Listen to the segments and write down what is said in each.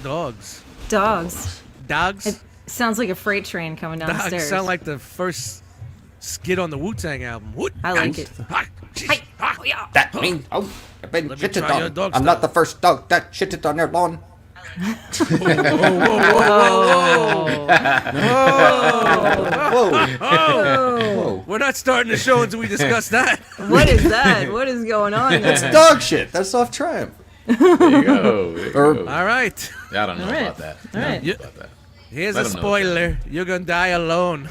Dogs. Dogs. Dogs? It sounds like a freight train coming down the Dogs stairs. sound like the first skit on the Wu-Tang album. I like it. Hey. That means, I've been Let me shitted try your on. dog I'm style. not the first dog that shitted on their lawn. Whoa. We're not starting the show until we discuss that. What is that? What is going on It's there? dog shit. That's off Triumph. There you go. There you go. All right. I don't know All right. about that. All right. Yeah. About that. Here's Let a 'em know. spoiler. You're going to die alone.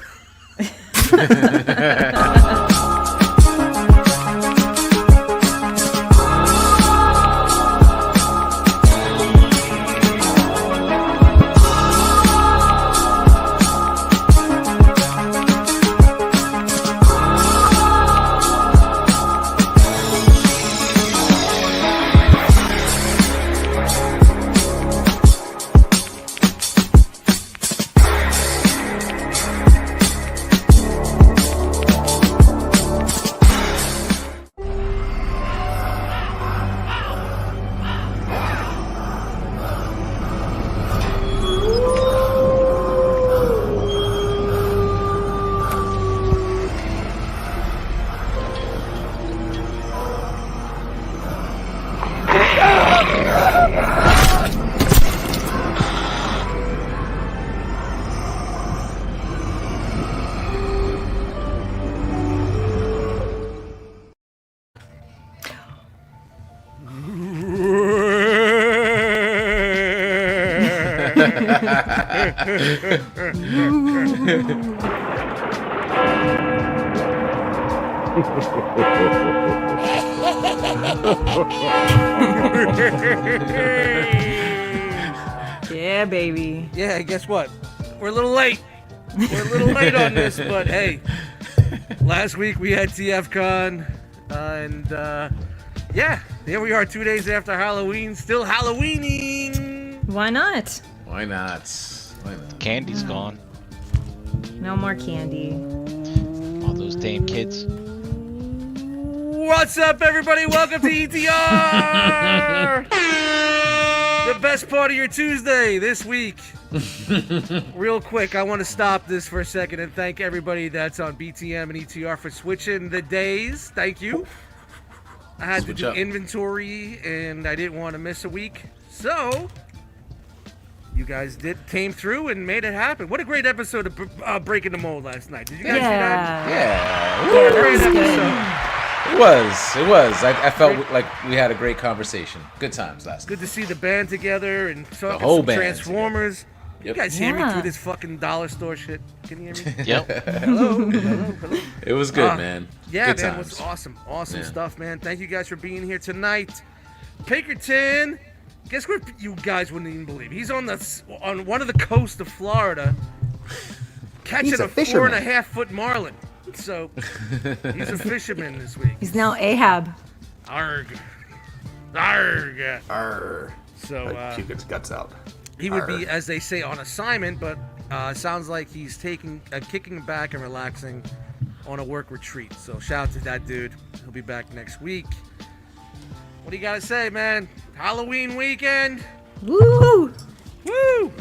Yeah, baby. Yeah, guess what? We're a little late. We're a little late on this, but hey. Last week we had TFCon, and yeah, here we are 2 days after Halloween, still Halloweening. Why not? Why not? Why not? Candy's gone. No more candy. All those damn kids. What's up, everybody? Welcome to ETR! The best part of your Tuesday this week. Real quick, I want to stop this for a second and thank everybody that's on BTM and ETR for switching the days. Thank you. I had Switch to do up. inventory and I didn't want to miss a week. So, you guys came through and made it happen. What a great episode of Breaking the Mold last night. Did you guys see that? Yeah. Yeah, that Great was good. episode. It was. I felt like we had a great conversation. Good times last night. Good to see the band together and talking whole some band Transformers. You Yep. guys hear me Yeah. through this fucking dollar store shit? Can you hear me? Yep. Hello. It was good, Uh, man. Yeah, Good man, it times. was awesome Yeah. stuff, man. Thank you guys for being here tonight. Pinkerton, guess what? You guys wouldn't even believe. He's on one of the coasts of Florida, catching He's a a fisherman. 4.5 foot marlin. So he's a fisherman this week. He's now Ahab. Arg, arg. Arr. So Puke its guts out. he would be, as they say, on assignment, but sounds like he's kicking back and relaxing on a work retreat. So shout out to that dude. He'll be back next week. What do you gotta say, man? Halloween weekend. Woo! Woo!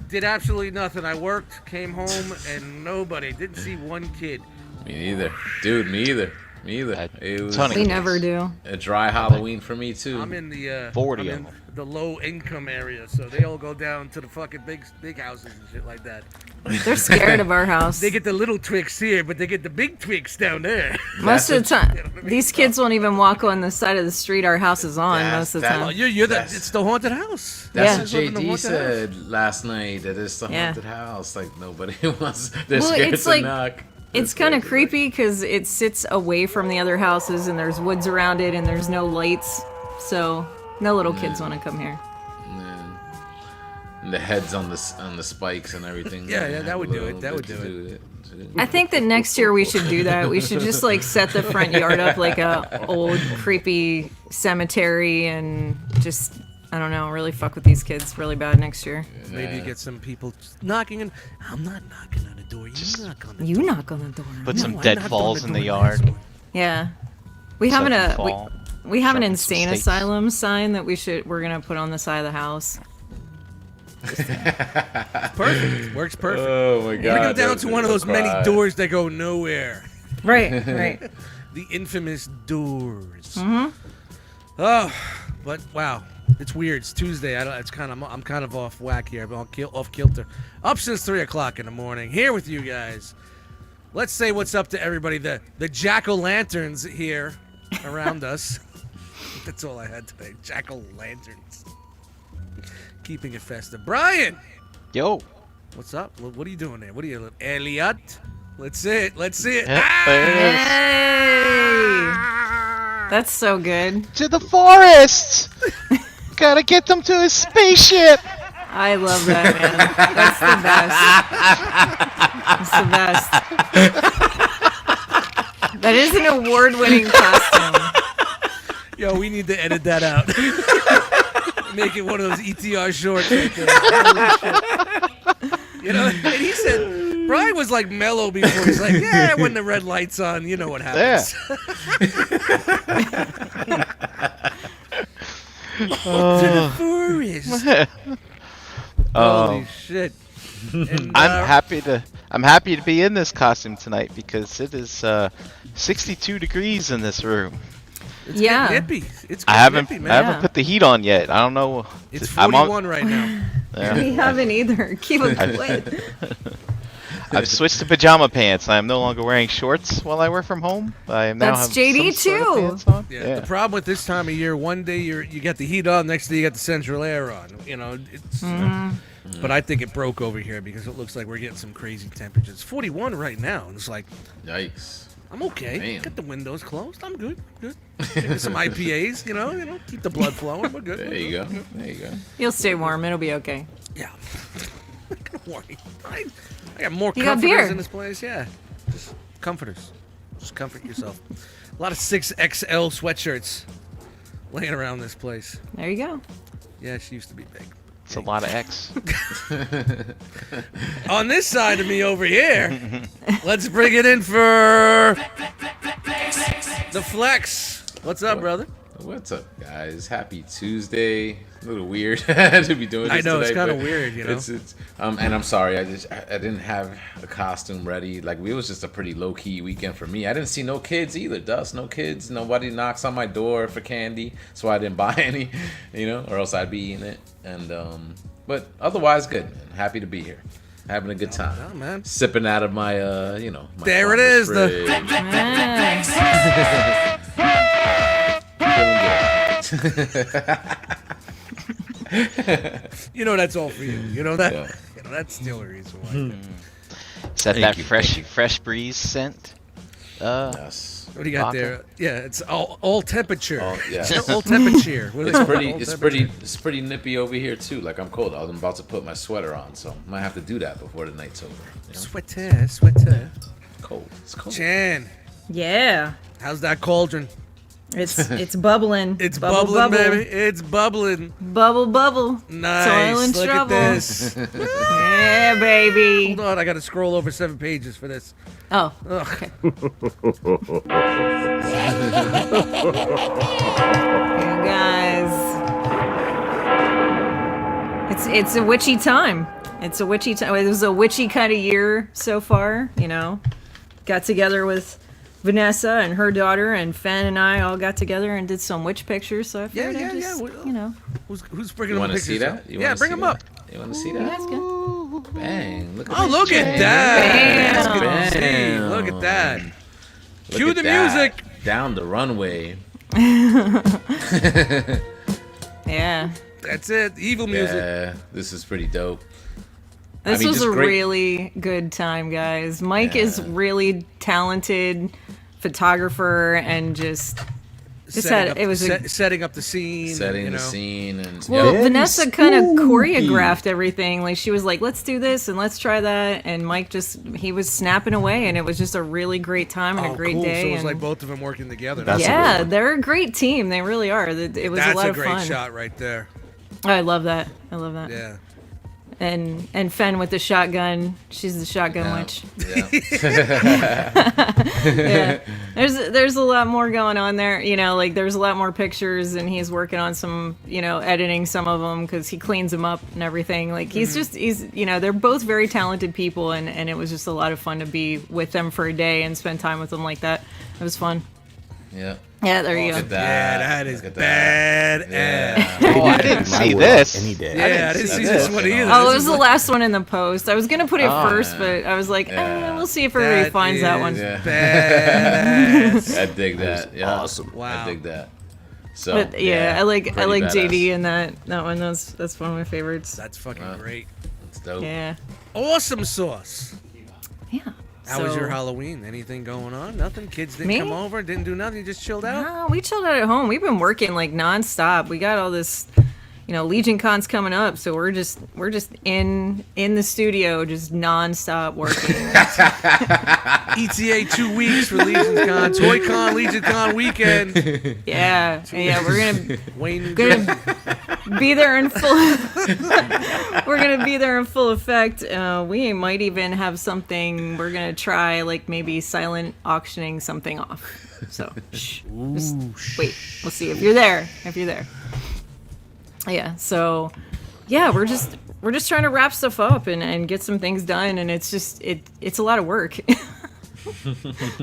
Did absolutely nothing. I worked, came home, and didn't see one kid. Me neither. Dude, me either. It was ton of We kids. never do. a dry Halloween for me, too. I'm in the 40 I'm of in them. the low income area, so they all go down to the fucking big houses and shit like that. They're scared of our house. They get the little Twix here, but they get the big Twix down there. Most of the That's time, these kids won't even walk on the side of the street our house is on most of the That- Oh, time. it's the haunted house. That's Yeah. what Live in the JD haunted said last night. That it's the Yeah. haunted house. Like, nobody wants. They're Well, scared it's to like- knock. It's kind of creepy because it sits away from the other houses and there's woods around it and there's no lights. So no little kids want to come here. And the heads on the spikes and everything. Yeah, that would do it. Little That would bit do to it. I think that next year we should do that. We should just like set the front yard up like a old creepy cemetery and just, I don't know, really fuck with these kids really bad next year. Maybe you get some people knocking and I'm not knocking on the door. You knock on the You knock on the door. Put No, some I dead knocked on balls the in the door last yard. one. Yeah. We having Something a fall. We have an Sharpen some insane steaks. asylum sign that we're gonna put on the side of the house. Perfect. Works perfect. Oh my god. Bring him down that's to gonna one of those cry. many doors that go nowhere. Right, right. The infamous doors. Mm-hmm. Oh, but wow, it's weird. It's Tuesday. I'm kind of off whack here. I'm off kilter. Up since 3 o'clock in the morning. Here with you guys. Let's say what's up to everybody. The Jackal-Lanterns here around us. That's all I had today. Jackal-Lanterns. Keeping it festive. Brian, Yo. what's up? What are you doing there? What are you, Elliot? Let's see it. Let's see it. Yep, Ah! there it is. Hey! That's so good. To the forest! Gotta get them to his spaceship! I love that, man. That's the best. That's the best. That is an award-winning costume. Yo, we need to edit that out. Make it one of those ETR shorts right there. Holy shit. You know, and he said, Brian was like mellow before. He's like, yeah, when the red light's on, you know what happens. To the forest. Holy shit. And, I'm happy to be in this costume tonight because it is 62 degrees in this room. It's Yeah. getting nippy. It's I getting haven't nippy, I man. haven't put the heat on yet. I don't know. It's I'm 41 right now. Yeah. We haven't either. Keep it quiet. I've switched to pajama pants. I am no longer wearing shorts while I work from home. I now That's have JD some sort of too. pants on. Yeah, the problem with this time of year, one day you got the heat on, next day you got the central air on. You know, it's. But I think it broke over here because it looks like we're getting some crazy temperatures. It's 41 right now, and it's like Yikes. I'm okay. Damn. Get the windows closed. I'm good. Good. Get some IPAs. You know, keep the blood flowing. We're good. There you go. There you go. You'll stay warm. It'll be okay. Yeah. Don't worry. I got more You got comforters beer. in this place. Yeah. Just comforters. Just comfort yourself. A lot of 6XL sweatshirts laying around this place. There you go. Yeah, she used to be big. It's a lot of X. On this side of me over here, let's bring it in for the Flex. What's up, brother? What's up, guys? Happy Tuesday. A little weird to be doing this I know, it's tonight, kinda but weird, you know? It's and I'm sorry, I didn't have a costume ready. Like, it was just a pretty low-key weekend for me. I didn't see no kids either, Dust. No kids. Nobody knocks on my door for candy, so I didn't buy any, or else I'd be eating it. And but otherwise, good, man. Happy to be here. Having a good time. Oh, man. Sipping out of my, my There it is, the- fridge. Ah. Feeling good. You know that's all for you. You know that? Yeah. That's the only reason why. Is that Thank you, fresh breeze scent? Yes. What do you got Vodka? there? Yeah, it's all temperature. Yeah. All temperature. What is It's it? pretty. All It's temperature. pretty nippy over here too. Like, I'm cold. I'm about to put my sweater on, so I might have to do that before the night's over. Sweater. Cold. It's cold. Chan, Yeah. how's that cauldron? It's bubbling. It's Bubble, bubbling, bubble. baby. It's bubbling. Bubble. Nice. Soil and Look trouble. at this. Yeah, baby. Hold on, I got to scroll over 7 pages for this. Oh, Ugh. okay. You guys. It's a witchy time. It's a witchy time. It was a witchy kind of year so far, Got together with Vanessa and her daughter, and Fen and I all got together and did some witch pictures. So I figured I'd just, Who's bringing You up want to pictures? see that? You Yeah, wanna bring see them that? up. You want to see you that? guys can. Bang! Look at Oh, this look at chain. that. That's good to Bam. see. Look at that. Look Cue at the that. music. Down the runway. Yeah. That's it. Evil music. Yeah, this is pretty dope. This was just a great. really good time, guys. Mike is Yeah. really talented photographer and just Setting up the scene. Setting the scene and well, yeah. Vanessa kind of choreographed everything. Like, she was like, let's do this and let's try that, and Mike he was snapping away, and it was just a really great time and a great cool. day. So it was and like both of them working together. That's a yeah, good one. they're a great team. They really are. It was That's a lot a of great fun. shot right there. I love that. Yeah. and Fen with the shotgun. She's the shotgun witch. Yeah. There's a lot more going on there. You know, like there's a lot more pictures, and he's working on some, you know, editing some of them because he cleans them up and everything. Like he's you know, they're both very talented people, and it was just a lot of fun to be with them for a day and spend time with them like that. It was fun. Yeah. Yeah, there you go. Look at Yeah, that is bad. Yeah. Oh, I didn't see this. Any day. Yeah, I didn't see this one either. Oh, it This was is the like- last one in the post. I was gonna put it first, yeah. but I was like, Yeah. we'll see if everybody finds that one. Yeah. Badass. I dig that. Yeah. awesome. Wow. I dig that. So But yeah, I like pretty JD badass. in that one. That's one of my favorites. That's fucking great. It's dope. Yeah, Awesome sauce. yeah. How was So- your Halloween? Anything going on? Nothing? Kids didn't Me? come over? Didn't do nothing? You just chilled out? No, we chilled out at home. We've been working like nonstop. We got all this, you know, Legion Con's coming up, so we're just in the studio just nonstop working. ETA 2 weeks for Legion Con. Toy Con, Legion Con weekend. yeah, we're Wayne. gonna be there in full. We're gonna be there in full effect. We might even have something. We're gonna try like maybe silent auctioning something off. So just wait. We'll see if you're there. Yeah. So yeah, we're just trying to wrap stuff up and get some things done, and it's just it's a lot of work.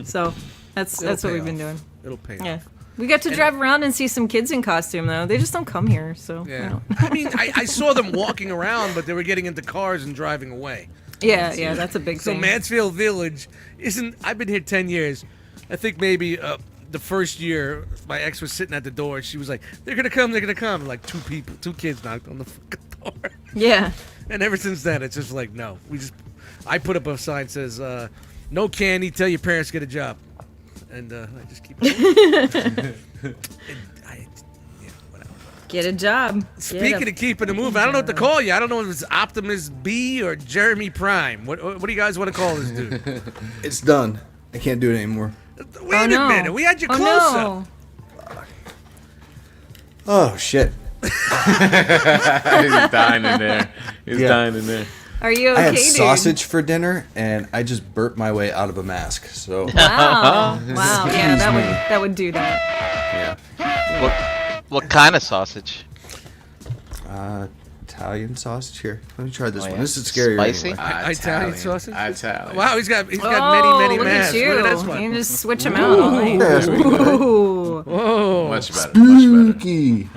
So that's what pay we've been off. doing. It'll pay Yeah. off. We got to drive around and see some kids in costume, though. They just don't come here, so. you Yeah. know. I mean, I saw them walking around, but they were getting into cars and driving away. Yeah, that's a big So thing. Mansfield Village isn't. I've been here 10 years. I think maybe the first year my ex was sitting at the door. She was like, "They're gonna come. They're gonna come." Like two kids knocked on the fucking door. Yeah. And ever since then, it's just like, no. I put up a sign that says, "No candy. Tell your parents to get a job." And I just keep. Whatever. Get a job. Speaking of keeping the move, I don't know what to call you. I don't know if it's Optimus B or Jeremy Prime. What do you guys want to call this dude? It's done. I can't do it anymore. Wait a no. minute. We had you Oh, close no. up. Oh shit. He's dying in there. He's Yeah. dying in there. Are you I okay, had dude? sausage for dinner, and I just burped my way out of a mask. So Wow. Wow. Yeah, that would do that. yeah, What kind of sausage? Italian sausage here. Let me try this Oh, one. yeah? This is scary. Spicy? Italian sausage? Italian. Wow, he's got Oh, many look masks. at you. Look at this You one. can just switch them out all night. There we go. Ooh. Whoa. Much better. Much better. Spooky.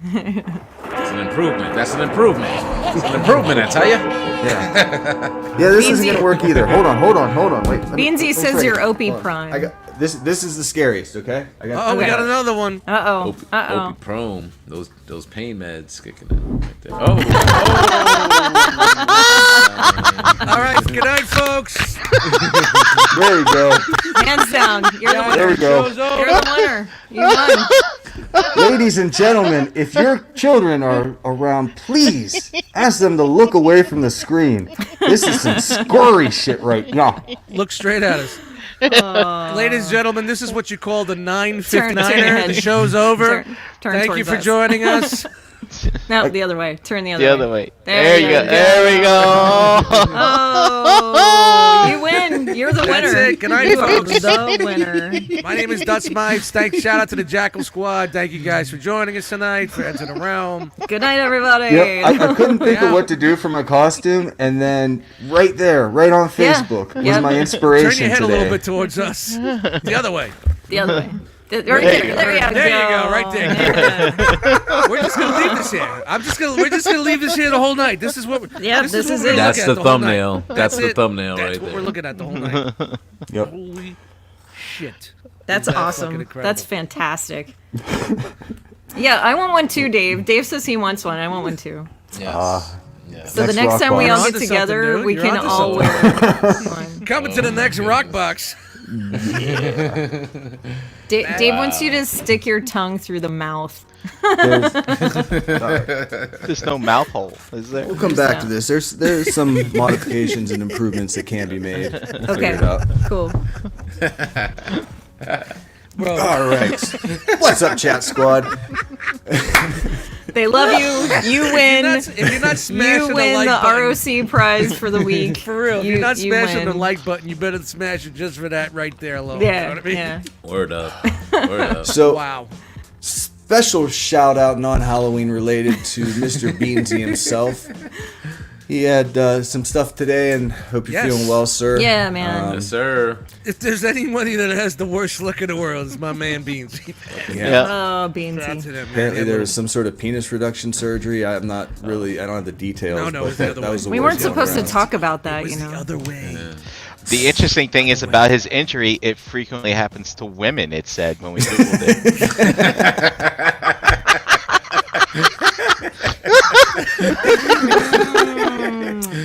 It's an improvement. That's an improvement. It's an improvement, I tell you. Yeah. Yeah, this isn't Beansy- gonna work either. Hold on. Wait. let me- Beansy let me says try you're it. Opie Hold on. Prime. I got this is the scariest, okay? I got Oh, we Okay. got another one. Uh-oh. Uh-oh. Opie Prome. Those pain meds kicking in right there. Oh. All right. Good night, folks. There you go. Hands down. You're the There winner. we go. Show's You're over. the winner. You won. Ladies and gentlemen, if your children are around, please ask them to look away from the screen. This is some scurry shit right now. Look straight at us. Ladies and gentlemen, this is what you call the Turn your 959er. head. The show's over. Turn Thank you towards for us. joining us. No, the other way. Turn the other The way. other way. There There you you go. go. There we go. Oh, you win. You're the That's winner. it. Good night, You are folks. the winner. My name is Dutch Mites. Shout out to the Jackal Squad. Thank you guys for joining us tonight for Enter the Realm. Good night, everybody. Yep, I couldn't think Yeah. of what to do for my costume, and then right there, right on Yeah. Facebook, was Yep. my Turn inspiration your head today. a little bit towards us. The other way. The other way. Right There there. you go. There you go. There you go, right there. Yeah. We're just gonna leave this here. We're just gonna leave this here the whole night. This is what. Yep, this this what is we're it. gonna That's look the at whole thumbnail. night. That's the it. thumbnail That's right what there. we're looking at the whole night. Yep. Holy shit. That's That's fucking awesome. incredible. That's fantastic. Yeah, I want one too, Dave. Dave says he wants one. I want one too. Yes. Yes. So the Next next rock time we box. all You're get onto together, something, dude. we You're can onto all something. wear one. Coming to the next rock box. Dave wants you to stick your tongue through the mouth. There's no mouth hole, is there? We'll come back to this. There's some modifications and improvements that can be made. Figure Okay, it out. cool. Bro, All right. What's up, chat squad? They love you. You win. If you're not smashing You win the like the button, ROC prize for the week. for real, if you're not smashing the win. like button, you better smash it just for that right there alone. Yeah, You know what I mean? yeah. Word up. Word up. So Wow. special shout out, non-Halloween related, to Mr. Beansy himself. He had some stuff today, and hope you're Yes. feeling well, sir. Yeah, man. Yes, sir. If there's anybody that has the worst look in the world, it's my man Beans. Yeah. Oh, Shout out to Beansy. them, man. Apparently Yeah, there but- was some sort of penis reduction surgery. I don't have the details. No, but it's the that, other that way. was the We worst weren't going supposed to around. talk about that, It was you the know. other way. The interesting thing is about his injury, it frequently happens to women, it said when we Googled it.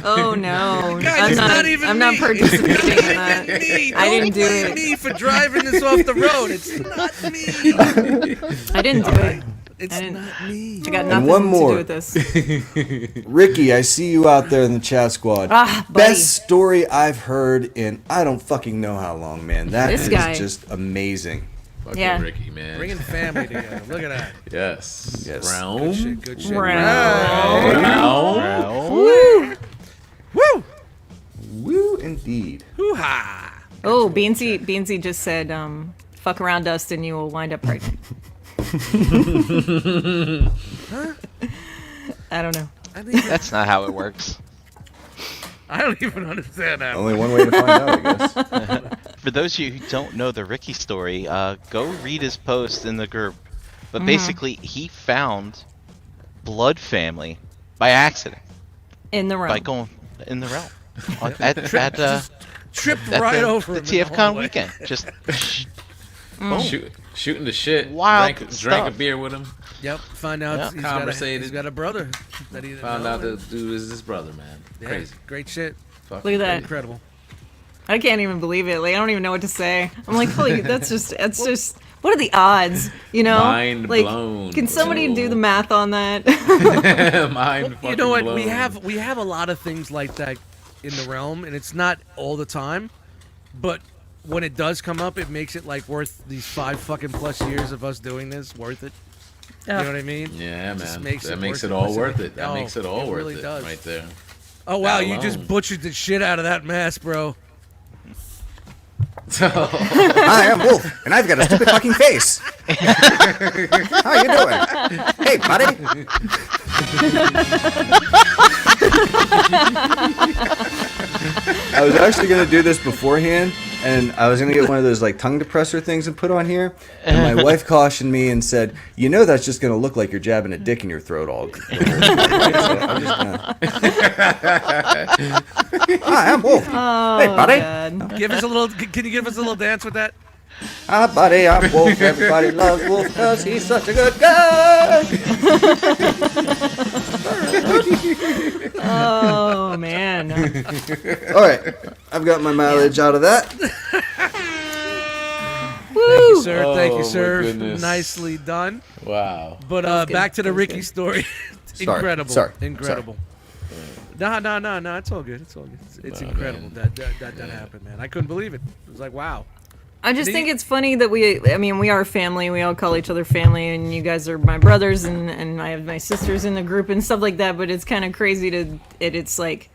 Oh no. Guys, it's not even I'm me. not participating in that. Me. I didn't Don't do blame it. me for driving this off the road. It's not me. I didn't do it. It's I didn't- not me. I got nothing one to more. do with this. Ricky, I see you out there in the chat squad. Ah, buddy. Best story I've heard in I don't fucking know how long, man. That This is guy. just amazing. Fucking Yeah. Ricky, man. Bringing family together. Look at that. Yes. Yes. Realm. Good shit. Good shit. Wow. Realm. Woo! Woo! Woo, indeed. Hoo-ha! Oh, Beansy just said, fuck around, Dustin, you will wind up pregnant. I don't know. That's not how it works. I don't even understand that. Only one way to find out, I guess. For those of you who don't know the Ricky story, go read his post in the group. But basically, he found Blood Family by accident In the by room. going in the realm at Tripped at right the, over the him in the TFCon hallway. weekend. Just Shooting the shit. Wild Drank a stuff. beer with him. Yep. Find out Yeah. he's got a brother that he didn't Found know. out the dude is his brother, man. Yeah, Crazy. Great shit. Fucking Look at that. crazy. Incredible. I can't even believe it. Like, I don't even know what to say. I'm like, holy, that's just, what are the odds? You know? Mind like, blown, can somebody bro. do the math on that? Mind You know what? blown. We have a lot of things like that in the realm, and it's not all the time, but when it does come up, it makes it like worth these 5 fucking plus years of us doing this. Worth it. You know what I mean? Yeah, Just man. makes That it makes worth it it. all worth it. That Oh, makes it all it worth really it does. right there. Oh wow, That you just alone. butchered the shit out of that mask, bro. Hi, I'm Wolf, and I've got a stupid fucking face. How you doing? Hey, buddy. I was actually gonna do this beforehand, and I was gonna get one of those like tongue depressor things and put on here. And my wife cautioned me and said, "You know that's just gonna look like you're jabbing a dick in your throat all." So I'm just gonna... Hi, I'm Wolf. Oh, Hey, buddy. God. Give us a little. Can you give us a little dance with that? Hi, buddy, I'm Wolf. Everybody loves Wolf because he's such a good guy. Oh, man. All right, I've got my mileage out of that. Thank you, sir. Oh, Thank you, my sir. goodness. Nicely done. Wow. But was good. back to the That was Ricky good. story. Sorry. Incredible. Sorry. Incredible. No. It's all good. It's all good. It's Oh, incredible man. that happened, man. I couldn't believe it. It was like, wow. I just Did think he- it's funny that we are family. We all call each other family, and you guys are my brothers, and I have my sisters in the group and stuff like that. But it's kind of crazy it's like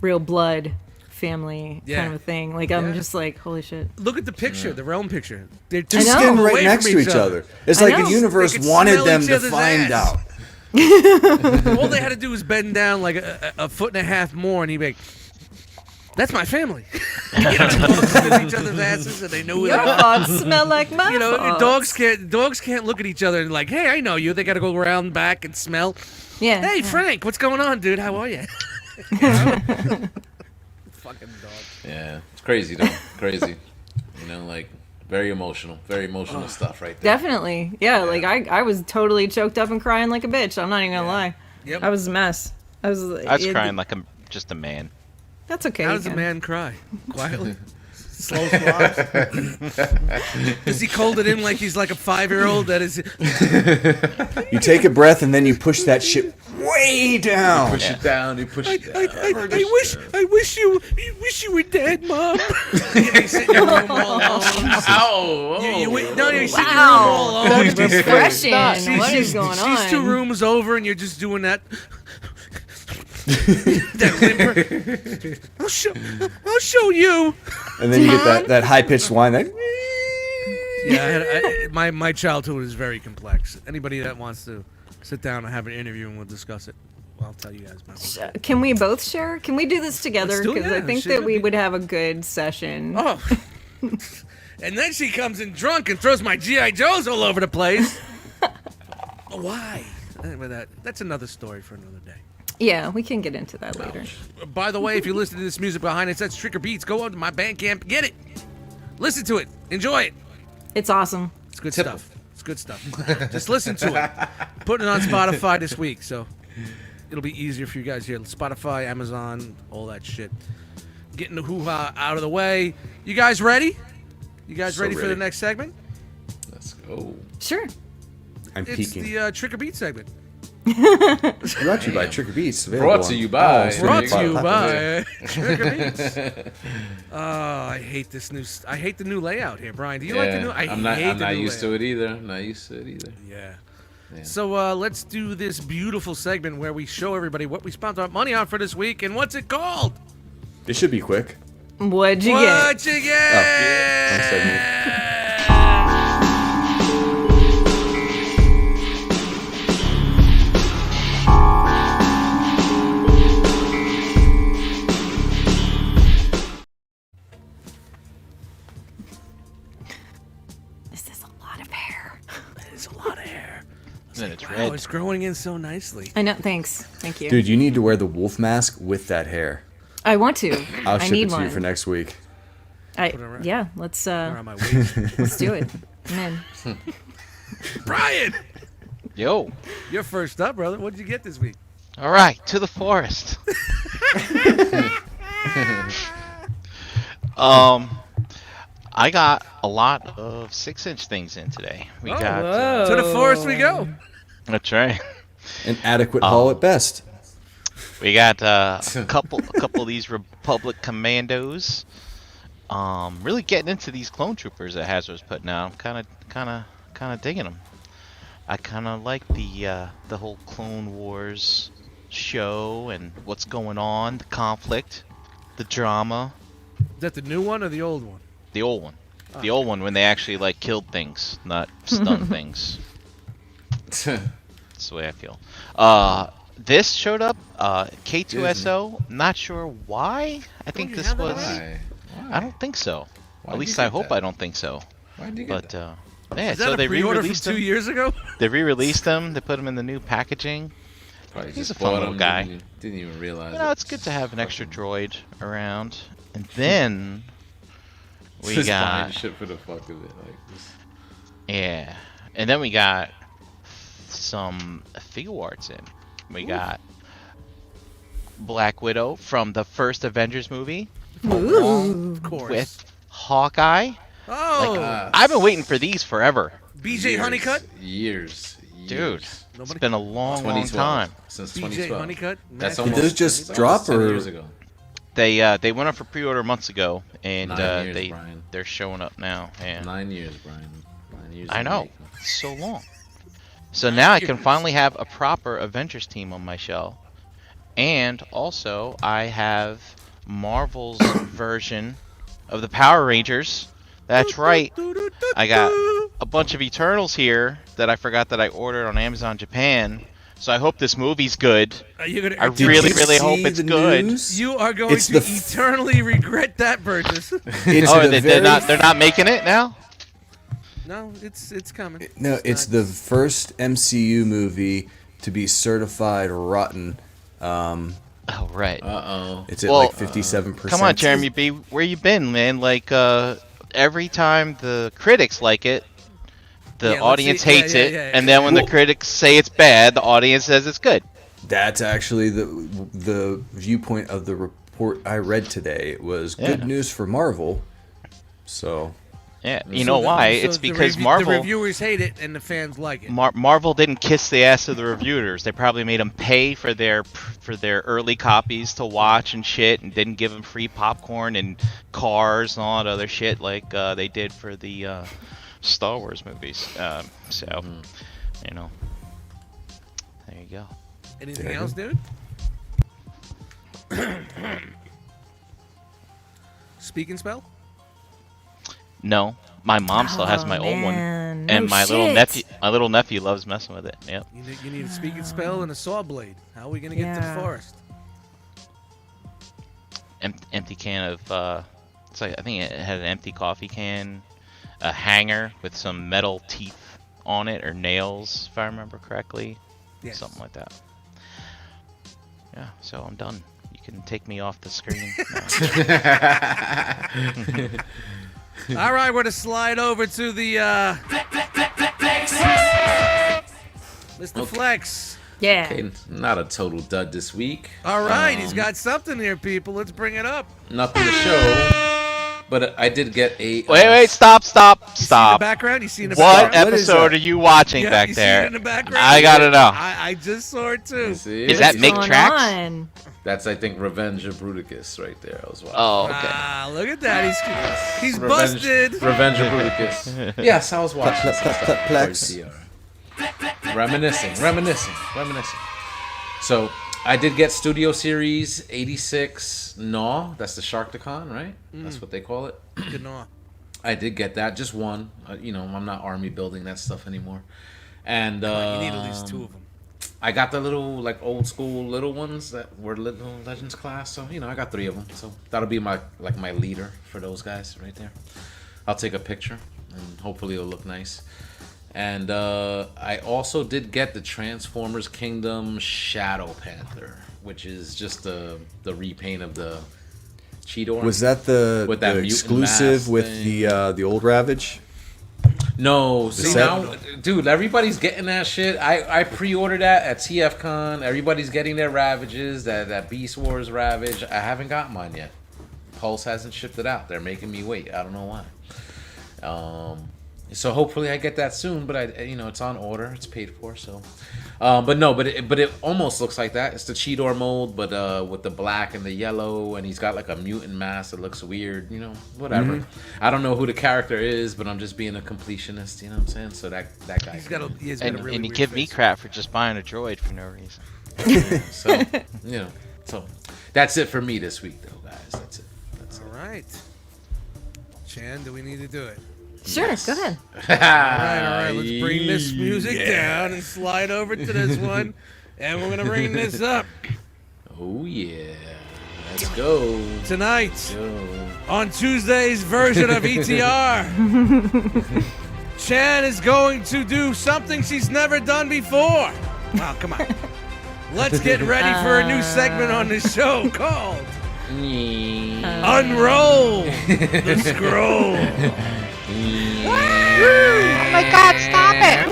real blood family Yeah. kind of a thing. Like, I'm Yeah. just like, holy shit. Look at the picture, the realm picture. They're They're two know. sitting away right next from to each other. It's I like know. the universe They could wanted smell them each to other's find ass. out. All they had to do was bend down like a foot and a half more, and he'd be like, "That's my family." You know, they both look at each other's asses, and they know who they Your are. thoughts smell like my You know, thoughts. dogs can't look at each other and like, "Hey, I know you." They got to go around back and smell. Yeah. Hey, yeah. Frank, what's going on, dude? How are you? You know? Fucking dog. Yeah. It's crazy though. Crazy. You know, like very emotional stuff right there. Definitely. Yeah, like I was totally choked up and crying like a bitch. I'm not even gonna lie. Yep. I was a mess. I was crying like I'm just a man. That's okay. How you does a can. man cry? Quietly. Slow sobs. Does he hold it in like he's like a 5-year-old that is? You take a breath and then you push that shit way down. Push it down. You push it down. I wish you were dead, Mom. You sit in your room all alone. Ow! You sit in your room all Wow, alone. that's refreshing. What is going on? She's 2 rooms over, and you're just doing that. That whimper. I'll show you. And then you get that high pitched whine. That. Yeah, my childhood was very complex. Anybody that wants to sit down and have an interview and we'll discuss it, I'll tell you guys about it. Can we both share? Can we do this together? Let's do it, Because yeah. I think that we would have a good session. Oh. And then she comes in drunk and throws my G.I. Joes all over the place. Why? That's another story for another day. Yeah, we can get into that later. By the way, if you listen to this music behind it, that's Tricker Beats. Go on to my Bandcamp, get it. Listen to it. Enjoy it. It's awesome. It's good stuff. It's good stuff. Just listen to it. Putting it on Spotify this week, so it'll be easier for you guys here. Spotify, Amazon, all that shit. Getting the hoo-ha out of the way. You guys ready? You guys So ready for the ready. next segment? Let's go. Sure. I'm It's peeking. the Tricker Beats segment. Brought to you by Tricker Beats. Brought to you by- Brought to you by. by Tricker Beats. Oh, I hate this new. I hate the new layout here, Brian. Do you like the new? I'm not used to it either. I'm not used to it either. Yeah. Yeah. So let's do this beautiful segment where we show everybody what we spent our money on for this week and what's it called? It should be quick. What'd you get? What you get? One segment. This is a lot of hair. There's a lot of hair. And it's Wow, red. it's growing in so nicely. I know. Thanks. Thank you. Dude, you need to wear the wolf mask with that hair. I want to. I'll I ship need it to one. you for next week. Yeah. Let's Around my waist. let's do it. I'm in. Brian, Yo. you're first up, brother. What did you get this week? All right, to the forest. I got a lot of 6-inch things in today. We Oh, got. whoa. To the forest we go. That's right. An adequate haul at best. We got a couple of these Republic Commandos. Really getting into these clone troopers that Hasbro's putting out. I'm kind of digging them. I kind of like the whole Clone Wars show and what's going on, the conflict, the drama. Is that the new one or the old one? The old one. The old one when they actually like killed things, not stunned things. That's the way I feel. This showed up, K2SO. Not sure why. I think you this have that was. Why? I don't think so. Why'd At least you I get hope that? I don't think so. Why'd you get But that? yeah, Is that so a they pre-order from re-released 2 them. years ago? They re-released them. They put them in the new packaging. Probably he's just a fun bought little him, guy. Didn't even realize You know, it. it's good to have an extra droid around. And then we Just buying got shit for the fuck of it. Like, just... yeah, and then we got some figure arts in. We got Black Widow from the first Avengers movie Ooh. Of course. with Hawkeye. Oh, I've been waiting for these forever, BJ years, Honeycutt? Years. dude. Nobody- It's been a long, long 2012. time. Since BJ 2012. Honeycutt? That's Matt- Did almost, those just it's drop, almost 10 or- years ago. They went up for pre-order months ago, and 9 years, Brian. they're showing up now. Yeah. 9 years, Brian. 9 years. I in the know. making. It's so long. So now I can finally have a proper Avengers team on my shelf. And also, I have Marvel's version of the Power Rangers. That's right. I got a bunch of Eternals here that I forgot that I ordered on Amazon Japan. So I hope this movie's good. Are you gonna, I Did really, you really see hope it's the good. news? You are going It's to the f- eternally regret that purchase. It's Oh, the they're very not making it now? No, it's coming. No, it's not- the first MCU movie to be certified rotten. Oh, right. Uh-oh. It's at Well, like 57%. Come on, Jeremy B. Where you been, man? Like, every time the critics like it, the Yeah, let's audience see- yeah, hates yeah, it, yeah, and then when the Well- critics say it's bad, the audience says it's good. That's actually the viewpoint of the report I read today. It was good Yeah. news for Marvel. So Yeah, you know why? It's because the Marvel reviewers hate it and the fans like it. Marvel didn't kiss the ass of the reviewers. They probably made them pay for their early copies to watch and shit, and didn't give them free popcorn and cars and all that other shit like they did for the Star Wars movies. So, you know, there you go. Anything else, dude? Speak and spell? No, my mom still has my old one, man. and No my shit. little nephew loves messing with it. Yep. You need a speak and spell and a saw blade. How are we gonna get to the forest? Empty can of it's like, I think it had an empty coffee can, a hanger with some metal teeth on it or nails, if I remember correctly. Yes. Something like that. Yeah, so I'm done. You can take me off the screen now. All right, we're gonna slide over to the Mr. Flex. Yeah. Okay, not a total dud this week. All right, he's got something here, people. Let's bring it up. Nothing to show, but I did get a. Wait, stop. You see the background? You see in the What background? episode are you watching Yeah, back you see there? it in the background? I gotta know. I just saw it too. See? Is that What's Mick going Tracks? on? That's, I think, Revenge of Bruticus right there. I was watching. Oh, okay. Ah, look at that. He's Revenge, busted. Revenge of Bruticus. Yes, I was watching. Plex. Reminiscing. So, I did get Studio Series 86 Gnaw. That's the Sharkticon, right? That's what they call it. Good gnaw. I did get that. Just one. You know, I'm not army building that stuff anymore. And You need at least two of them. I got the little, like, old school little ones that were little Legends class. So, you know, I got 3 of them. So that'll be my leader for those guys right there. I'll take a picture and hopefully it'll look nice. And I also did get the Transformers Kingdom Shadow Panther, which is just the repaint of the Cheetor. Was that the mutant exclusive mask with thing. the old Ravage? No, see set? now, dude, everybody's getting that shit. I pre-ordered that at TFCon. Everybody's getting their Ravages, that Beast Wars Ravage. I haven't got mine yet. Pulse hasn't shipped it out. They're making me wait. I don't know why. So hopefully I get that soon. But it's on order. It's paid for. So, but it almost looks like that. It's the Cheetor mold, but with the black and the yellow, and he's got like a mutant mask that looks weird. You know, whatever. I don't know who the character is, but I'm just being a completionist. You know what I'm saying? So that guy. He's got a really And you weird give me face. crap for just buying a droid for no reason. So that's it for me this week, though, guys. That's it. All right. Chan, do we need to do it? Sure, go ahead. All right. Let's bring this music down and slide over to this one. And we're going to bring this up. Oh, yeah. Let's go. Tonight, Go. on Tuesday's version of ETR, Chan is going to do something she's never done before. Wow, come on. Let's get ready for a new segment on this show called Unroll the Scroll. Oh my god, stop it!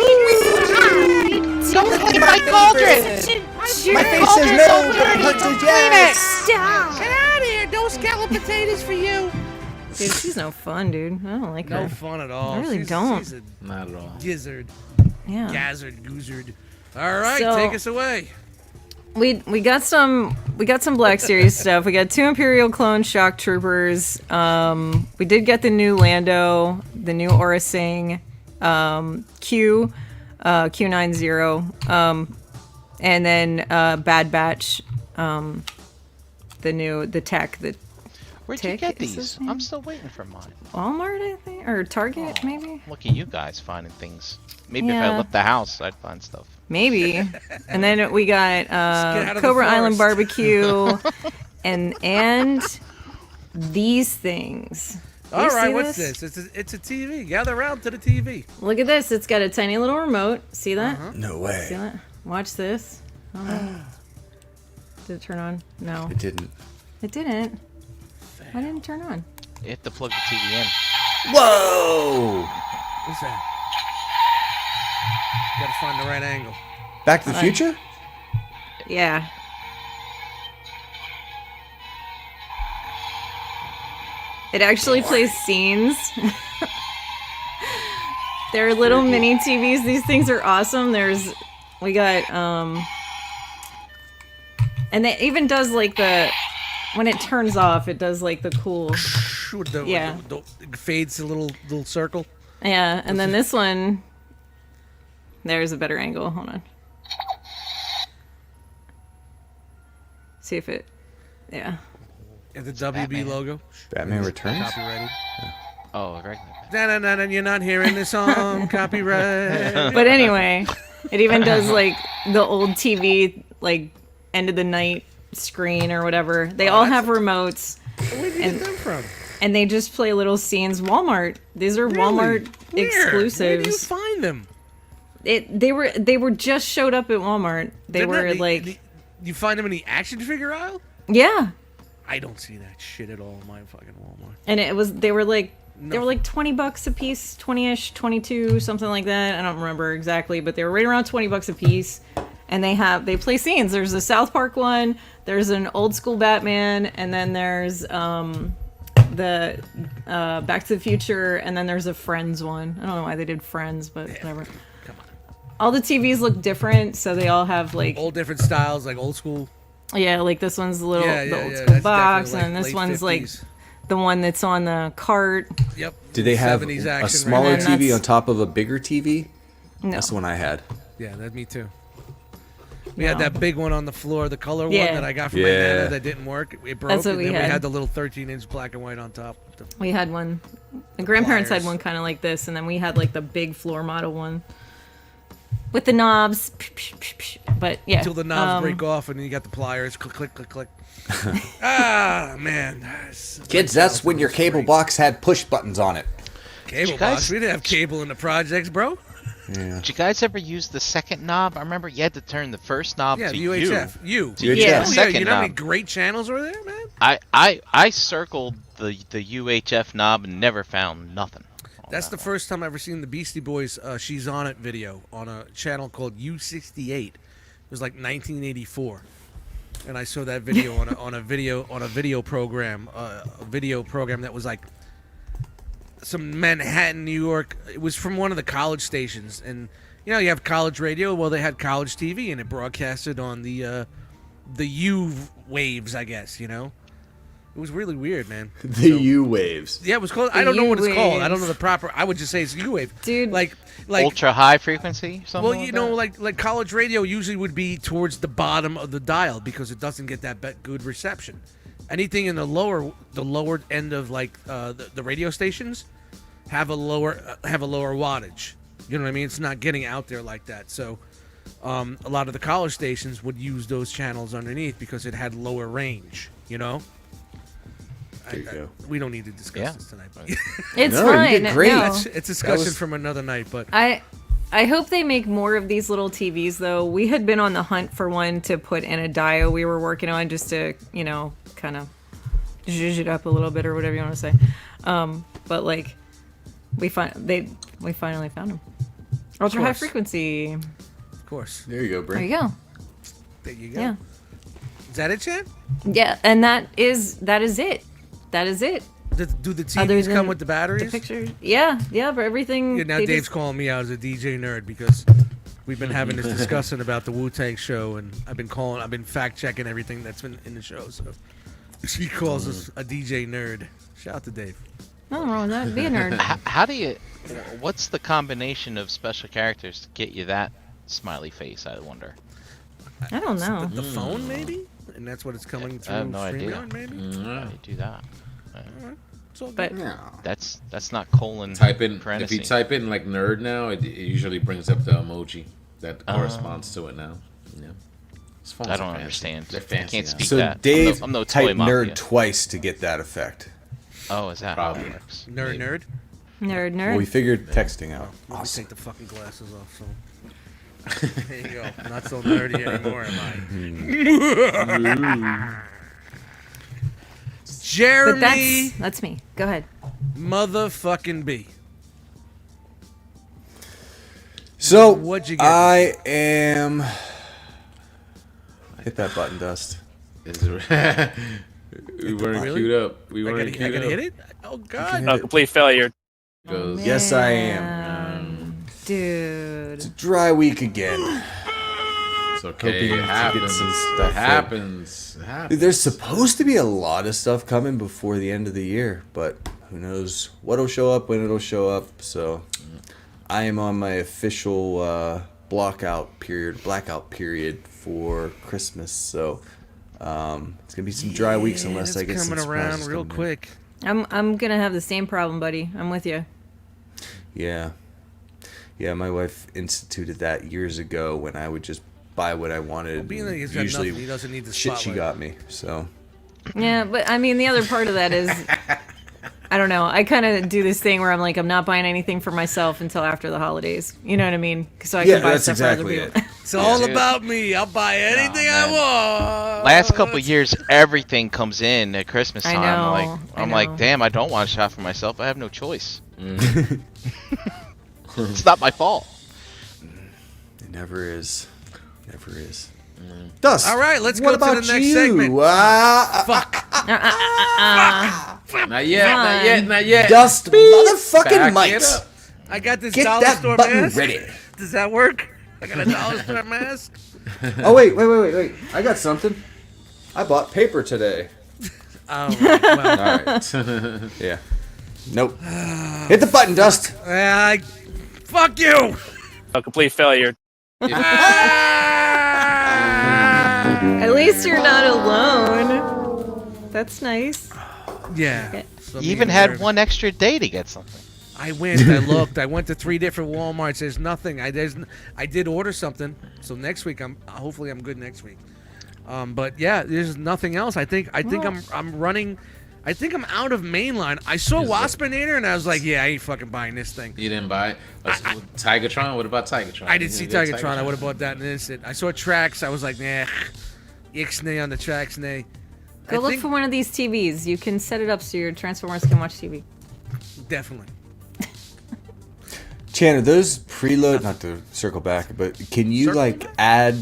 Don't clean my cauldron! My face says no, but it looks like yes. Stop. Get out of here. No scalloped potatoes for you. Dude, she's no fun, dude. I don't like No her. fun at all. I really don't. She's a Not at all. gizzard. Yeah. Gazzard, goozard. All right, So- take us away. We got some Black Series stuff. We got 2 Imperial clone shock troopers. We did get the new Lando, the new Aura Singh, Q90, and then Bad Batch, the tech, the Where'd you Tick, get is his these? name? I'm still waiting for mine. Walmart, I think, or Target, maybe. Look at you guys finding things. Maybe if I Yeah. left the house, I'd find stuff. Maybe. And then we got get out of the Cobra Island forest. Barbecue and these things. All You right, see what's this? It's a TV. Gather around to the TV. Look at this. It's got a tiny little remote. See that? No See way. that? Watch this. Oh. Did it turn on? No. It didn't. It didn't. Why didn't it turn on? You have to plug the TV in. Whoa! What's that? Gotta find the right angle. Back to the Future? Yeah. It actually plays scenes. They're little mini TVs. These things are awesome. We got, and it even does like when it turns off, it does like the cool, yeah. It fades a little circle. Yeah, and then this one, there's a better angle. Hold on. See if it, yeah. And the WB Batman. logo. Batman Returns? Copyrighted. Oh, regular. Da-na-na-na, you're not hearing the song. Copyright. But anyway, it even does like the old TV, like end of the night screen or whatever. They all have remotes. Where did you get them from? And they just play little scenes. Walmart. These are Walmart Where? exclusives. Where do you find them? They were just showed up at Walmart. They were like, you find them in the action figure aisle? yeah. I don't see that shit at all in my fucking Walmart. And they were like $20 a piece, 20-ish, 22, something like that. I don't remember exactly, but they were right around $20 a piece. And they play scenes. There's a South Park one, there's an old school Batman, and then there's the Back to the Future, and then there's a Friends one. I don't know why they did Friends, but whatever. Come on. All the TVs look different, so they all have like All different styles, like old school. yeah, like this one's the old school That's box, definitely and this late one's 50s. like the one that's on the cart. Yep. Did they have 70s a action smaller And then TV that's- on top of a bigger TV? No. That's the one I had. Yeah, that's me too. We had that big one on the floor, the color one Yeah. that I got from my Yeah. nana that didn't work. It broke. That's what and we then had. we had the little 13-inch black and white on top. We had one. The grandparents Pliers. had one kind of like this, and then we had like the big floor model one with the knobs. But yeah, Until the knobs break off, and then you got the pliers. Click, click, click, click. Ah, man. Kids, that's when your cable box had push buttons on it. Cable You guys- box. We didn't have cable in the projects, bro. Yeah. Did you guys ever use the second knob? I remember you had to turn the first knob Yeah, to the UHF. You. Yeah. Yeah. Oh, yeah, Second you know how many knob. great channels were there, man? I circled the UHF knob and never found nothing. on That's that the one. first time I ever seen the Beastie Boys She's On It video on a channel called U68. It was like 1984. And I saw that video on a video program that was like some Manhattan, New York. It was from one of the college stations, and you know you have college radio. Well, they had college TV, and it broadcasted on the U waves, I guess. You know, it was really weird, man. The U waves. Yeah, it was called. I don't know what it's called. I don't know U-waves. the proper. I would just say it's U wave, Dude. Like Ultra high frequency, something. well, like you know, that? like college radio usually would be towards the bottom of the dial because it doesn't get that good reception. Anything in the lower end of like the radio stations have a lower wattage. You know what I mean? It's not getting out there like that. So a lot of the college stations would use those channels underneath because it had lower range. You know. There you go. We don't need to discuss Yeah. this tonight. But it's No, you fine. did great. No. it's discussion was- from another night. But I hope they make more of these little TVs though. We had been on the hunt for one to put in a dio we were working on just to, you know, kind of zhuzh it up a little bit or whatever you want to say. But like we finally found them. Ultra high course. frequency. of course, There you go, There Brent. you go. there you go. Yeah. Is that it, Chad? Yeah, and that is it. That is it. Do the Other TVs than come with the The batteries? picture. Yeah, for everything. Yeah, now they Dave's just- calling me out as a DJ nerd because we've been having this discussion about the Wu-Tang show, and I've been fact checking everything that's been in the show. So he calls us a DJ nerd. Shout out to Dave. Nothing wrong with that. Be a nerd. How do you? What's the combination of special characters to get you that smiley face? I wonder. I don't know. The phone, maybe, and that's what it's coming through. I have no idea. StreamYard, maybe. How do you do that? It's all good. But Yeah. That's not colon. Type in if parentheses. you type in like nerd now, it usually brings up the emoji that corresponds to it now. Yeah. These phones I are don't fancy. understand. They're I fancy can't now. speak So that. Dave I'm no toy typed mafia. nerd twice to get that effect. Oh, is that Probably. how it works? Nerd, nerd. nerd. Well, we figured texting out. Let me Awesome. take the fucking glasses off. So there you go. Not so nerdy anymore, am I? But Jeremy that's me. Go ahead. motherfucking B. So What'd you get? I am. Hit that button, Dust. We weren't Really? queued up. We I weren't gotta queued up. hit it? Oh, God. No, complete failure. Goes, Yes, I am. Man. Dude. It's a dry week again. It's okay. Hoping It to happens. get some It stuff happens. It happens. There's supposed to be a lot of stuff coming before the end of the year, but who knows what'll show up, when it'll show up. So I am on my official blackout period for Christmas. So it's gonna be some dry weeks unless I get some coming around surprises real coming in. quick. I'm gonna have the same problem, buddy. I'm with you. Yeah, my wife instituted that years ago when I would just buy what I wanted. Being that he's got Usually nothing, he doesn't need the shit spotlight. she got me. So Yeah, but I mean, the other part of that is, I don't know. I kind of do this thing where I'm like, I'm not buying anything for myself until after the holidays. You know what I mean? So I yeah, can buy that's stuff for other exactly people. it. It's all dude. about me. I'll buy anything I man. want. Last couple of years, everything comes in at Christmas I time. know, I I'm know. like, damn, I don't want to shop for myself. I have no choice. It's not my fault. It never is. Never is. Dust. All right, let's what go to about the next you? segment. Fuck. Not yet. Not yet. Not yet. Dust motherfucking Back it mics. up. I got this Get dollar that store button mask. ready. Does that work? I got a dollar store mask. Oh, wait. I got something. I bought paper today. Oh, well. All right. Yeah. Nope. Hit the button, Dust. Fuck you. A complete failure. At least you're not alone. That's nice. Yeah. You even had one extra day to get something. I went. I looked. I went to 3 different WalMarts. There's nothing. I did order something. So next week hopefully I'm good next week. But yeah, there's nothing else. I think I'm running. I think I'm out of mainline. I saw Waspinator and I was like, yeah, I ain't fucking buying this thing. You didn't buy it? Tigatron? What about Tigatron? I didn't see You didn't get Tigatron. I would have bought that in an instant. I saw Trax. I was like, nah, ixnay on the Trax, nay. Go look for one of these TVs. You can set it up so your Transformers can watch TV. Definitely. Chan, those preload, not to circle back, but can you add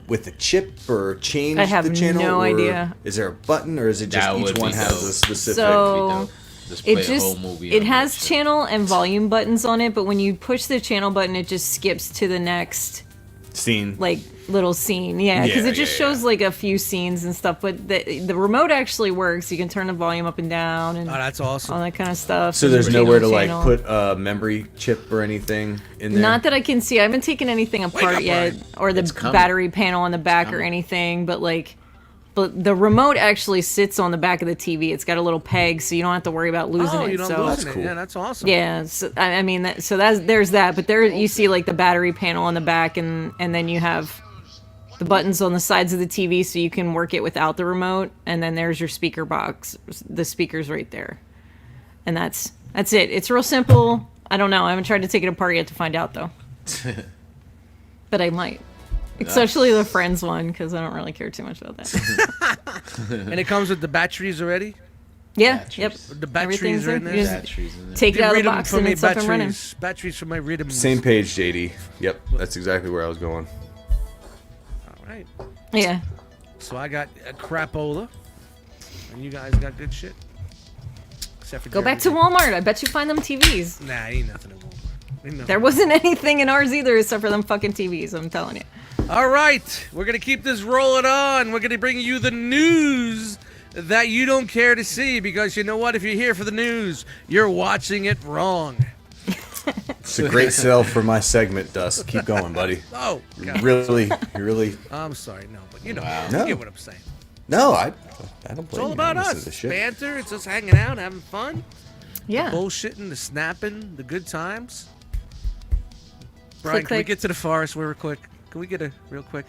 with a chip or change I have the channel? no or idea. Is there a button or is it just That would each one be has dope. a specific? So Just play it a whole movie it on has that shit. channel and volume buttons on it, but when you push the channel button, it just skips to the next Scene. little scene. Yeah, because Yeah, it just yeah, shows like a few scenes and stuff. But the remote actually works. You can turn the volume up and down and Oh, that's awesome. all that kind of stuff. So there's Channel nowhere to to like channel. put a memory chip or anything in there? Not that I can see. I haven't taken anything apart up, yet, Brian. or the It's coming. battery panel on the back or anything. But the remote actually sits on the back of the TV. It's got a little peg, so you don't have to worry about losing Oh, it. you don't so lose That's it. cool. Yeah, that's awesome. yeah, so, I mean, there's that. But there you see like the battery panel on the back, and then you have the buttons on the sides of the TV, so you can work it without the remote. And then there's your speaker box. The speaker's right there, and that's it. It's real simple. I don't know. I haven't tried to take it apart yet to find out though. But I might. Especially the Friends one, because I don't really care too much about that. And it comes with the batteries already? Yeah, Batteries. yep. The batteries Everything's are in there? You just Batteries in there. take it You out of the read 'em box for and me, it's up and running. batteries for my rhythms. Same page, JD. Yep, that's exactly where I was going. All right. Yeah. So I got a crapola, and you guys got good shit. Except for Go back to Jeremy. Walmart. I bet you find them TVs. Nah, ain't nothing in Walmart. Ain't nothing. There wasn't anything in ours either except for them fucking TVs, I'm telling you. All right, we're gonna keep this rolling on. We're gonna bring you the news that you don't care to see, because you know what? If you're here for the news, you're watching it wrong. It's a great sell for my segment, Dust. Keep going, buddy. Oh, God. You really. I'm sorry, no, but you know, No. you get what I'm saying. No, I don't It's blame all you. about I listen us. to shit. Banter. It's us hanging out, having fun, Yeah. bullshitting, the snapping, the good times. Brian, Click, can we click. get to the forest real quick? Can we get a real quick?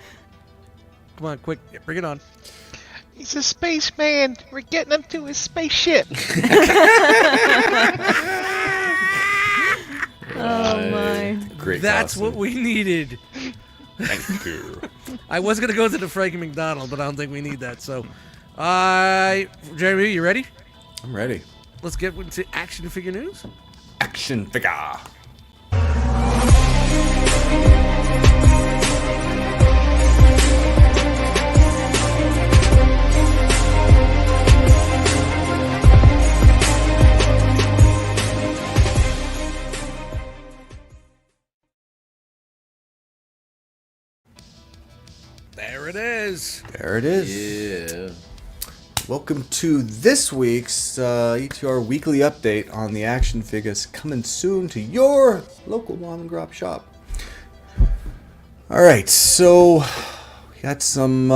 Come on, quick, bring it on. He's a spaceman. We're getting him to his spaceship. Oh my. Great. That's costume. what we needed. Thank you. I was gonna go to the Frankie McDonald, but I don't think we need that. So, Jeremy, you ready? I'm ready. Let's get into action figure news. Action figure. is. There it is. Yeah. Welcome to this week's ETR weekly update on the action figures coming soon to your local mom and grop shop. All right, so we got some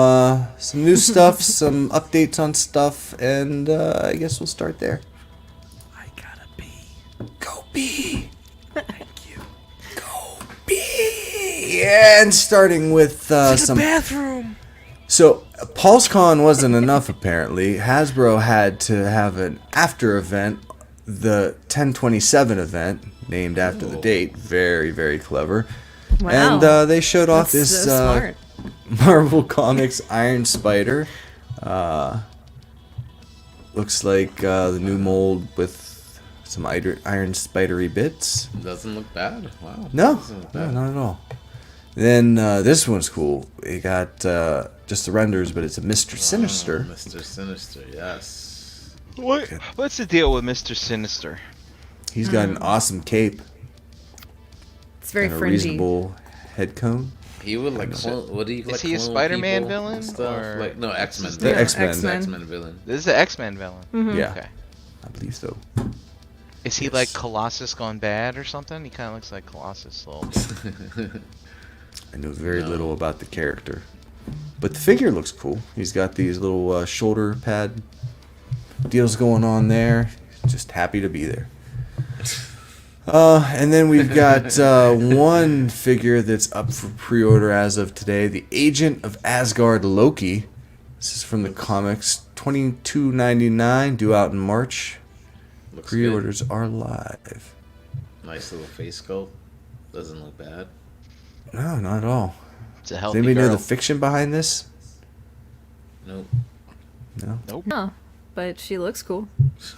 new stuff, some updates on stuff, and I guess we'll start there. I gotta pee. Go B. Thank you. Go B. And starting with some bathroom. So, PulseCon wasn't enough, apparently. Hasbro had to have an after event, the 1027 event, named after the date. Very, very clever. Wow. And they showed off That's this so smart. Marvel Comics Iron Spider. Looks like the new mold with some iron spidery bits. Doesn't look bad. Wow. No, Doesn't look no, bad. not at all. Then this one's cool. It got just the renders, but it's a Mr. Sinister. Oh, Mr. Sinister, yes. What's the deal with Mr. Sinister? He's got an awesome cape It's very and a fringy. reasonable head cone. He would like clone. What do you like? Is he a clone Spider-Man people villain, and Stuff? or- Like no X-Men. The X-Men. X-Men. X-Men villain. This is the X-Men villain. Yeah, Okay. I believe so. Is he like Colossus gone bad or something? He kind of looks like Colossus a little bit. I know very No. little about the character, but the figure looks cool. He's got these little shoulder pad deals going on there. Just happy to be there. And then we've got one figure that's up for pre-order as of today, the Agent of Asgard Loki. This is from the comics, $22.99, due out in March. Looks Pre-orders are live. good. Nice little face sculpt. Doesn't look bad. No, not at all. It's a Does healthy anybody know girl. the fiction behind this? Nope. No, No, but she looks cool.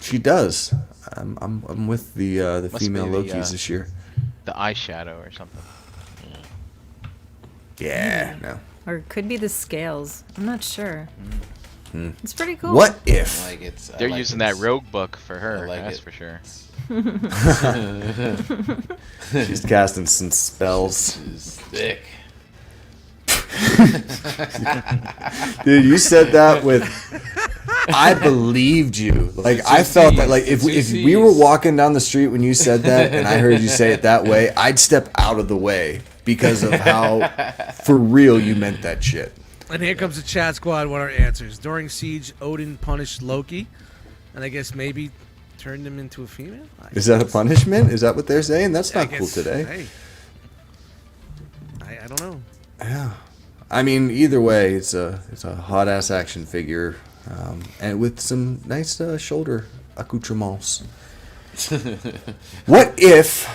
she does. I'm with the Must female be the, Lokis this year. The eyeshadow or something. Yeah, no. Or it could be the scales. I'm not sure. It's pretty cool. What if? Like it's. They're using that rogue book for her, like that's it. for sure. She's casting some spells. Is thick. Dude, you said that with. I believed you. Like I felt that. Like if we were walking down the street when you said that, and I heard you say it that way, I'd step out of the way because of how for real you meant that shit. And here comes the chat squad with our answers. During Siege, Odin punished Loki, and I guess maybe turned him into a female? Is that a punishment? Is that what they're saying? That's I not cool guess- today. Hey. I don't know. Yeah. I mean, either way, it's a hot ass action figure, and with some nice shoulder accoutrements. What if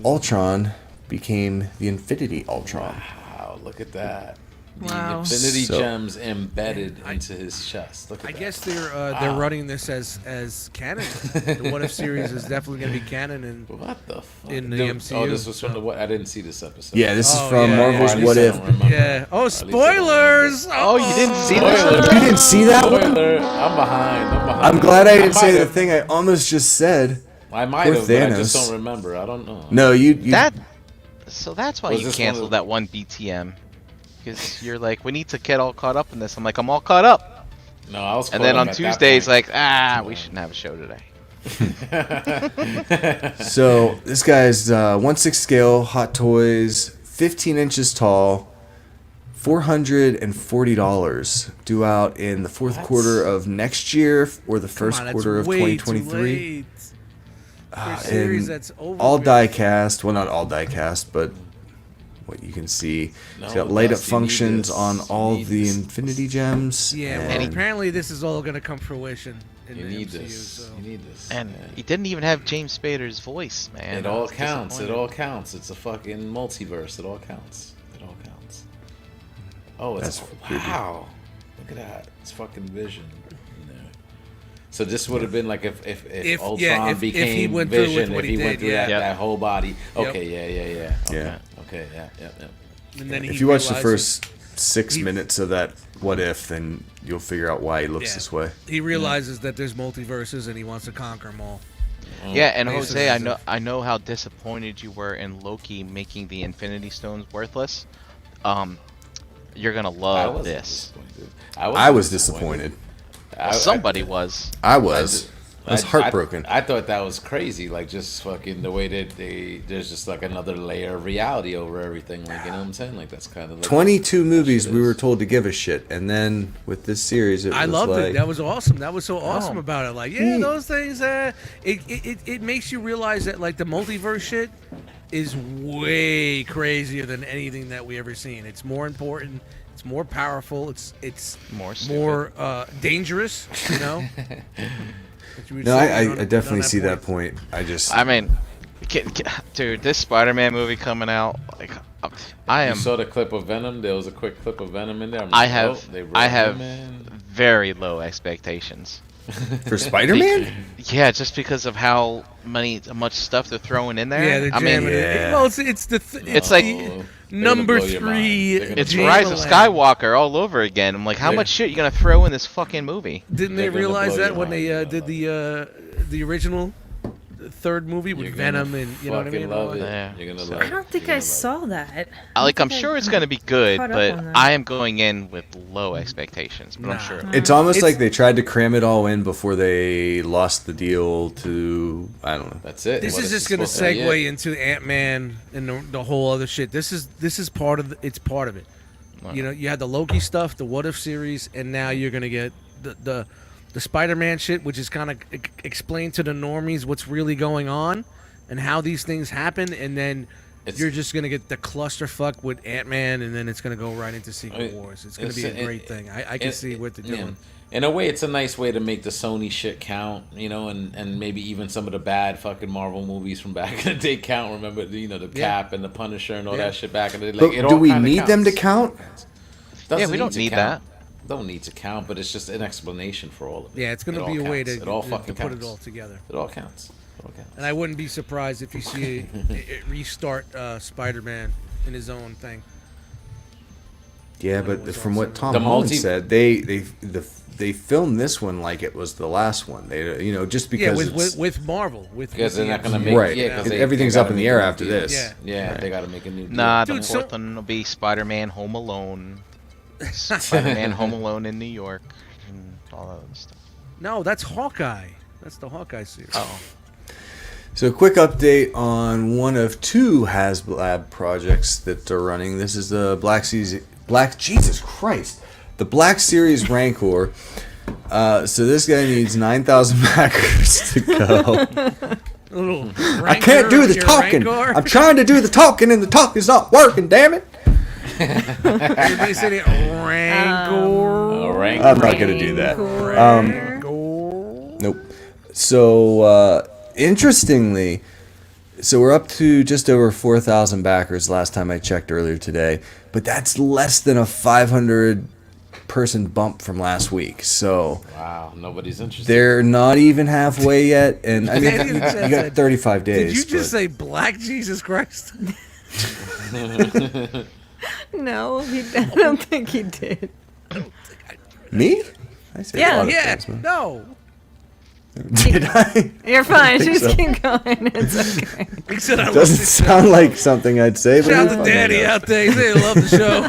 Ultron became the Infinity Ultron? Wow, look at that. Wow. Infinity So- gems embedded into his chest. Look at I that. guess they're running this as canon. The What If series is definitely going to be canon, and What the fuck? In the No, MCU. Oh, this was from the what? I didn't see this episode. Yeah, this is Oh, from yeah, Marvel's yeah. Or at What least I If. don't remember. yeah. Oh, Or at least I don't spoilers! Oh, you didn't see remember. this? Spoiler. You didn't see that one? Spoiler. I'm behind. I'm glad I didn't say might the have. thing I almost just said. I might Poor have, but I just Thanos. don't remember. I don't know. No, you So that's why Was you this one canceled of- that one BTM. Because you're like, we need to get all caught up in this. I'm like, I'm all caught up. No, I was. And caught then up on at that Tuesday, it's point. like, we shouldn't have a show today. So this guy's 1/6 scale, Hot Toys, 15 inches tall, $440, due out in the fourth What? quarter of next year or the Come first on, that's quarter of way too 2023. late. For a series And that's over. all die cast. Well, not all die cast, but what you can see. No, It's got light up Dust, you need functions this. on You all need the this. Infinity Gems. Yeah, well, and apparently this is all going to come fruition in You the need MCU. this. So. You need this. And Yeah. he didn't even have James Spader's voice, man. It I all was counts. It disappointed. all counts. It's a fucking multiverse. It all counts. It all counts. Oh, it's That's creepy. wow. Look at that. It's fucking Vision. Yeah. So this would have been like if If- Ultron yeah, if he became went through with Vision, what if he he went did, through yeah. Yep. that whole body. Yep. Okay, yeah. Okay, Yeah. okay, yeah. And then If he you watch the realizes- first 6 he- minutes of that What If, then you'll figure out why he looks Yeah. this way. he realizes that there's multiverses and he wants to conquer them all. Yeah, and Basically, Jose, it's I know how disappointed you were in Loki making the Infinity Stones worthless. You're gonna I love wasn't this. disappointed. I was disappointed. Somebody was. I was heartbroken. I thought that was crazy. Like, just fucking the way that there's just like another layer of reality over everything. Like, you know what I'm saying? Like, that's kind of like 22 movies shit we is. were told to give a shit, and then with this series, I was loved like, it. That was awesome. That was so awesome about it. Like, yeah, those things. It makes you realize that like the multiverse shit is way crazier than anything that we ever seen. It's more important. It's more powerful. It's More dangerous. You know. But you would No, say I definitely see that point. point. I mean, dude, this Spider-Man movie coming out, like, I You am. saw the clip of Venom. There was a quick clip of Venom in there. I'm I like, have. oh, they wrote I have him in. very low expectations. For Spider-Man? Yeah, just because of how much stuff they're throwing in there. Yeah, they're I mean, jamming it. yeah. Well, it's the It's like- They're number gonna blow your mind. 3. They're gonna it's blow Rise your of mind. Skywalker all over again. I'm like, how much shit you gonna throw in this fucking movie? Didn't They're they gonna realize blow that your when they mind, did the original third movie with You're gonna Venom and you know what I fucking mean? love it. Yeah. You're gonna So- love it. I don't think You're I gonna love saw that. I'm sure it's gonna be good, caught up but on that. I am going in with low expectations. But I'm Nah. sure. It's almost It's- like they tried to cram it all in before they lost the deal to, I don't know. That's it. This What is it's just gonna supposed to be, segue into Ant-Man and the whole other shit. This is part of it's part of it. You know, you had the Loki stuff, the What If series, and now you're gonna get the Spider-Man shit, which is kind of explain to the normies what's really going on and how these things happen, and then you're just gonna get the clusterfuck with Ant-Man, and then it's gonna go right into Secret Wars. It's gonna be a great thing. I can see what they're doing. In a way, it's a nice way to make the Sony shit count, you know, and maybe even some of the bad fucking Marvel movies from back in the day count. Remember, the Cap and the Punisher and all that shit back in the day. But Like, it do all we kinda need them to counts. count? Doesn't we don't to need count. Don't need to count, but it's just an explanation for all of it. Yeah, it's gonna It be all a way counts. to It all to fucking put it counts. all together. It all counts. It all counts. And I wouldn't be surprised if you see it restart Spider-Man in his own thing. Yeah, but from what Tom The Holland multi- said, they filmed this one like it was the last one. They, just Yeah, because with Marvel, with Because they're not the gonna MCU. make Right. Yeah, 'cause Everything's they up gotta in the make air a new after deal. this. Yeah. They got to make a new. Nah, deal. the Dude, fourth one will be Spider-Man Home Alone. Spider-Man Home Alone in New York. And all that other stuff. No, that's Hawkeye. That's the Hawkeye series. Oh. So, a quick update on one of 2 HasLab projects that are running. This is the Jesus Christ, the Black Series Rancor. So this guy needs 9,000 backers to go. I can't do the talking. I'm trying to do the talking, and the talking's not working. Damn it! Everybody said it. Rancor. I'm not gonna do that. Rancor. Nope. So, interestingly, so we're up to just over 4,000 backers last time I checked earlier today, but that's less than a 500 person bump from last week. So Wow, nobody's interested. they're not even halfway yet, and I mean Did you got 35 days. Did you just but- say Black Jesus Christ? No, I don't think he did. me? I said Yeah. a lot of Yeah. things, man. No. Did I? You're fine. think Just so. keep going. It's okay. He said I love Doesn't the show. sound like something I'd say. But Shout it's to funny Daddy enough. out there. He said he loved the show.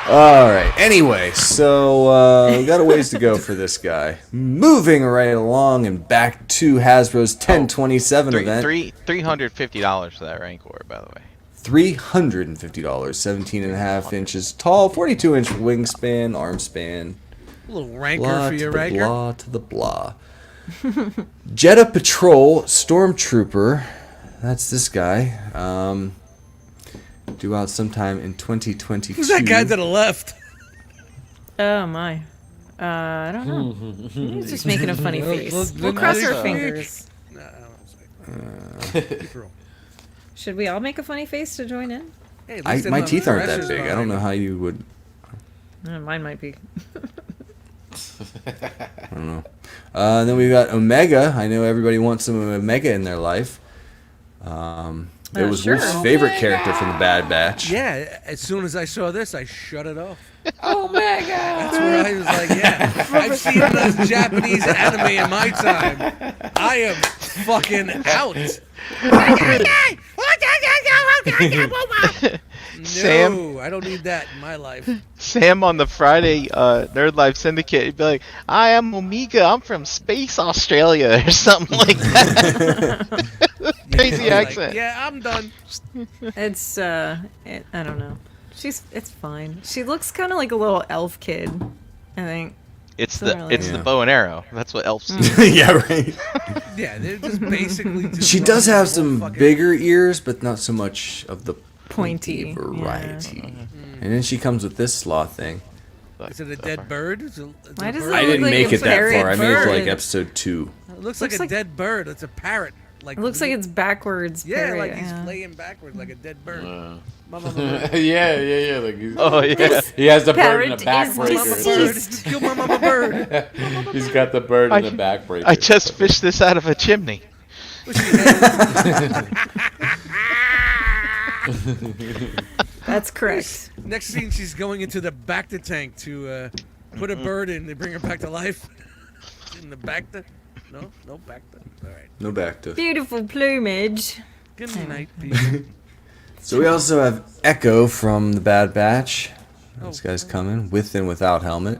All right. Anyway, so we got a ways to go for this guy. Moving right along and back to Hasbro's 1027 event. $350 for that Rancor, by the way. $350, 17 and a half inches tall, 42-inch wingspan, arm span. A little rancor Blah for to your the rancor. blah to the blah. Jetta Patrol Stormtrooper. That's this guy. Due out sometime in 2022. Who's that guy to the left? Oh my. I don't know. He's just making a funny face. We'll look, cross look, our look. fingers. No, keep rolling. Should we all make a funny face to join in? Hey, at least My enough teeth aren't that pressure's big. I behind don't know me. how you would. Mine might be. I don't know. And then we got Omega. I know everybody wants some Omega in their life. It was Sure. Wolf's favorite character from the Bad Batch. Yeah, as soon as I saw this, I shut it off. Oh my god! That's where I was like, yeah, I've seen enough Japanese anime in my time. I am fucking out. Sam- I don't need that in my life. Sam on the Friday Nerd Life Syndicate, he'd be like, "I am Omega. I'm from Space Australia," or something like that. Crazy Like, accent. yeah, I'm done. It's I don't know. It's fine. She looks kind of like a little elf kid, I think. It's Doesn't the really- it's the Yeah. bow and arrow. That's what elves do. Yeah, right. Yeah, they're just basically. Just She does have fucking some fucking- bigger ears, but not so much of the Pointy, variety. And then she comes with this sloth thing. Is it a dead bird? Is it Why does bird? it I look didn't like make a it that parrot far. I made it to like bird. episode 2. It looks like Looks a like- dead bird. It's a parrot. Like It looks like it's backwards. yeah, parrot, like he's yeah. laying backwards like a dead bird. Yeah, Mama yeah. Like Oh yeah. he has the bird in the Parrot is backbreaker. deceased. Kill my mama bird. He's got the bird in the backbreaker. I just fished this out of a chimney. That's correct. Next scene, she's going into the Bacta tank to put a bird in. They bring her back to life. In the Bacta? No Bacta. All right. No back to. Beautiful plumage. Good night, people. So we also have Echo from the Bad Batch. This Oh. guy's coming with and without helmet.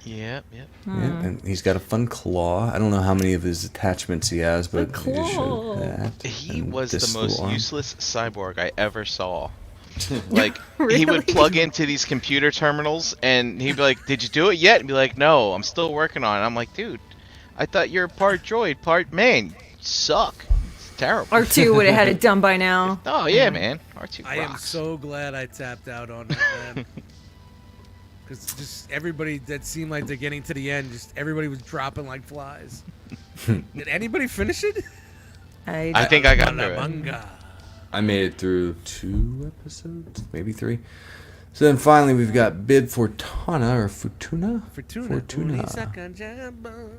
Yep. Yeah, and he's got a fun claw. I don't know how many of his attachments he has, but he just claw. showed that. He And was this the most little arm. useless cyborg I ever saw. Like he Really? would plug into these computer terminals and he'd be like, "Did you do it yet?" And be like, "No, I'm still working on it." I'm like, "Dude, I thought you're part droid, part man. You suck. It's terrible." R2 would have had it done by now. Oh yeah, man. R2 I am rocks. so glad I tapped out on that, man. Because just everybody that seemed like they're getting to the end, just everybody was dropping like flies. Did anybody finish it? I think I got through it. Manga. I made it through 2 episodes, maybe 3. So then finally we've got Bib Fortuna or Fortuna. Fortuna. Jabba.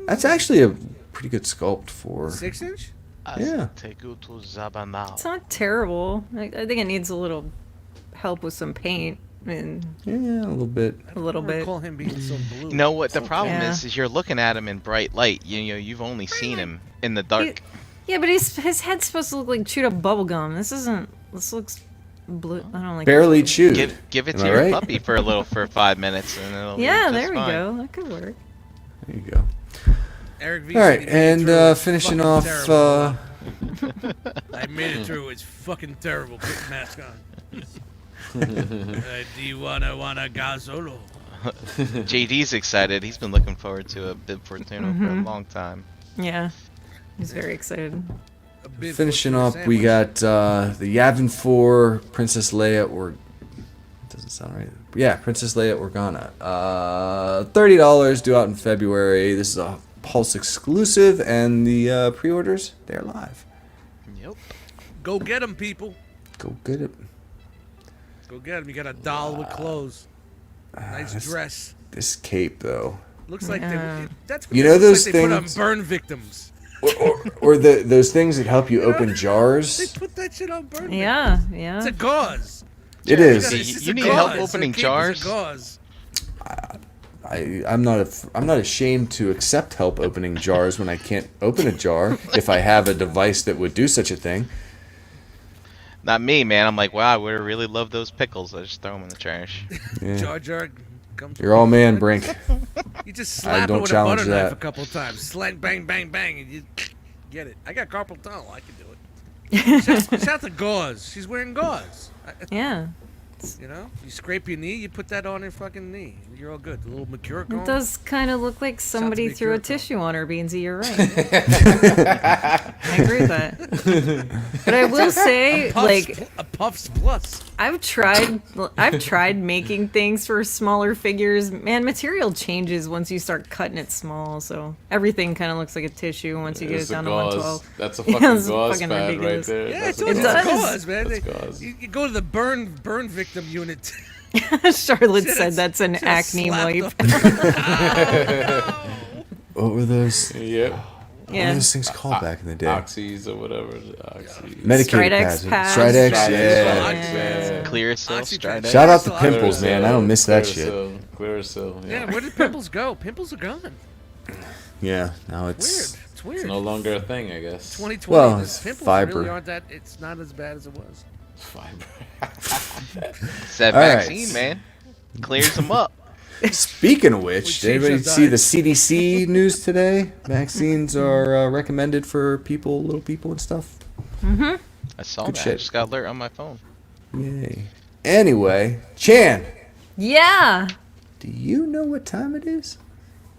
That's actually a pretty good sculpt for. 6-inch? Yeah. Take you to Zabanao. It's not terrible. I think it needs a little help with some paint and Yeah, a little bit. a little I don't bit. recall him being so blue. You know what the problem Yeah. is you're looking at him in bright light. You know, you've only seen him in the dark. Yeah, but his head's supposed to look like chewed up bubble gum. This isn't. This looks blue. I don't like. Barely chewed. Give it Am to I your right? puppy for 5 minutes and it'll be Yeah, just there we fine. go. That could work. There you go. Eric V. All said right, he made it and through. It's finishing fucking off. terrible. I made it through. It's fucking terrible. Put the mask on. Do you wanna go solo? JD's excited. He's been looking forward to a Bib Fortuna for a long time. Yeah, he's very excited. A bit Finishing Fortuna up, we sandwich. got the Yavin 4, Princess Leia, or doesn't sound right. Yeah, Princess Leia Organa. $30 due out in February. This is a Pulse exclusive, and the pre-orders, they're live. Yep. Go get him, people. Go get it. Go get him. You got a doll with clothes. Nice this- dress. This cape, though, Looks like Yeah. that's what You it know looks those like they put on things- burn victims. or those things that help you open They jars. put that shit on burn Yeah, victims. yeah. It's a gauze. It You is. gotta- You- it's just you a need gauze. help Their opening cape is a jars? gauze. I'm not ashamed to accept help opening jars when I can't open a jar if I have a device that would do such a thing. Not me, man. I'm like, wow, I would have really loved those pickles. I just throw them in the trash. Yeah. Jar Jar comes. You're all man, Brink. You just I slap it don't with a challenge butter knife that. a couple times. Slang, bang, bang, bang, and you get it. I got carpal tunnel. I can do it. Shout out to gauze. She's wearing gauze. Yeah, You know, you scrape your knee, you put that on your fucking knee. You're all good. A little Mercure it going. does kind of look like somebody me threw a Curacao. tissue on her, Beansy. You're right. I agree with that. But I will say, like, A Puffs Plus. I've tried making things for smaller figures. Man, material changes once you start cutting it small, so everything kind of looks like a tissue once you get it It's a down to gauze. 112. That's a Yeah, fucking it's gauze fucking pad right ridiculous. there. Yeah, That's it's a It a does. gauze, man. That's They- gauze. You go to the burn victim unit. Charlotte Should've- said that's an should've acne slapped wipe. them. What were those? Yep. What were Yeah. those things called back in the day? Oxys or whatever. Oxys. Medicated Stridex pads. pads. Stridex, Stridex, yeah. yeah. Clearasil, Oxypad. Stridex. Shout out to Clearasil. Pimples, man. I don't miss that shit. Clearasil. Yeah, where did pimples go? Pimples are gone. Yeah, now Weird. it's It's weird. It's no longer a thing, I guess. 2020. Well, the it's pimples fiber. really aren't that. It's not as bad as it was. Fiber. It's that All right. vaccine, man. Clears them up. Speaking of which, changed did anybody our see the diets. CDC news today? Vaccines are recommended for people, little people and stuff. I saw Good that. shit. I just got alert on my phone. Yay. Anyway, Chan, Yeah. do you know what time it is?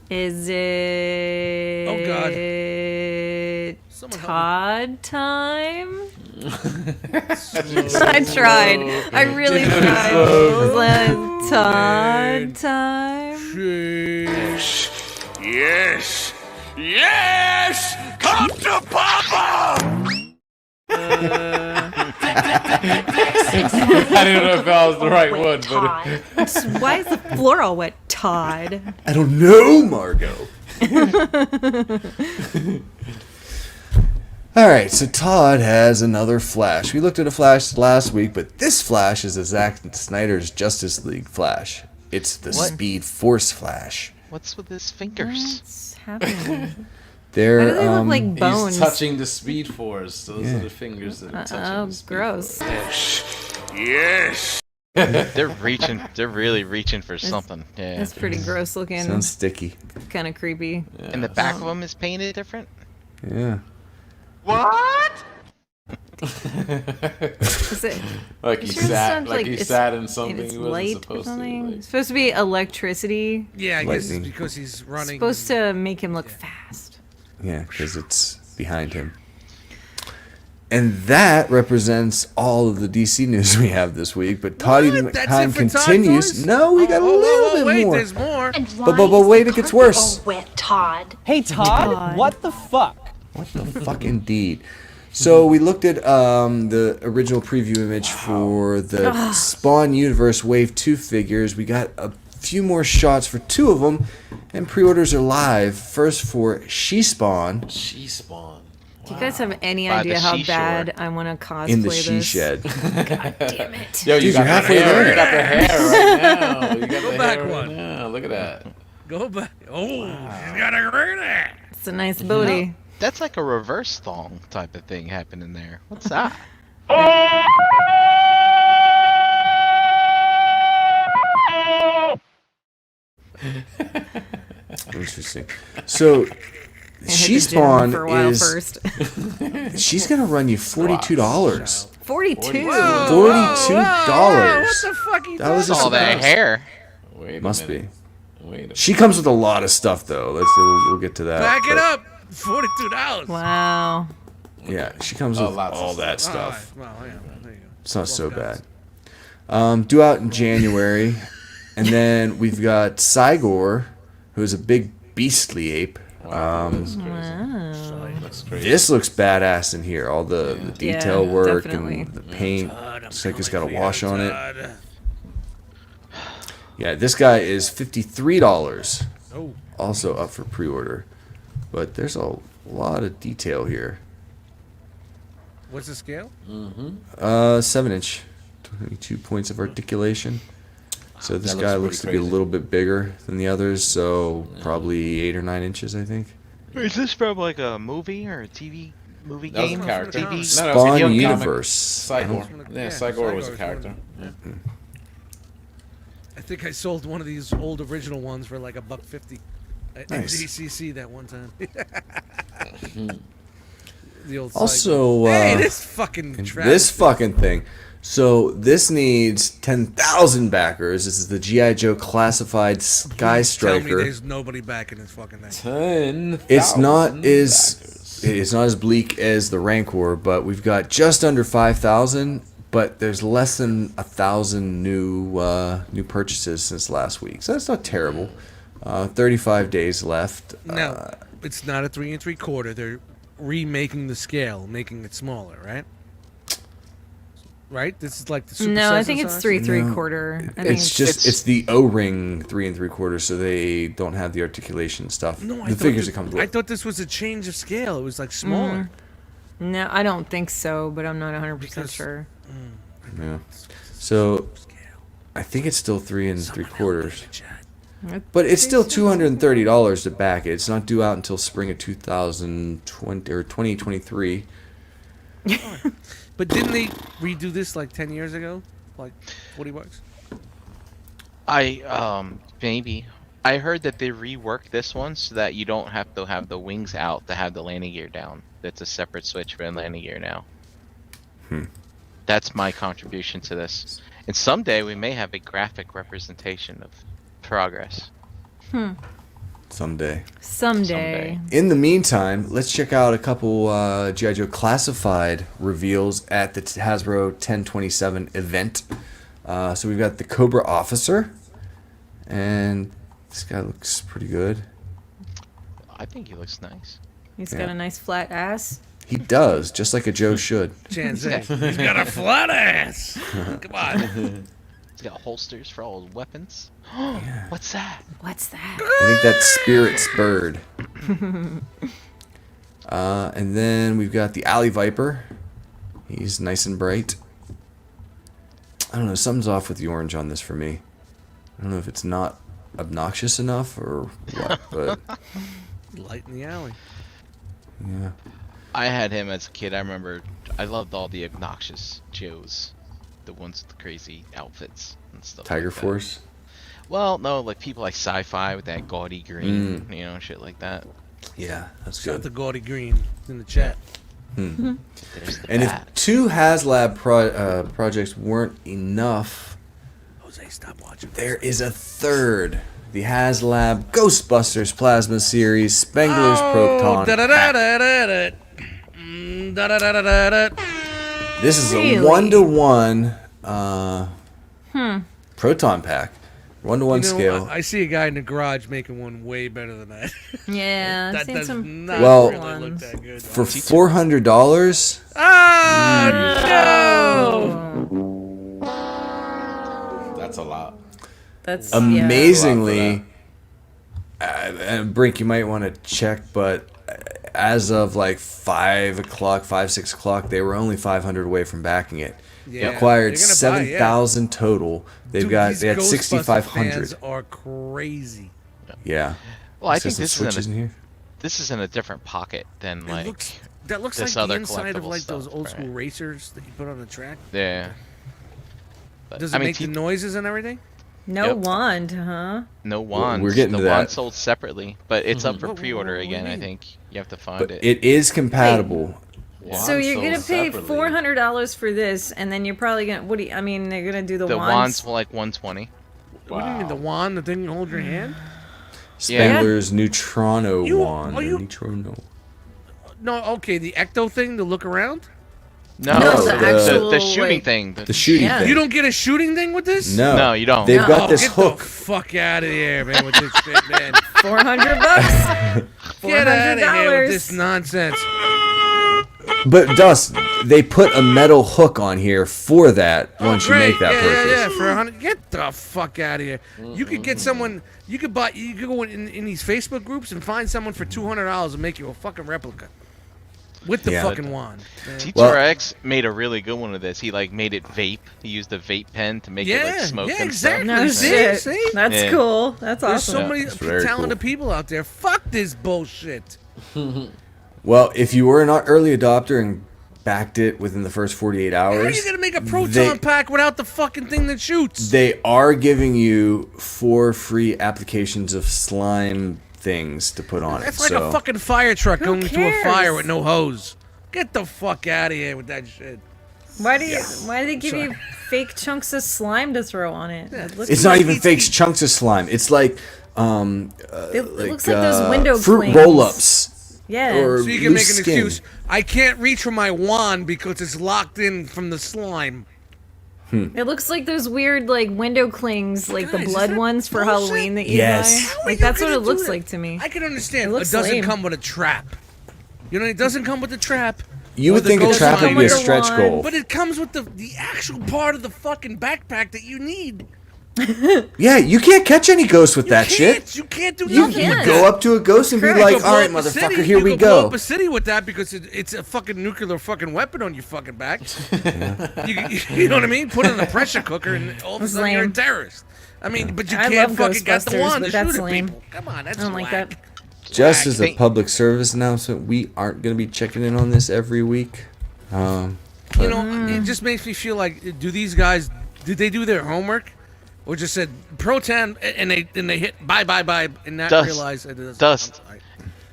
Is it? Oh, God. Someone help Todd time? I tried. I really tried. Was that Todd time? Yes! Yes! Come to Papa! I didn't know if that was the right one, but Why is the floor all wet, Todd? I don't know, Margot. All right, so Todd has another Flash. We looked at a Flash last week, but this Flash is Zack Snyder's Justice League Flash. It's the What? Speed Force Flash. What's with his fingers? What's happening? They're Why do they look like bones? he's touching the Speed Force. Those are the fingers that are touching Oh, the Speed gross. Force. Yes! They're reaching. They're really reaching for something. Yeah. That's pretty gross looking. sounds sticky. Kind of creepy. And the back of them is painted different. Yeah. What? Is it? Like he Sure, it sat, sounds like like he it's- sat in something It's he wasn't light or supposed something. to. It's supposed to be electricity. Yeah, I guess it's Lightning. because he's running. Supposed to make him look fast. Yeah, because it's behind him. And that represents all of the DC news we have this week. But Toddy What? That's time it for Todd continues. Toys? No, we got a little bit wait, more. there's more. And But why is wait, the it gets carpet worse. all wet, Todd? Hey Todd, Todd. what the fuck? What the fuck, indeed. So we looked at the original preview image for the Spawn Universe Wave 2 figures. We got a few more shots for two of them, and pre-orders are live. First for She-Spawn She spawn. Do you guys have any By idea the how seashore. bad I want to cosplay in the this? She-Shed. Damn it. Yo, Dude, you you're got halfway the hair. there. You got the hair right now. You got the back hair one. right now. Look at that. Go back. Oh, he's got a great ass. It's a nice booty. That's like a reverse thong type of thing happening there. What's that? Interesting. So I hit the gym She-Spawn for a while is first. she's gonna run you $42. 42. Whoa, $42. What the fuck he That was doing? a All that surprise. hair. Wait a Must minute. be. Wait a minute. She comes with a lot of stuff though. We'll get to that. Back it but- up. $42. Wow. Yeah, she comes Oh, with lots of all that All right, stuff. well, yeah, there you go. It's not so $12. bad. Due out in January, and then we've got Cygor, who is a big beastly ape. That's crazy. That's crazy. This looks badass in here. All the detail Yeah, work definitely. and the paint. Todd, I'm Looks like it's coming got a for wash you, on it. Todd. Yeah, this guy is $53. Oh, Also up for pre-order, but there's a lot of detail here. what's the scale? 7-inch, 22 points of articulation. So this That guy looks looks to pretty be a crazy. little bit bigger than the others, so probably 8 or 9 inches, I think. Is this from like a movie or a TV movie That was game? a character. TV? No, it was a Spawn comic. Universe. Cygor. Yeah, Yeah, Cygor Cygor was was a one. character. Yeah. I think I sold one of these old original ones for like $1.50 at Nice. DCC that one time. The old Also, Cyber. Hey, this fucking And travesty. this fucking thing. So this needs 10,000 backers. This is the G.I. Joe Classified Sky Please tell me Striker. there's nobody back in this fucking thing. 10,000 It's not backers. it's not as bleak as the Rancor, but we've got just under 5,000. But there's less than 1,000 new purchases since last week, so that's not terrible. 35 days left. No, it's not a 3 3/4. They're remaking the scale, making it smaller, right? Right? This is like the super No, I size think and it's size? 3 No, 3/4. I think It's just it's the O-ring 3 3/4, so they don't have the articulation stuff. No, The figures it comes I with. thought this was a change of scale. It was like smaller. No, I don't think so, but I'm not 100% Because- sure. Yeah. So Scale. I think it's still 3 Someone help me in 3/4. the chat. But it's still $230 to back it. It's not due out until spring of 2020 or 2023. But didn't they redo this like 10 years ago? Like $40? Maybe. I heard that they reworked this one so that you don't have to have the wings out to have the landing gear down. That's a separate switch for the landing gear now. That's my contribution to this. And someday we may have a graphic representation of progress. Someday. In the meantime, let's check out a couple G.I. Joe Classified reveals at the Hasbro 1027 event. So we've got the Cobra Officer, and this guy looks pretty good. I think he looks nice. He's got a nice flat ass. He does, just like a Joe should. He's got a flat ass. Come on. He's got holsters for all his weapons. What's that? What's that? I think that's Spirit's bird. And then we've got the Alley Viper. He's nice and bright. I don't know, something's off with the orange on this for me. I don't know if it's not obnoxious enough or what, but Light in the alley. yeah. I had him as a kid. I remember I loved all the obnoxious Joes. The ones with the crazy outfits and stuff. Tiger like that. Force. Well, no, like people like Sci-Fi with that gaudy green, shit like that. Yeah, that's Shout out good. to Gaudy Green in the chat. There's the And if bat. 2 HasLab projects weren't enough, Jose, stop watching. there is a third. The HasLab Ghostbusters Plasma Series Spengler's Proton Pack. Da-da-da-da-da-da. Da-da-da-da-da-da. This is Really? a 1-to-1 Proton Pack. 1-to-1 You know, scale. I see a guy in the garage making one way better than that. Yeah, I've That seen does some not Well, really look that good. For $400, Ah, no! That's a lot. That's amazingly, and Brink, you might want to check, but as of like 5 o'clock, 6 o'clock, they were only 500 away from backing it. Yeah, They acquired they're gonna buy, 7,000 total. They Dude, had these 6,500. fans are crazy. Yeah. Well, I Let's get think some this switches is in here. this is in a different pocket than like That looks this like the other inside of collectible like those stuff, old school right. racers that you put on the track. yeah. But, Does it I mean, make the noises and everything? No Yep. wand, huh? no wands. we're getting the to that. wand sold separately, but it's up for What- pre-order what do you again. I mean? think you have to find But it. it is compatible. So you're gonna pay $400 for this, and then you're probably gonna. What do you? I mean, they're gonna do the The wands. wands were like 120. What do you mean the wand, the thing you hold your hand? Spengler's Neutrino You- wand. are you- Neutrino. No, okay, the ecto thing to look around. No, No, the the, actual, the shooting like- thing. The shooting Yeah. thing. You don't get a shooting thing with this? No. No, you don't. They've No. got this Get hook. the fuck out of here, man, with this shit, man. $400. Get out of here with this $400. nonsense. But Dust, they put a metal hook on here for that once you make that purchase. Yeah, for 100. Get the fuck out of here. You could get someone. You could buy. You could go in these Facebook groups and find someone for $200 and make you a fucking replica with the Yeah. fucking wand. man. T2X made a really good one of this. He like made it vape. He used a vape pen to make it like Yeah, smoke yeah, and exactly. No See? shit. See? That's Yeah. cool. That's There's awesome. so many That's very talented cool. people out there. Fuck this bullshit. Well, if you were an early adopter and backed it within the first 48 How are hours, you gonna make a proton they- pack without the fucking thing that shoots? they are giving you 4 free applications of slime things to put on That's it. like so a fucking fire truck Who going into a fire cares? with no hose. Get the fuck out of here with that shit. Why do they give you fake chunks of slime to throw on it? It looks it's not like, even fake chunks of slime. It's like it looks like those window fruit clings. roll-ups. Yeah. or So you can make loose an skin. excuse. I can't reach for my wand because it's locked in from the slime. It looks like those weird like window clings, like Guys, the is blood that ones for bullshit? Halloween that you Yes. buy. How are Like you that's what gonna it looks do that? like to me. I can understand. It It, looks doesn't lame. come with a trap. You know, it doesn't come with a trap. You Or would the think a ghost trap would line. be a Come with the stretch wand. goal. But it comes with the actual part of the fucking backpack that you need. Yeah, you can't catch any ghosts with that shit. You can't do You nothing. with go that. up to a ghost and be Correct. You like, could all blow right, up a city, motherfucker, here you we could blow up go. a city with that because it's a fucking nuclear fucking weapon on your fucking back. You know what I mean? Put it in a pressure cooker and all of a That's sudden you're a lame. terrorist. I mean, but you I can't love fucking get the Ghostbusters, wand but to that's shoot at lame. people. Come on, that's I don't like whack. that. Just Whack. as a public service announcement, we aren't going to be checking in on this every week. You know, it just makes me feel like, do these guys, did they do their homework? Or just said pro 10 and they hit bye and not Dust. realize it is Dust.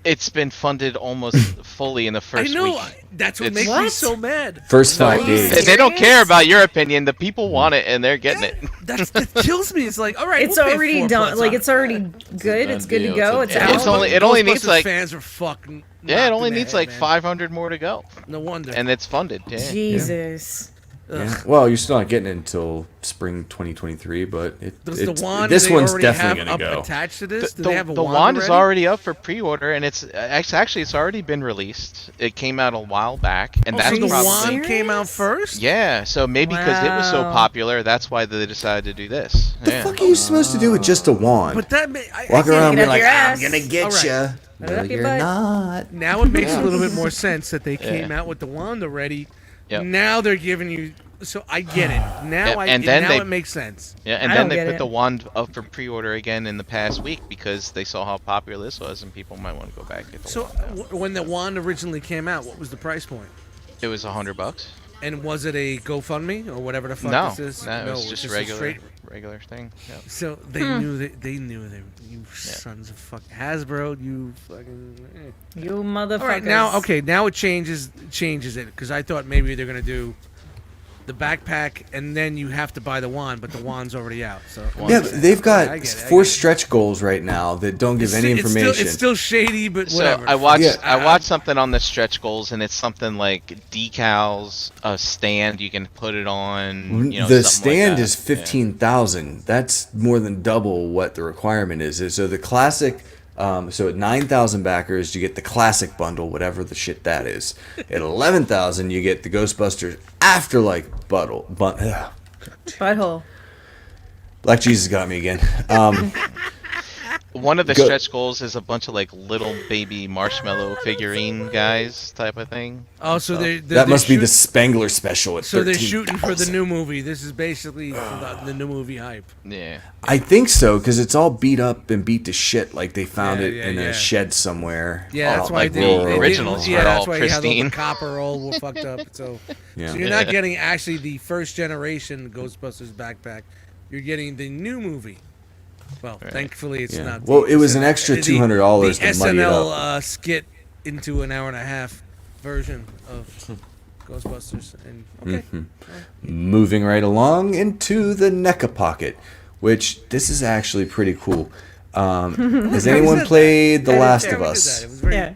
It's been funded almost fully in the I first know. week. That's what It's- makes me What? so mad. First 5 They, days. they don't care about your opinion. The people want it, and they're getting it. That kills me. It's like, all right, It's we'll pay already $4 done. Like on it's already good. done It's good to deal. go. It's It's a- out. It's only- it only needs, Ghostbusters like- fans are fucking. Yeah, it knocked only in the needs head, like man. 500 more to go, No wonder. and it's funded. Yeah. Jesus. Yeah. Well, you're still not getting it until spring 2023, but Does the it's, wand this they one's already definitely have going to up go. attached to this? Do The, they have a the wand wand is already? already up for pre-order, and it's actually it's already been released. It came out a while back, and Oh, that's so the probably wand came out serious? first? yeah. So maybe because it was so Wow. popular, that's why they decided to do this. The Yeah. fuck are you supposed to do with just a wand? But that Walk can't around get being up like, your I'm ass. going to get All right. you. Put it No, up your you're butt. not. now it makes a little bit more sense that they came Yeah. out with the wand already. Yep. Now they're giving you. So I get it. Now Yep, I and then now they- it makes sense. Yeah, and I then don't they get put it. the wand up for pre-order again in the past week because they saw how popular this was, and people might want to go back and get the So wand now. when the wand originally came out, what was the price point? It was $100. And was it a GoFundMe or whatever the fuck No, this is? no, it was it's just a regular straight- regular thing. Yep. So they knew you sons of fuck Hasbro, you fucking. You motherfuckers. All right, now it changes it because I thought maybe they're gonna do the backpack and then you have to buy the wand, but the wand's already out. So Yeah, but they've got I get it, I 4 get it. stretch goals right now that don't give any information. It's still shady, but So whatever. I watched Yeah. I watched something on the stretch goals, and it's something like decals, a stand you can put it on. You know, the something stand like that. is 15,000. That's more than double what the requirement is. So the classic, so at 9,000 backers, you get the classic bundle, whatever the shit that is. At 11,000, you get the Ghostbusters Afterlife bundle. Butthole. Black Jesus got me again. One of the Go- stretch goals is a bunch of like little baby marshmallow figurine guys type of thing. Oh, so That must be the Spangler special at So they're 13,000. shooting for the new movie. This is basically the new movie hype. Yeah. I think so, because it's all beat up and beat to shit like they found Yeah, it yeah, in yeah. a shed somewhere. Yeah, that's All why like they, the they didn't- originals Yeah, were that's all why you had all pristine. the copper all fucked up. So, Yeah. so you're not getting actually the first generation Ghostbusters backpack. You're getting the new movie. Well, thankfully it's Yeah. not. Well, the it was an SNL extra the $200 to muddy it SNL up. skit into an hour and a half version of Ghostbusters. And okay, Moving right along into the NECA pocket, which this is actually pretty cool. Has anyone played The Last Yeah, of we did Us? that. It was very, Yeah.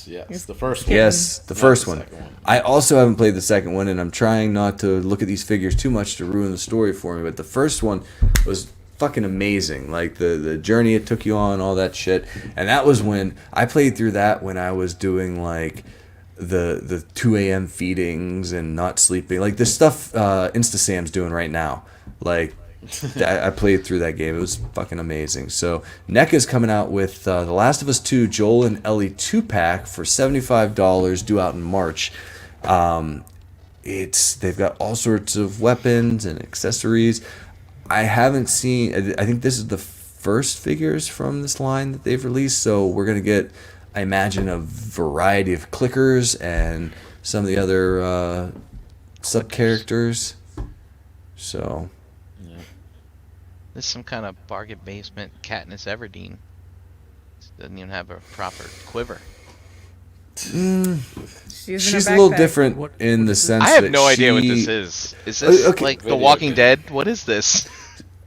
Yes, the first one. Yes, the Not first the one. second one. I also haven't played the second one, and I'm trying not to look at these figures too much to ruin the story for me. But the first one was fucking amazing. Like the journey it took you on, all that shit. And that was when I played through that when I was doing like the 2 a.m. feedings and not sleeping, like the stuff Insta-Sam's doing right now. Like I played through that game. It was fucking amazing. So NECA's coming out with The Last of Us 2 Joel and Ellie 2-pack for $75 due out in March. They've got all sorts of weapons and accessories. I haven't seen. I think this is the first figures from this line that they've released. So we're gonna get, I imagine, a variety of clickers and some of the other sub characters. So This is some kind of bargain basement Katniss Everdeen. Doesn't even have a proper quiver. she's a little different in the sense I have that no idea what she- this is. Is this okay. like The Video Walking game. Dead? What is this?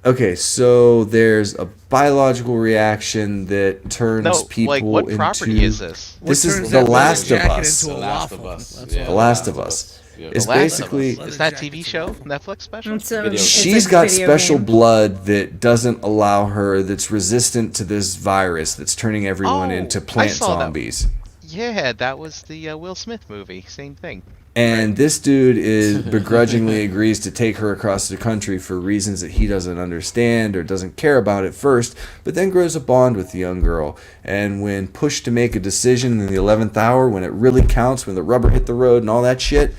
Okay, so there's a biological reaction that turns No, people like what into. property is this? This What is turns The that Last of jacket Us. into a The Last waffle? of Us. That's Yeah, all. The Last of Us. Yeah. It's The Last of basically Us. Is that Leather TV jackets show? and stuff. Netflix special? It's a, Video it's she's a got video special game. blood that doesn't allow her, that's resistant to this virus that's turning everyone Oh, into I plant saw that. zombies. Yeah, that was the Will Smith movie. Same thing. And this dude is begrudgingly agrees to take her across the country for reasons that he doesn't understand or doesn't care about at first, but then grows a bond with the young girl. And when pushed to make a decision in the 11th hour, when it really counts, when the rubber hit the road and all that shit,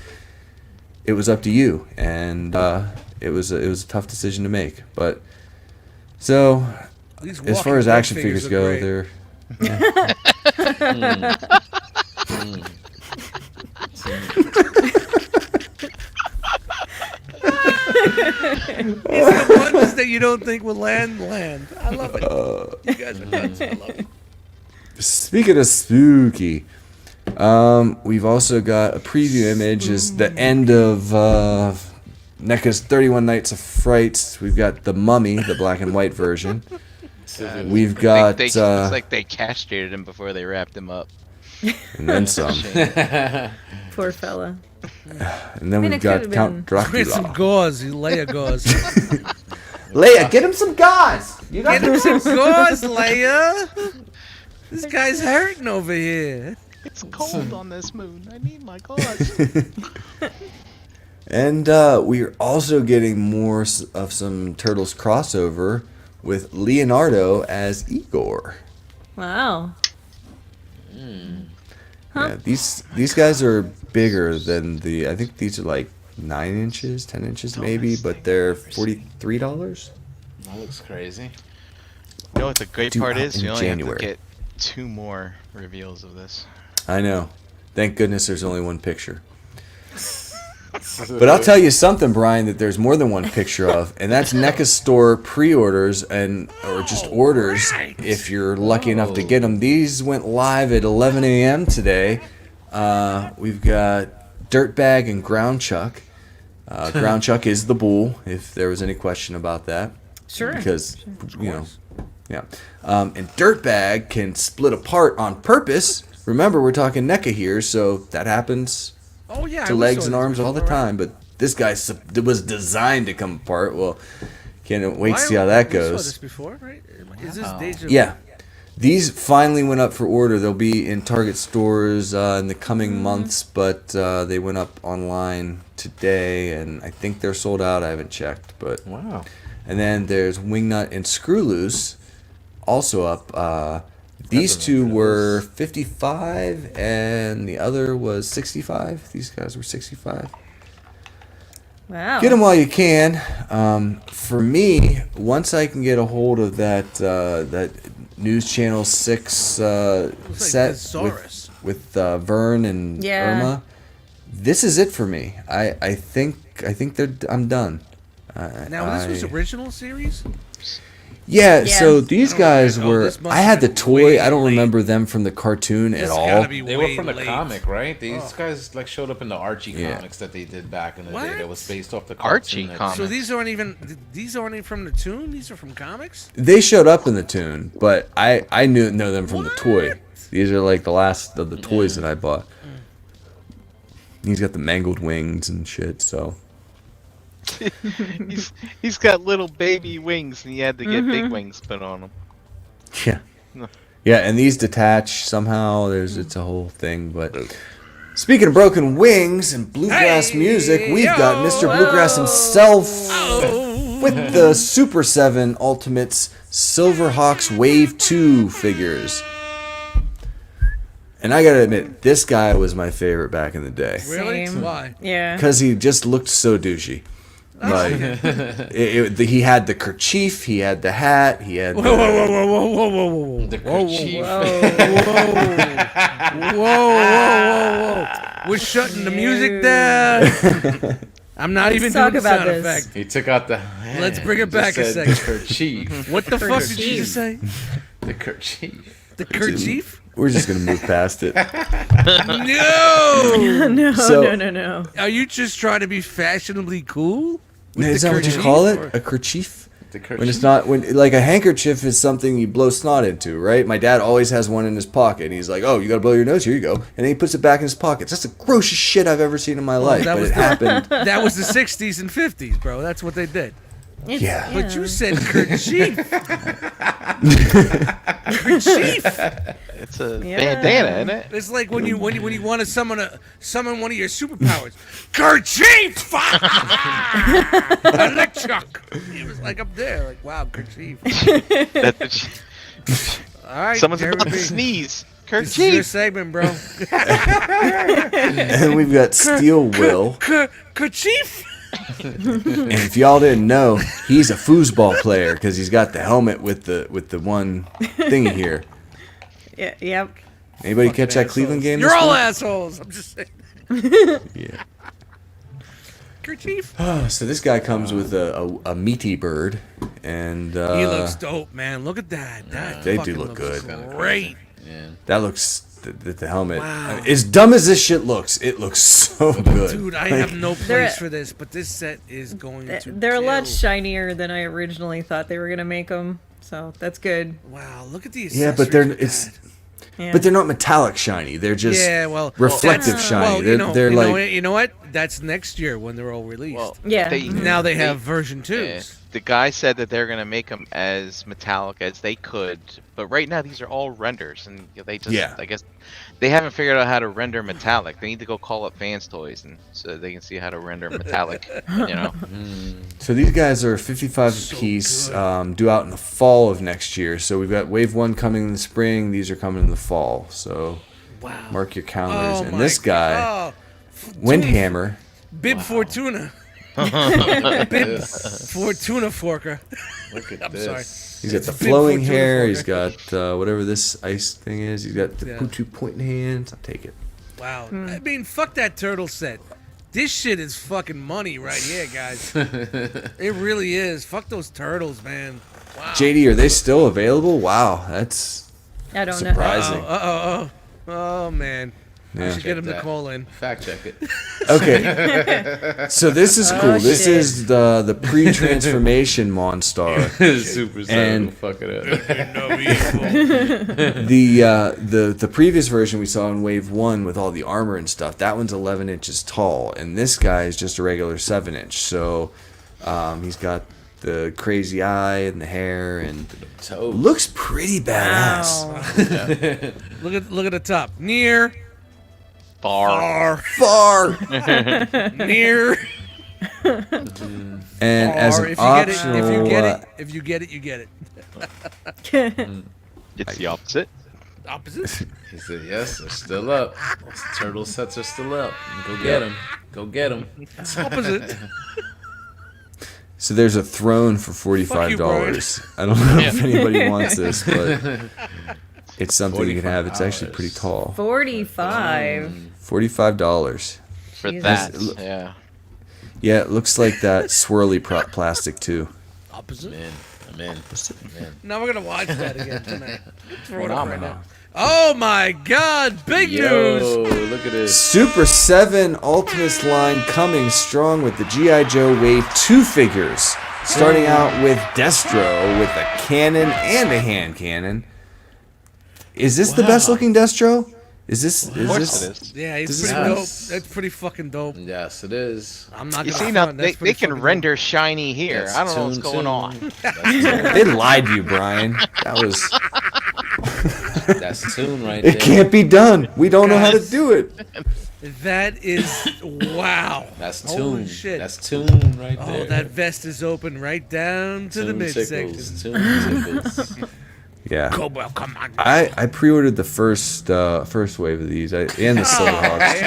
it was up to you. And it was a tough decision to make. But so, These as far walking as action gun figures figures go, are they're It's the ones that you don't think will land. I love it. You guys are nuts. I love it. Speaking of spooky, we've also got a preview image. Is the end of NECA's 31 Nights of Fright. We've got The Mummy, the black and white version. We've got It's like they castrated him before they wrapped him up. and then some. Poor fella. And then mean, we've it got could've Count Get some Dracula. gauze, you Leia gauze. Leia, get him some gauze. You got Get him some gauze, Leia. This guy's hurting over here. It's cold on this moon. I need my gauze. And we're also getting more of some Turtles crossover with Leonardo as Igor. Wow. Yeah, these guys are bigger than the. I think these are like 9 inches, 10 inches maybe, but they're $43. That looks crazy. You know what the great Due part out is? in You only January. have to get 2 more reveals of this. I know. Thank goodness there's only one picture. But I'll tell you something, Brian, that there's more than one picture of, and that's NECA store pre-orders or just orders if you're lucky enough to get them. These went live at 11 a.m. today. We've got Dirtbag and Ground Chuck. Ground Chuck is the bull, if there was any question about that. Sure. Because, yeah. And Dirtbag can split apart on purpose. Remember, we're talking NECA here, so that happens Oh yeah. to legs and arms all the time. But this guy was designed to come apart. Well, can't wait to see how that We saw goes. this before, right? Is this deja vu? Yeah. These finally went up for order. They'll be in Target stores in the coming months, but they went up online today, and I think they're sold out. I haven't checked, but Wow. and then there's Wingnut and Screw Loose, also up. These two were 55, and the other was 65. These guys were 65. Wow. Get them while you can. For me, once I can get a hold of that News Channel 6 set Thesaurus. with Vern and Yeah. Irma, this is it for me. I think I'm done. Now this was original series. Yeah, Yeah. so these guys Oh, were. this must I had the have been toy. way I don't late. remember them from the cartoon at This all. gotta be They were way from the late. comic, right? These guys like showed up in the Archie Yeah. comics that they did back in the What? day. That was based off the Archie cartoon. comics. So these aren't even from the tune. These are from comics. They showed up in the tune, but I know them from the toy. These are like the last of the toys that I bought. He's got the mangled wings and shit. So he's got little baby wings, and he had to get big wings put on him. yeah, and these detach somehow. It's a whole thing. But speaking of broken wings and bluegrass music, we've got Mr. Bluegrass himself with the Super 7 Ultimates Silverhawks Wave 2 figures. And I gotta admit, this guy was my favorite back in the day. Really? Same. Why? Yeah. Because he just looked so douchey. Like, he had the kerchief, he had the hat, he had Whoa, the... whoa, whoa, whoa, whoa, whoa, whoa, whoa, whoa, The whoa, kerchief. whoa. We're shutting the music down. I'm not even talk doing the about sound this. effect. He took out the. Let's bring it Just back a said second. The kerchief. What the fuck did you just say? The kerchief. The kerchief? We're just gonna move past it. No! No, So- no. Are you just trying to be fashionably cool? With Is the that what you kerchief, call it? or- A kerchief? The kerchief. When it's not, like a handkerchief is something you blow snot into, right? My dad always has one in his pocket, and he's like, "Oh, you gotta blow your nose? Here you go." And then he puts it back in his pocket. That's the grossest shit I've ever seen in my life, that but was it happened. That was the 60s and 50s, bro. That's what they did. Yeah. But you said kerchief. Kerchief. It's a Yeah. bandana, isn't it? It's like when you want to summon one of your superpowers. Kerchief! Electric. He was like up there, like wow, kerchief. All right, Someone's Jeremy about to B. sneeze. This is your Kerchief. segment, bro. And we've got Steel Will. Kerchief. And if y'all didn't know, he's a foosball player because he's got the helmet with the one thingy here. Yeah, yep. Anybody Fucking catch that Cleveland assholes. game? You're this all week? assholes. I'm just saying. Yeah. Kerchief. So this guy comes with a meaty bird, and He looks dope, man. Look at that. That They do fucking look looks good. Great. Yeah. that looks the helmet. Wow. As dumb as this shit looks, it looks so good. Dude, I Like, have no They're- place for this, but this set is going to They're a lot kill. shinier than I originally thought they were gonna make them, so that's good. Wow, look at these. Yeah, but Yeah. but they're not metallic shiny. They're just Yeah, well, reflective that's- shiny. Well, they're like you know what? That's next year when they're all released. Well, Yeah. Now they have version 2s. Yeah. The guy said that they're gonna make them as metallic as they could, but right now these are all renders, and they just, Yeah. I guess, they haven't figured out how to render metallic. They need to go call up Fans Toys, and so they can see how to render metallic. You know, So these guys are 55 So apiece, good. due out in the fall of next year. So we've got Wave 1 coming in the spring. These are coming in the fall. So Wow. mark your calendars. Oh And my this guy, God. Windhammer, Bib Fortuna. Bib Fortuna Forker. Look at I'm this. sorry. he's got the Big flowing Fortuna hair. He's Forker. got whatever this ice thing is. He's got the Yeah. two pointing hands. I'll take it. Wow. I mean, fuck that turtle set. This shit is fucking money right here, guys. It really is. Fuck those turtles, man. Wow. JD, are they still available? Wow, that's I don't know. surprising. Oh, man. I Yeah. should get him to that. call in. Fact check it. Okay. So this is cool. This shit. is the pre-transformation Monstar. Super And- fuck it up. The previous version we saw in Wave 1 with all the armor and stuff, that one's 11 inches tall, and this guy is just a regular 7-inch. So he's got the crazy eye and the hair, and Toe. looks pretty badass. Wow. Look at the top. Near. far. Far. Far. Near. And as Far. an If you get it, optional, if you get it, if you get it, you get it. It's the opposite. Opposite. He said, yes, they're still up. Those turtle sets are still up. Go get them. Go get them. Opposite. so there's a throne for Fuck you, $45. I don't know if anybody wants this, but it's something you can have. It's actually $45. pretty tall. 45. $45. For Jesus. that, yeah. Yeah, it looks like that swirly plastic too. Opposite. Man, I'm in. Now we're gonna watch that again tonight. Throw it up right Phenomenal. now. Oh my God! Big Yo, news. look at this. Super 7 Ultimus line coming strong with the G.I. Joe Wave 2 figures. Starting out with Destro with a cannon and a hand cannon. Is this the best looking Destro? Is this? Of Is course this? it is. Yeah, he's This is pretty dope. nice. That's pretty fucking dope. Yes, it is. I'm not You gonna see now, front. they That's pretty can fucking render shiny here. That's I don't know what's tune, going tune. on. That's They lied to you, Brian. That was. tune, that's tune right It there. can't be done. We don't know how to do it. dope. That is wow. That's Holy tune. shit. That's tune right Oh, there. that vest is open right down to the Tune midsection. tickles. Tune tickles. Yeah. Cobra, come on. I pre-ordered the first wave of these and the Silverhawks.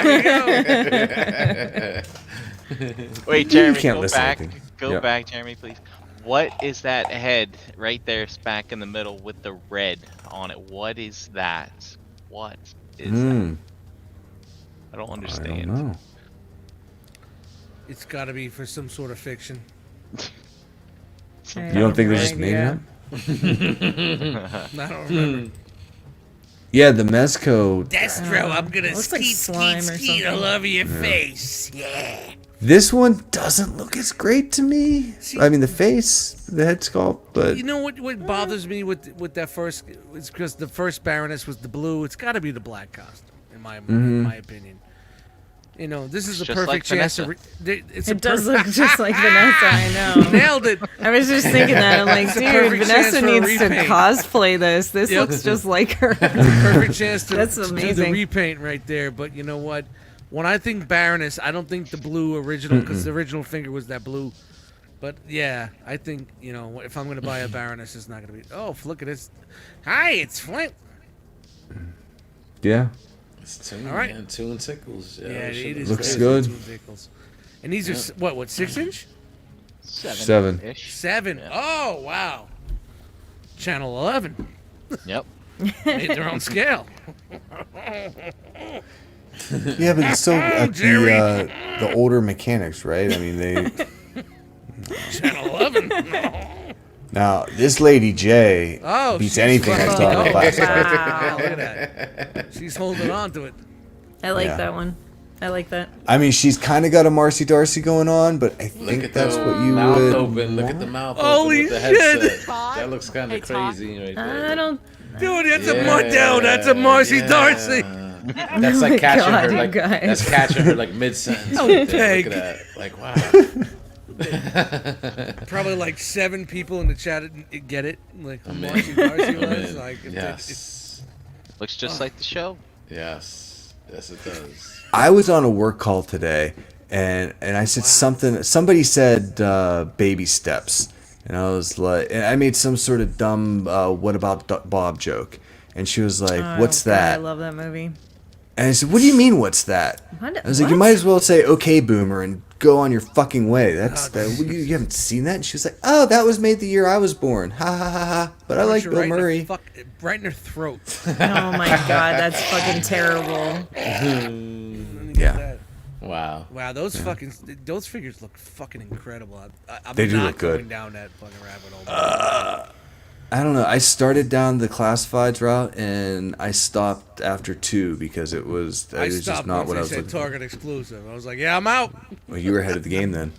There we go. Wait, Jeremy, can't go listen to back. anything. Go Yep. back, Jeremy, please. What is that head right there, smack in the middle with the red on it? What is that? What is that? Hmm. I don't I understand. don't know. It's got to be for some sort of fiction. You don't think they just made it up? I don't remember. Yeah, the Mezco. Destro, I'm gonna looks like skeet, slime skeet, or skeet something. all over your face. Yeah. This one doesn't look as great to me. I mean, the face, the head sculpt, but You know what bothers me with that first? It's because the first Baroness was the blue. It's got to be the black costume, in my opinion. You know, this is Looks the just perfect like chance to. Vanessa. It's It does look just like Vanessa, I know. Nailed it. I was just thinking that. I'm like, It's a dude, perfect chance Vanessa for a needs to repaint. cosplay this. This Yep. looks just like her. Perfect chance to, That's to do the amazing. repaint right there. But you know what? When I think Baroness, I don't think the blue original because the original figure was that blue. But yeah, I think if I'm gonna buy a Baroness, it's not gonna be. Oh, look at this! Hi, it's Flint. Yeah. It's Toon, All right. man. Toon tickles. Yeah, It is. Looks it is good. two vehicles. And these are what 6-inch? 7. 7. Oh wow. Channel 11 Yep. made their own scale. Yeah, but it's still at Jerry. the older mechanics, right? I mean, they. Channel 11. Now, this lady J Oh, beats she's anything I fucking saw in the going. last Wow, time. look at that. She's holding on to it. I like Yeah. that one. I like that. I mean, she's kind of got a Marcy Darcy going on, but I Look think at that's the what you mouth would. open. Look at the mouth Holy open with the shit. headset. That looks kind of crazy right there. I don't. Dude, that's a Martell. That's a Marcy Darcy. That's like catching God, her you like guys. that's catching her like mid sentence. Oh, Right there. Peg. Look at that. Like wow. Probably like 7 people in the chat get it. Like who I'm Marcy in. Darcy I'm was. in. Like, Yes. Looks just like the show. Yes. Yes, it does. I was on a work call today, and I said something. Somebody said baby steps, and I was like, and I made some sort of dumb "what about Bob" joke, and she was like, "What's Oh, God, that?" I love that movie. And I said, "What do you mean, what's that?" What? I was like, "You What? might as well say okay, boomer, and go on your fucking way. That's that. You haven't seen that?" And she was like, "Oh, that was made the year I was born. Ha ha ha ha." But I like Punch her Bill right in the Murray. right in her throat. Oh my God, that's fucking terrible. Yeah. Wow. Wow, those figures look fucking incredible. I'm They do not look good. going down that fucking rabbit hole. I don't know. I started down the classifieds route, and I stopped after 2 because it was I just stopped not once what they I was said looking for. Target exclusive. I was like, yeah, I'm out. Well, you were ahead of the game then.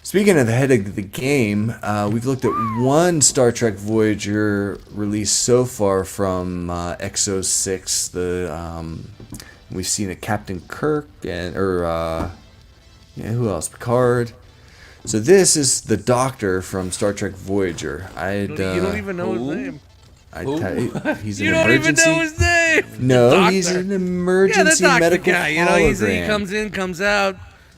Speaking of the head of the game, we've looked at one Star Trek Voyager release so far from Exo 6. We've seen a Captain Kirk who else? Picard. So this is the Doctor from Star Trek Voyager. You don't even know Who? his name. He's an You don't even emergency. know his name. No, The he's doctor. an Yeah, the emergency doctor medical guy. hologram. He comes in, comes out,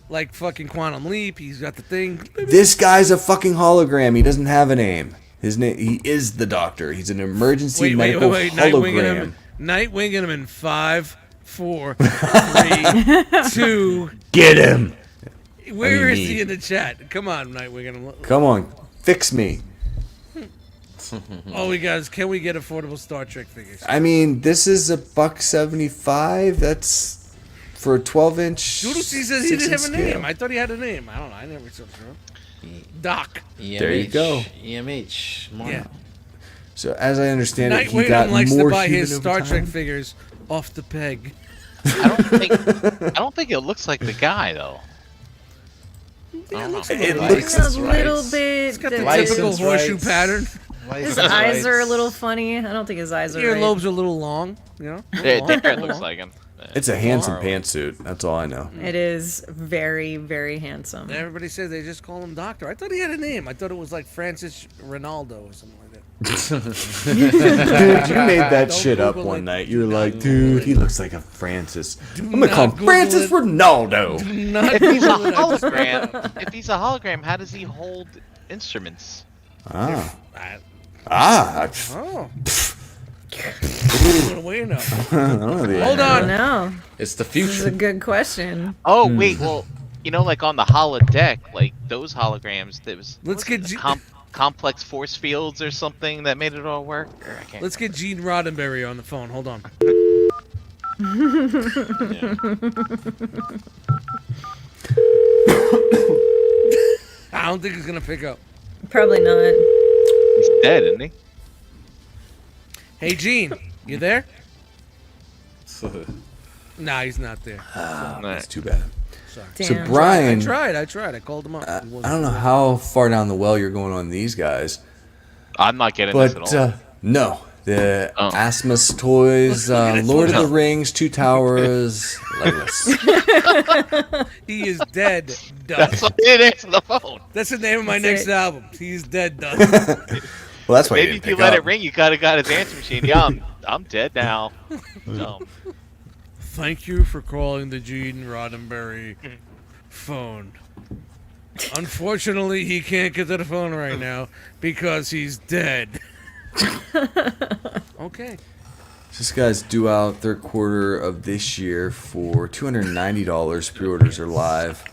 like fucking Quantum Leap. He's got the thing. This guy's a fucking hologram. He doesn't have a name. His name. He is the Doctor. He's an emergency medical hologram. Nightwinging him in 5, 4, 3, 2. Get him! Where is me. he in the chat? Come on, Nightwinging him. Come on, fix me. All we got is, can we get affordable Star Trek figures? I mean, this is $175. That's for a 12-inch. Doodle C says he didn't have a name. I thought he had a name. I don't know. I never saw him. Doc. There you go. EMH. More. Yeah. So as I understand it, he Nightwing got likes more to buy his human Star over Trek time. figures off the peg. I don't think it looks like the guy though. Yeah, it looks It like looks- A little bit. It's got the the- typical License horseshoe rights. pattern. His eyes are a little funny. I don't think his eyes are right. Earlobes are a little long, you know? Darren looks like him. It's a handsome pantsuit. That's all I know. It is very, very handsome. Everybody says they just call him Doctor. I thought he had a name. I thought it was like Francis Ronaldo or something like that. Dude, you made that Don't shit up Google one it. night. You were like, dude, he looks like a Francis. I'm gonna not call him Google Francis it. Ronaldo. Not If he's a Google it, I just- hologram, if he's a hologram, how does he hold instruments? Ah, I- ah. Oh. What a way to know. Hold I on. don't know. It's the This is a future. good question. Oh wait, well, like on the holodeck, like those holograms, there was Let's get G- complex force fields or something that made it all work. Or I can't. Let's get Gene Roddenberry on the phone. Hold on. I don't think he's gonna pick up. Probably not. He's dead, isn't he? Hey, Gene, you there? Nah, he's not there. That's too bad. Sorry. So Damn. Brian, I tried. I called him up. I He wasn't don't know there. how far down the well you're going on these guys, I'm not getting this at but all. no, The Oh. Asmus toys, Lord of the Rings, Two Towers, Legolas. He is dead. That's Done. why he didn't answer the phone. That's the name of my That's next it. album. He's dead. Done. Well, that's why Maybe he if didn't you pick let up. it ring, you could have got his answer machine. Yeah, I'm dead now. Thank you for calling the Gene Roddenberry phone. Unfortunately, he can't get to the phone right now because he's dead. Okay. This guy's due out third quarter of this year for $290. Pre-orders are live.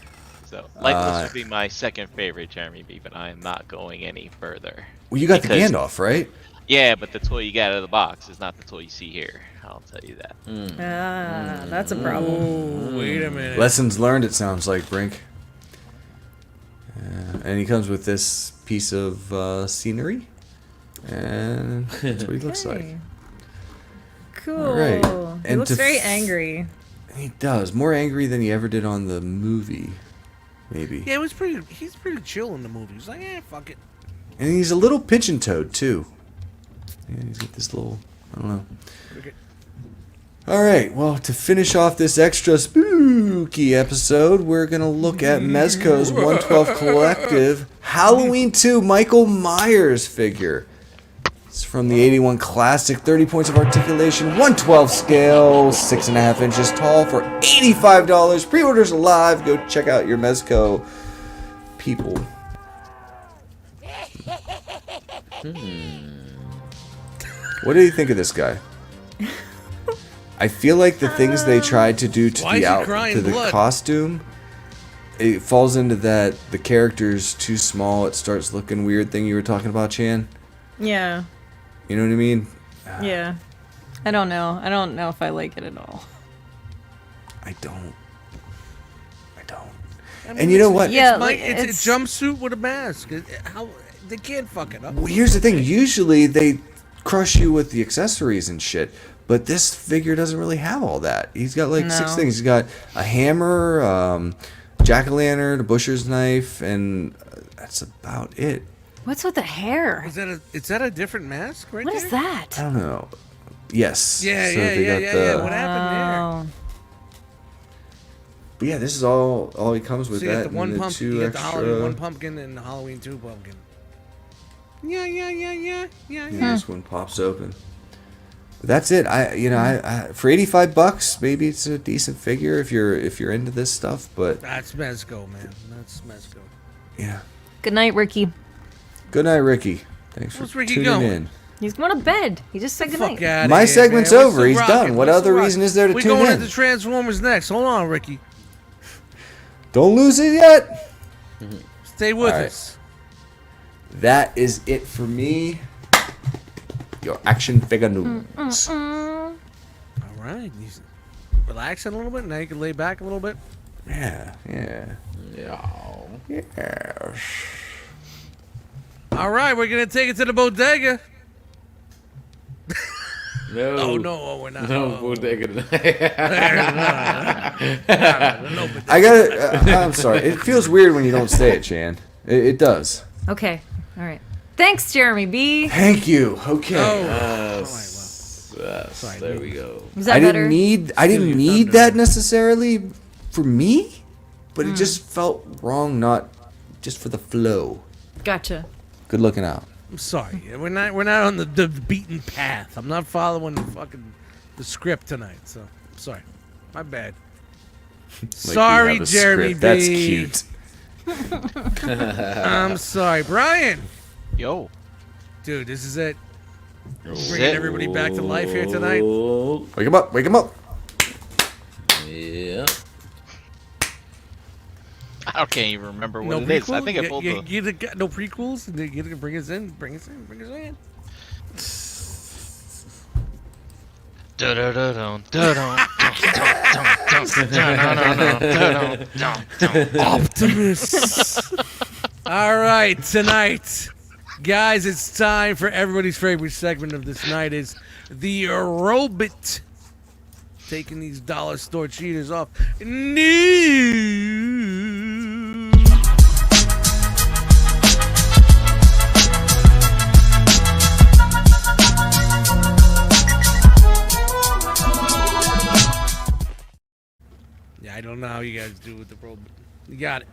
So, Legolas would be my second favorite Jeremy B, but I am not going any further. Well, you got Because- the Gandalf, right? Yeah, but the toy you got out of the box is not the toy you see here. I'll tell you that. Ah, that's a problem. Oh, wait a minute. Lessons learned, it sounds like, Brink. And he comes with this piece of scenery. And that's what he looks like. Okay. Cool. All right. He And looks to very f- angry. He does. More angry than he ever did on the movie. Maybe. Yeah, it was pretty. He's pretty chill in the movie. He's like, fuck it. And he's a little pigeon toed, too. Yeah, he's got this little, I don't know. Okay. All right, well, to finish off this extra spooky episode, we're going to look at Mezco's 112 Collective Halloween 2 Michael Myers figure. It's from the 81 Classic, 30 points of articulation, 112 scale, 6.5 inches tall for $85. Pre-orders live. Go check out your Mezco people. What do you think of this guy? I feel like the things they tried to do to Why is the he crying to the blood? costume, it falls into that the character's too small. It starts looking weird. Thing you were talking about, Chan. Yeah. You know what I mean? Yeah. I don't know. I don't know if I like it at all. I don't. I mean, And you know it's- what? Yeah, It's, like, it's it's- a jumpsuit with a mask. How they can't fuck it up. Well, here's the thing. Usually they crush you with the accessories and shit, but this figure doesn't really have all that. He's got like 6 No. things. He's got a hammer, jack-o'-lantern, a butcher's knife, and that's about it. What's with the hair? Is that a different mask right What there? is that? I don't know. Yes. Yeah, So yeah, they yeah, got yeah, the- yeah. What happened Oh. But yeah, this is all he comes there? with. So you that got the one and pump, two you got the extra. Halloween 1 pumpkin and the Halloween 2 pumpkin. Yeah. Yeah, this one pops open. But that's it. I for $85, maybe it's a decent figure if you're into this stuff. But That's Mezco, man. That's Mezco. yeah. Good night, Ricky. Good night, Ricky. Thanks for Where's Ricky tuning going? in. He's going to bed. He just said good Fuck night. outta My here, segment's man. We're over. still He's rocking. done. What We're other still reason is there to We're tune going in? into Transformers next. Hold on, Ricky. Don't lose it yet. Stay with All right. us. That is it for me. Your action figure news. All right. You relaxing a little bit. Now you can lay back a little bit. Yeah. Yes. All right, we're gonna take it to the bodega. No. Oh no, we're not. No, Oh. bodega. No, but I gotta. I'm sorry. It feels weird when you don't say it, Chan. It does. Okay. All right. Thanks, Jeremy B. Thank you. Okay. Yes, there we go. Is that I better? I didn't your need thunder. that necessarily for me, but it just felt wrong, not just for the flow. Gotcha. Good looking out. I'm sorry. We're not on the beaten path. I'm not following the script tonight. So I'm sorry. My bad. Like Sorry, you have a Jeremy script. That's B. cute. I'm sorry, Brian. Yo. Dude, this is it. This is Bringing it. everybody back to life here tonight. Oh, Wake him up. Wake him up. yeah. I can't even remember what No it is. I prequel? think I pulled the. You got no prequels? You gotta bring us in. Bring us in. Bring us in. Optimus. All right, tonight, guys, it's time for everybody's favorite segment of this night is the Robot. Taking these dollar store cheaters off. News. know how you guys do with the world. You got it.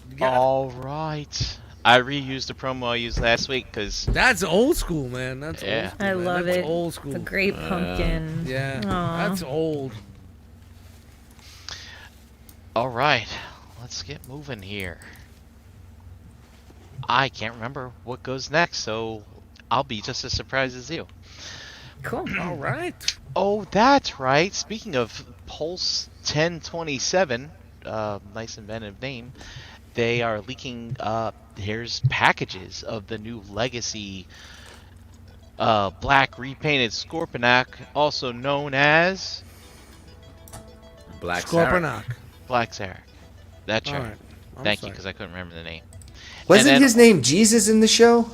You got All right. I reused the promo I used last week because it. That's old school, man. That's Yeah. old school. I man. love That's it. Old school. The Great Pumpkin. Yeah, Aw. that's old. all right, let's get moving here. I can't remember what goes next, so I'll be just as surprised as you. Cool. All right. Oh, that's right. Speaking of Pulse 1027, nice inventive name, they are leaking. Here's packages of the new Legacy black repainted Scorponok, also known as Black Sarah. Scorponok. Black Zarek. That's All right. right. I'm Thank you, sorry. because I couldn't remember the name. Wasn't then- his name Jesus in the show?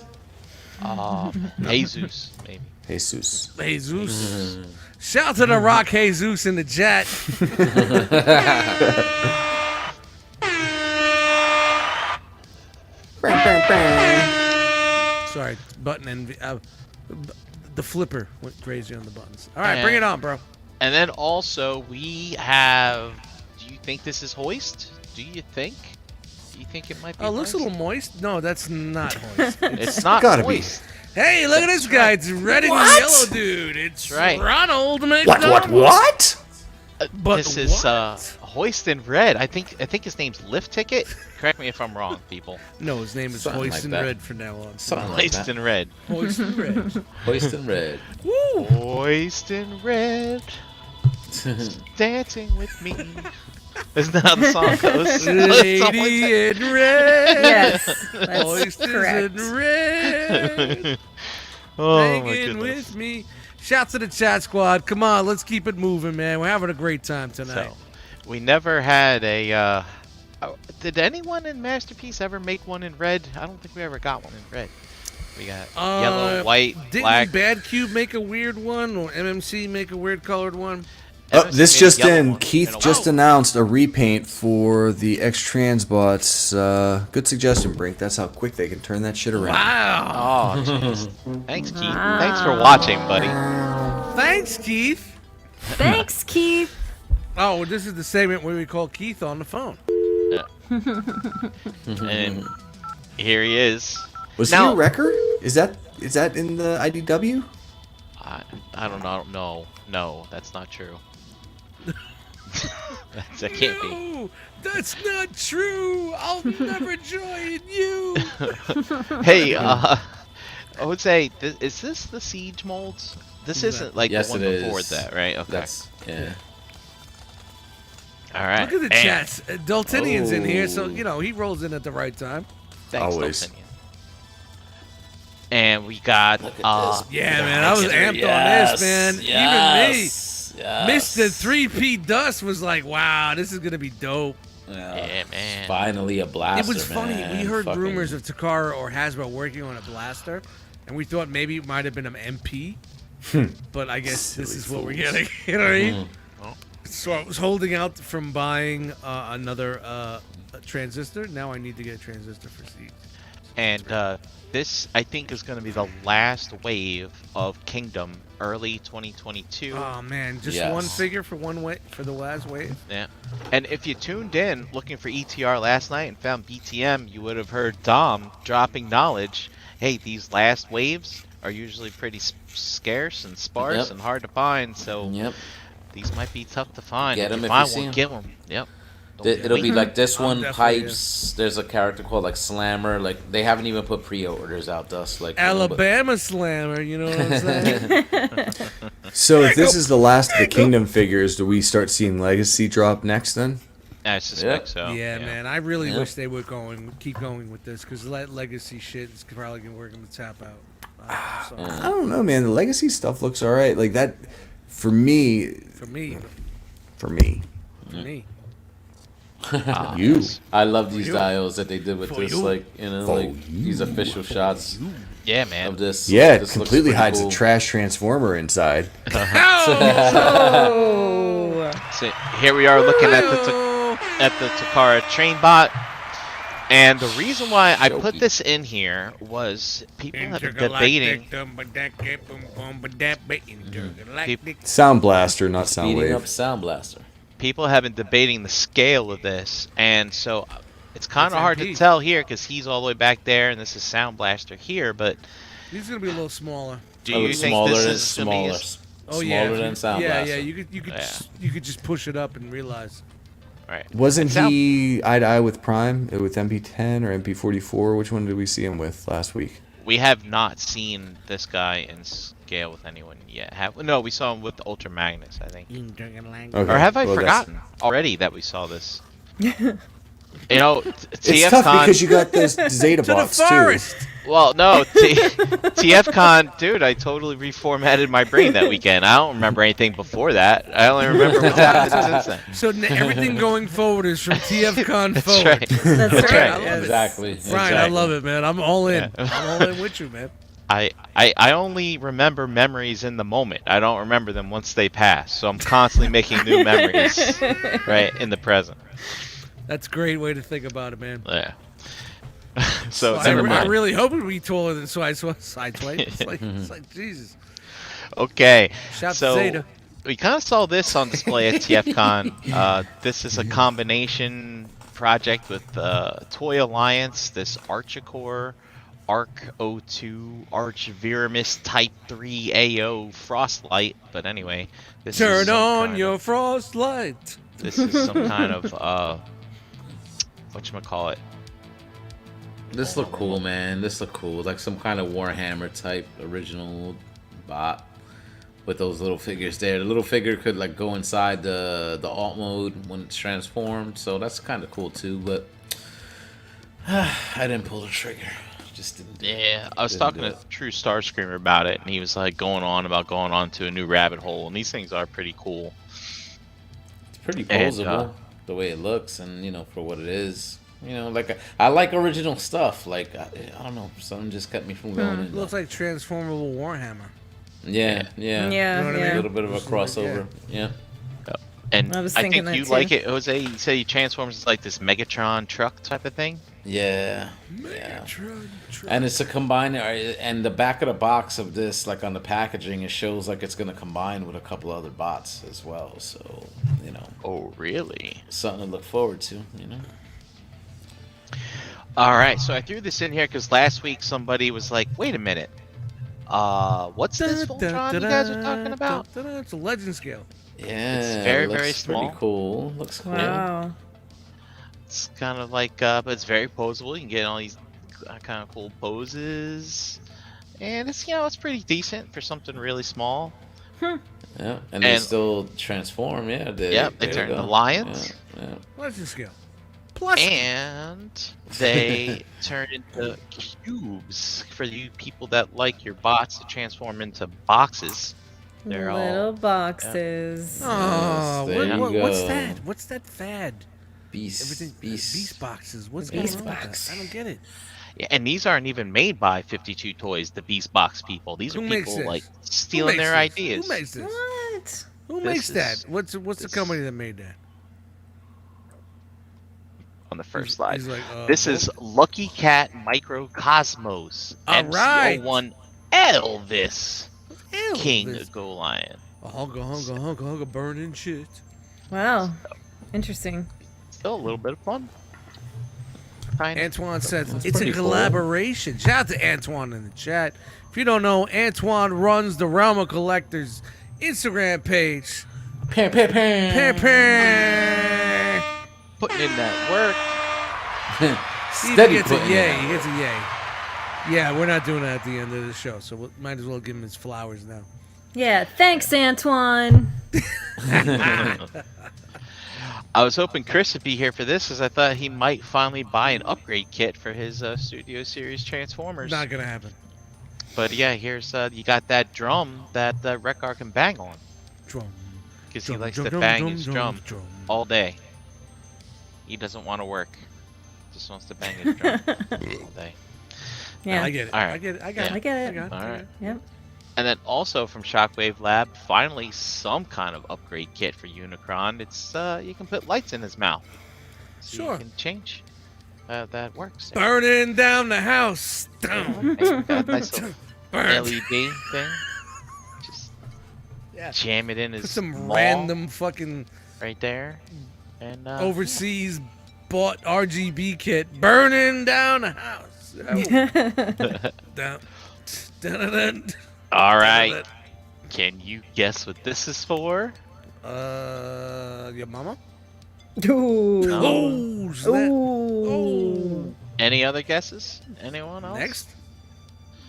Jesus, maybe. Jesus. Jesus. Shout to the Rock Jesus in the chat. Sorry, button envy. The flipper went crazy on the buttons. All right, bring it on, bro. And then also we have. Do you think this is Hoist? Do you think? Do you think it might be? Oh, looks a Hoist? little moist. No, that's not Hoist. It's not Gotta be. Hoist. Hey, look at this guy. It's red and What? yellow, dude. It's right. Ronald McDonald. What? But This is what? Hoist in Red. I think his name's Lift Ticket. Correct me if I'm wrong, people. No, his name is Something Hoist like in that. Red from now on. Something like Hoist that. in Red. Hoist in Red. Hoist in red. Woo! Hoist in Red. Dancing with me. Isn't that how the song goes? Something like that. Lady in Red. Yes, that's Hoist is correct. in Red. Oh my Hanging goodness. with me. Shouts to the chat squad. Come on, let's keep it moving, man. We're having a great time tonight. So, we never had a. Did anyone in Masterpiece ever make one in red? I don't think we ever got one in red. We got yellow, white, didn't black. Bad Cube make a weird one, or MMC make a weird colored one? Oh, MSC this made a just yellow in. one Keith and a just white. announced a repaint for the X-Transbots. Good suggestion, Brink. That's how quick they can turn that shit around. Wow. Oh, jeez. Thanks, Keith. Thanks for watching, buddy. Thanks, Keith. Thanks, Keith. Oh, this is the segment where we call Keith on the phone. And here he is. Was Now- he a wrecker? Is that in the IDW? I don't know. No, that's not true. That can't be. No, that's not true. I'll never join you. Hey, I would say, is this the Siege molds? This isn't like Yes, the one it before is. that, right? Okay. That's yeah. All right. Look at the and chats. Daltonian's in here, so Oh. you know he rolls in at the right time. Thanks, Always. Daltonian. And we got Yeah, man, I was amped on this, man. Even me, Mr. 3P Dust was like, "Wow, this is gonna be dope." yeah, man. Finally a blaster. It was funny. man. We heard Fucking- rumors of Takara or Hasbro working on a blaster, and we thought maybe it might have been an MP. But I guess this Silly is what we're fools. getting. You know what I mean? Oh. So I was holding out from buying another transistor. Now I need to get a transistor for Siege. And this, I think, is going to be the last wave of Kingdom, early 2022. Oh man, just Yes. one figure for the last wave. Yeah. And if you tuned in looking for ETR last night and found BTM, you would have heard Dom dropping knowledge. Hey, these last waves are usually pretty scarce and sparse Yep. and hard to find, so Yep. these might be tough to find. Get If 'em you if find you see one, 'em. get one. Yep. Don't It'll be wait. like this I'm one, definitely, Pipes. There's a character called like Slammer. Like they haven't even put pre-orders out, Dust. Like Alabama Slammer, you know what I'm saying? So if this is the last of the Kingdom figures, do we start seeing Legacy drop next then? I suspect Yep. so. Yeah, man, I really Yeah. wish they would keep going with this, because that legacy shit is probably gonna work to tap out. So, I don't know, man. The Legacy stuff looks all right. Like that, for me. for me, You. I love these you. dials that they did with For this, you. like these official shots Yeah, man. of this. Yeah, it This looks completely pretty hides cool. a trash transformer inside. Oh. So here we are looking at the Takara train bot. And the reason why I put this in here was people have been debating. Sound Blaster, not Sound Speeding Wave. up Sound Blaster. people have been debating the scale of this, and so it's kind It's of hard to MP. tell here because he's all the way back there, and this is Sound Blaster here. But He's gonna be a little smaller. do Oh, you it's think smaller this than is gonna be smaller? Oh Smaller yeah, than Sound yeah, Blaster. yeah. You could just push it up and realize. right? Wasn't Sound- he eye to eye with Prime with MP10 or MP44? Which one did we see him with last week? We have not seen this guy in scale with anyone yet. No, we saw him with the Ultra Magnus, I think. Okay. Or have I well, forgotten already that we saw this? You know, It's TFCon. tough because you got those Zeta To the bots too. forest. Well, no, TFCon, dude. I totally reformatted my brain that weekend. I don't remember anything before that. I only remember what's happened since then. So everything going forward is from TFCon That's forward. right. That's That's right. I love it. Exactly. Brian, I love it, man. I'm all in. Yeah. I'm all in with you, man. I only remember memories in the moment. I don't remember them once they pass. So I'm constantly making new memories, right, in the present. That's a great way to think about it, man. Yeah. So I, never I mind. really hope it'd be taller than Sideswipe. It's like Jesus. Okay. Shout So to Zeta. we kind of saw this on display at TFCon. This is a combination project with Toy Alliance, this Archicore, Arc 02, Arch Viramis Type 3 AO Frostlight. But anyway, this is Turn some on kind your of- frost light. This is some kind of whatchamacallit. This look cool, man. This look cool. Like some kind of Warhammer type original bot with those little figures there. The little figure could like go inside the alt mode when it's transformed. So that's kind of cool too. But I didn't pull the trigger. Just didn't. Yeah, I was Didn't talking do to it. True Starscreamer about it, and he was like going on about going on to a new rabbit hole. And these things are pretty cool. It's pretty And, posable the way it looks, and you know for what it is. You know, like I like original stuff. Like I don't know, something just kept me from going in. Looks like transformable Warhammer. Yeah. Yeah, You know what I mean? A little bit of a Just like, crossover. Yeah. And I was I thinking think you that like too. it, Jose. You say he transforms as like this Megatron truck type of thing. Yeah. Megatron truck. And it's a combine, and the back of the box of this, like on the packaging, it shows like it's gonna combine with a couple other bots as well. So you know, Oh, really? something to look forward to. You know. All right. So I threw this in here because last week somebody was like, "Wait a minute, what's this Voltron you guys are talking about?" It's a legend scale. Yeah. It's very, it looks very small. Pretty cool. Looks cool. Wow. It's kind of like, but it's very posable. You can get all these kind of cool poses, and it's it's pretty decent for something really small. Yeah. And they And- still transform. Yeah. They, Yep, they there turn you the go. lions. Yeah. Legend scale. Plus. And they turn into cubes for you people that like your bots to transform into boxes. They're Little all boxes. Oh, Yes, there you what's go. that? What's that fad? Beast. Everything beast boxes. What's Beast going on with box. that? I don't get it. yeah, and these aren't even made by 52 Toys, the Beast Box people. These are Who makes people this? like Who stealing makes their this? ideas. Who makes this? What? Who This makes that? is- What's the this company that made that? On the first He's slide. like, This is Lucky Cat Microcosmos. All right. MC01 Elvis, Ew, King this- Go Lion. A hunka, burning shit. Wow. Interesting. Still a little bit of fun. Kind of. Antoine says That's it's a pretty cool. collaboration. Shout out to Antoine in the chat. If you don't know, Antoine runs the Realm of Collectors Instagram page. Pam, pam, pam. Pam, pam. Putting in that work. He Steady gets a putting it yay. out. He gets a yay. Yeah, we're not doing that at the end of the show, so we might as well give him his flowers now. Yeah, thanks, Antoine. I was hoping Chris would be here for this, as I thought he might finally buy an upgrade kit for his Studio Series Transformers. Not gonna happen. But yeah, here's you got that drum that Rekar can bang on, Drum. because he Drum, likes drum, to drum, bang drum, his drum, drum drum. all day. He doesn't want to work; just wants to bang his drum all day. Yeah. I get it. All right. I get it. I got Yeah. it. I get it. I got it. All right. Yep. And then also from Shockwave Lab, finally some kind of upgrade kit for Unicron. It's you can put lights in his mouth. So Sure. You can change. That works. Burning down the house. Down. Okay, got a nice little Burn. LED thing. Just Yeah. jam it in his Put some maw. random fucking right there. And Overseas bought RGB kit, burning down a house. Oh. Down. Dun. all right. Can you guess what this is for? Your mama? Ooh. Oh, snap. Ooh. Any other guesses? Anyone else? Next.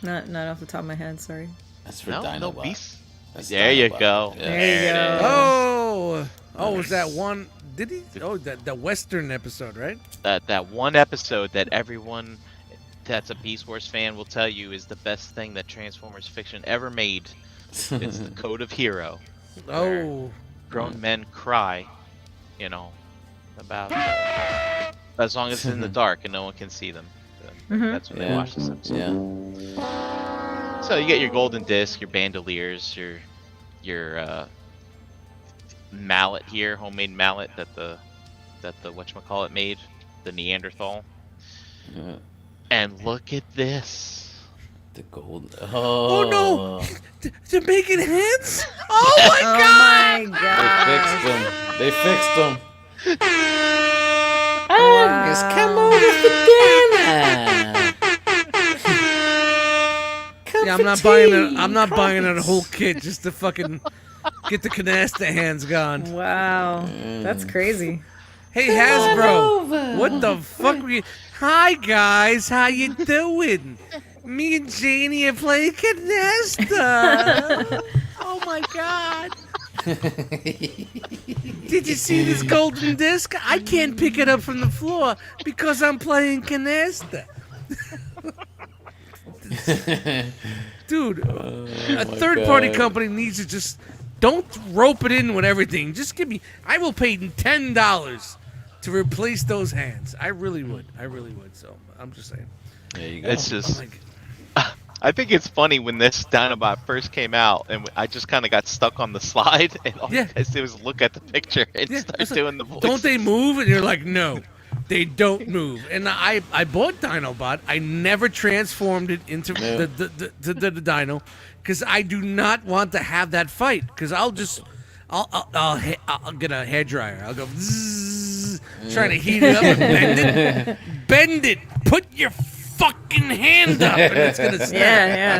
Not off the top of my head. Sorry. That's for No, no Dinobot. beast. That's There you Dinobot. go. Yeah. There you go. Was that one? Did he? Oh, that Western episode, right? That one episode that everyone that's a Beast Wars fan will tell you is the best thing that Transformers fiction ever made. It's the Code of Hero. Oh, Grown men cry, about as long as it's in the dark and no one can see them. That's when they watch this episode. Yeah. So you get your golden disc, your bandoliers, your mallet here, homemade mallet that the whatchamacallit made, the Neanderthal. Yeah. And look at this. The gold. oh no! They're making hands. Oh Oh my god! my god. They fixed them. Wow. Come over for dinner. Yeah, I'm not buying it. I'm not buying a whole kit just to fucking get the canasta hands gone. Wow. That's crazy. Hey Hasbro, what the fuck were you? Hi guys, how you doing? Me and Janie are playing canasta. Oh my god. Did you see this golden disc? I can't pick it up from the floor because I'm playing canasta. Dude, a third-party company needs to just don't rope it in with everything. Just give me. I will pay $10 to replace those hands. I really would. So I'm just saying. There you go. It's just. Oh my God. I think it's funny when this Dinobot first came out, and I just kind of got stuck on the slide, and all Yeah. you guys did was look at the picture and Yeah, start it's like, doing the voice. Don't they move? And you're like, no, they don't move. And I bought Dinobot. I never transformed it into the Dino because I do not want to have that fight. Because I'll get a hairdryer. I'll go zzz, trying to heat it up and bend it. Put your fucking hand up, and it's gonna snap. Yeah.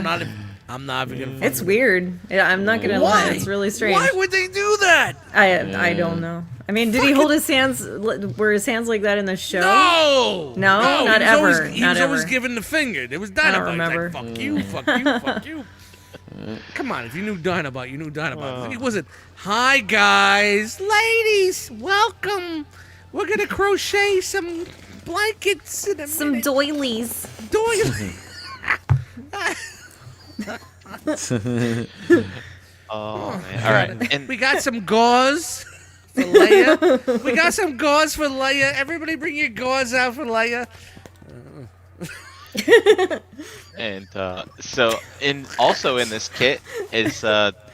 I'm not even gonna. It's weird. Yeah, I'm not gonna lie. Why? It's really strange. Why would they do that? I don't know. I mean, did he hold his hands? Were his hands like that in the show? No, No? Not he was always, ever. He Not was always ever. giving the finger. It was Dinobot. He's remember. like, fuck you, fuck you, fuck you. Come on, if you knew Dinobot, you knew Dinobot. It wasn't, hi guys, ladies, welcome. We're gonna crochet some blankets in a Some minute. doilies. Doily. Oh man! All right, and We got some gauze for Leia. We got some gauze for Leia. Everybody bring your gauze out for Leia. so also in this kit is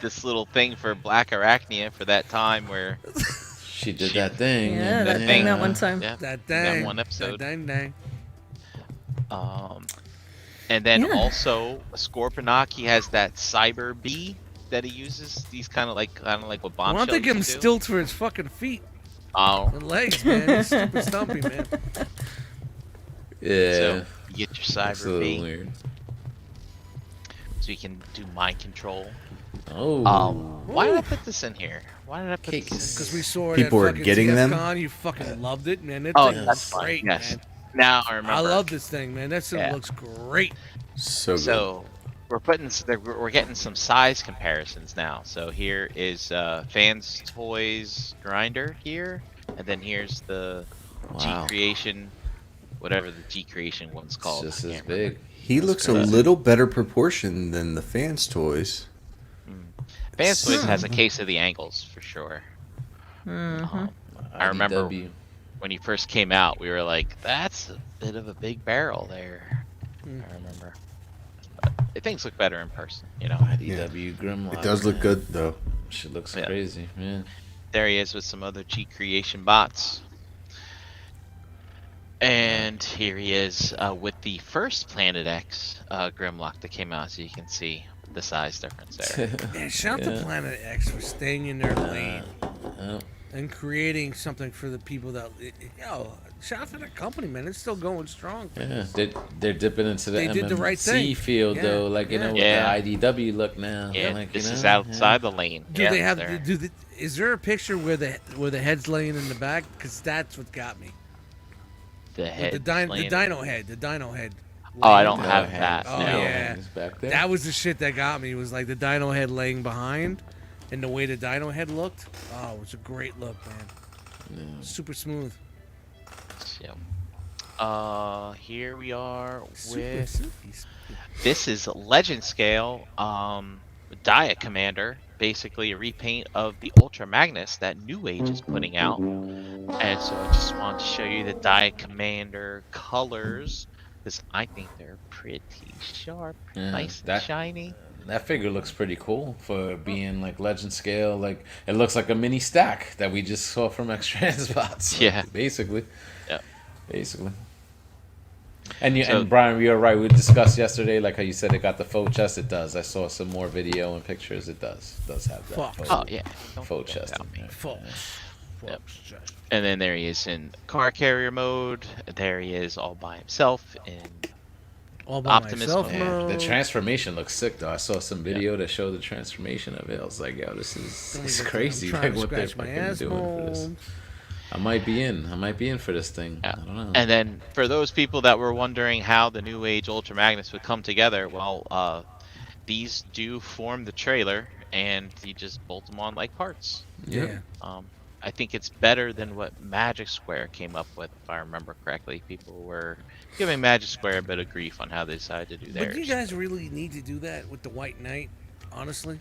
this little thing for Black Arachnia for that time where She did that thing. Yeah, that thing. thing that one time. yeah, That dang. that one episode. That dang. And then Yeah. also Scorponok, has that Cyber Bee that he uses. These kind of like what Why Bombshell don't they give him used to do. stilts for his fucking feet Oh, and legs, man? He's super stumpy, man. Yeah. so you get your That's a Cyber little Bee, weird. so you can do mind control. Oh. Why did I put this in here? Why did I put Cake. this in Because here? we saw it People at were fucking getting them? TFCon. You fucking loved it, man. That Oh, thing that's was fine. great, Yes. man. Now I remember. I love this thing, man. That thing Yeah. looks great. So good. So we're getting some size comparisons now. So here is Fans Toys Grinder here, and then here's the Wow. G Creation, whatever the G Creation one's It's called. just I as can't remember. big. He looks a crazy. little better proportioned than the fans' toys. Fans Toys has a case of the angles for sure. I remember IDW. when he first came out, we were like, "That's a bit of a big barrel there." I remember. But things look better in person, you know. IDW Grimlock. It does look man. good though. Shit looks Yeah. crazy, man. There he is with some other G Creation bots. And here he is with the first Planet X Grimlock that came out, so you can see the size difference there. Man, shout out to Planet X for staying in their lane. Oh, and creating something for the people that, shout out to the company, man. It's still going strong. Yeah, they're dipping into the They did the right MMC thing. field Yeah, though, like yeah. with Yeah. the IDW look now. Yeah, like, this is outside the lane. Do yeah, they have? they're- Is there a picture where the head's laying in the back? Because that's what got me. the head? The dino head. Oh, I laying don't in the have back. that. Oh no. yeah, It's back there. that was the shit that got me. Was like the dino head laying behind, and the way the dino head looked. Oh, it was a great look, man. Super smooth. So, here we are Super with. silky. This is Legend Scale, Diet Commander, basically a repaint of the Ultra Magnus that New Age is putting out. And so I just wanted to show you the Diet Commander colors, because I think they're pretty sharp, Yeah, nice and that- shiny. That figure looks pretty cool for being like legend scale. Like it looks like a mini stack that we just saw from Extra Spots. Yeah. basically. Yeah. Basically. And So- and Brian, you're right. We discussed yesterday, like how you said it got the faux chest. It does. I saw some more video and pictures. It does. It does have that. Fuck. faux- Oh, yeah. Don't Faux don't chest. doubt me. in there. Folks. Yep. Folks. And then there he is in car carrier mode. There he is all by himself in All by Optimus myself, mode. Yeah, mode. the transformation looks sick though. I saw some video that showed the transformation of it. I was like, yo, this Don't is even- crazy. I'm trying Like to what they're scratch my fucking ass doing for this. mold. I might be in. I might be in for this thing. Yeah. I don't know. And then for those people that were wondering how the New Age Ultra Magnus would come together, well, these do form the trailer, and you just bolt them on like parts. Yeah. I think it's better than what Magic Square came up with, if I remember correctly. People were giving Magic Square a bit of grief on how they decided to do But theirs. do you guys really need to do that with the White Knight? Honestly,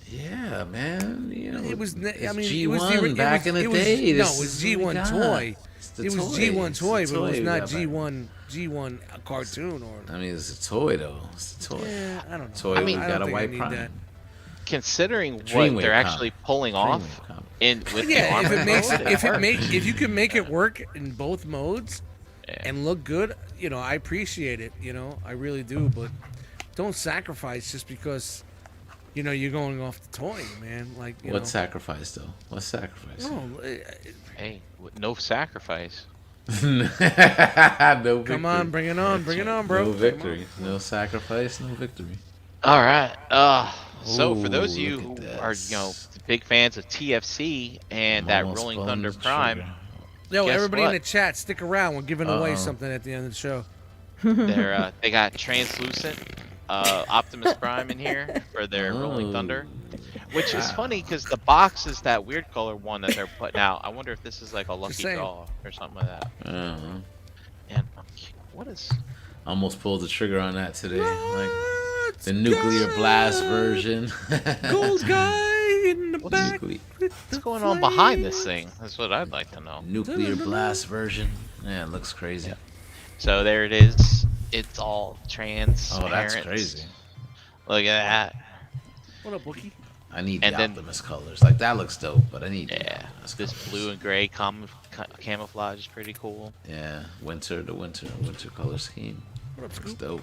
Yeah, man. You know, it was. it's I mean, G1 it was the, back in the it was, day. No, This it was is what we G1 got. toy. It's the It was toy. G1 It's toy, the but it was we not got back. G1 a cartoon or. I mean, it's a toy though. It's a toy. Yeah, I don't know. Toy. I mean, we I got don't a think I white need prime. that. Considering what Dreamwave they're comic. actually pulling off Dreamwave comic. in with the Yeah, if armor it makes mode, if you can make it work in both modes Yeah. and look good, I appreciate it. I really do. But don't sacrifice just because, you're going off the toy, man. Like, What sacrifice though? What sacrifice? No, hey, no sacrifice. No victory. come on, bring it on, bring it on, bro. No Come on. victory. No sacrifice. No victory. All right. So for those of Ooh, you look who at are, this. big fans of TFC and that Almost Rolling pulling Thunder the Prime, trigger. Yo, Guess everybody in what? the chat, stick around. We're giving away Uh-oh. something at the end of the show. they got translucent Optimus Prime in here for their Rolling Oh. Thunder, which is funny because the box is that weird color one that they're putting out. I wonder if this is like a lucky saying. draw or something like that. I don't know. And what is? Almost pulled the trigger on that today. Like Let's the nuclear go. blast version. Gold guy in the back. Nucle- with What's the going on behind flames. this thing? That's what I'd like to know. nuclear blast version. Yeah, it looks crazy. So there it is. It's all transparent. Oh, that's crazy. Look at that. What up, Wookie? I need And the then- Optimus colors. Like that looks dope, but I need the Yeah, Optimus this colors. blue and gray camouflage is pretty cool. Yeah, winter color scheme. What up, Looks Scoop? dope.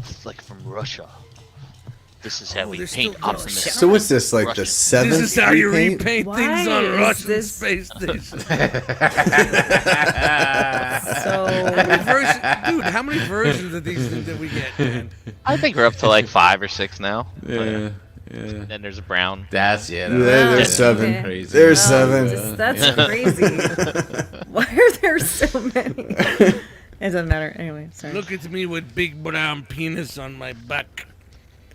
It's like from Russia. This is how Oh, we they're paint still- Optimus. So what's this, like the Russian. seventh This is how you repaint? repaint Why things on is Russian this- space station. So Dude, how many versions of these did we get, man? I think we're up to like 5 or 6 now. Yeah. And then there's a brown. That's Yeah, that's there's seven. seven. Crazy. There's Oh, seven. Jesus, that's crazy. Why are there so many? It doesn't matter. Anyway, sorry. Look at me with big brown penis on my back.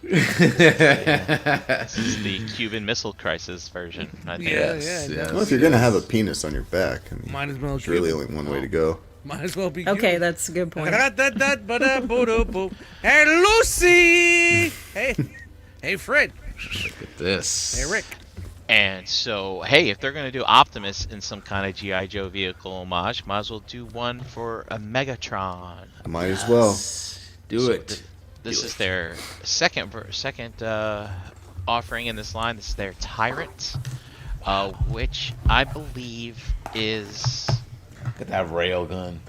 This is the Cuban Missile Crisis version. I think. Yeah, Yes, yeah. yes. Well, if you're gonna have a penis on your back, I mean, Might as well. there's really only one way to go. Might as well be. Okay, that's a good point. Hey, Lucy. Hey, Fred. Look at this. Hey, Rick. And so, hey, if they're gonna do Optimus in some kind of GI Joe vehicle homage, might as well do one for a Megatron. Might as well. Do So it. This is their second offering in this line. This is their Tyrant, which I believe is Look at that rail gun.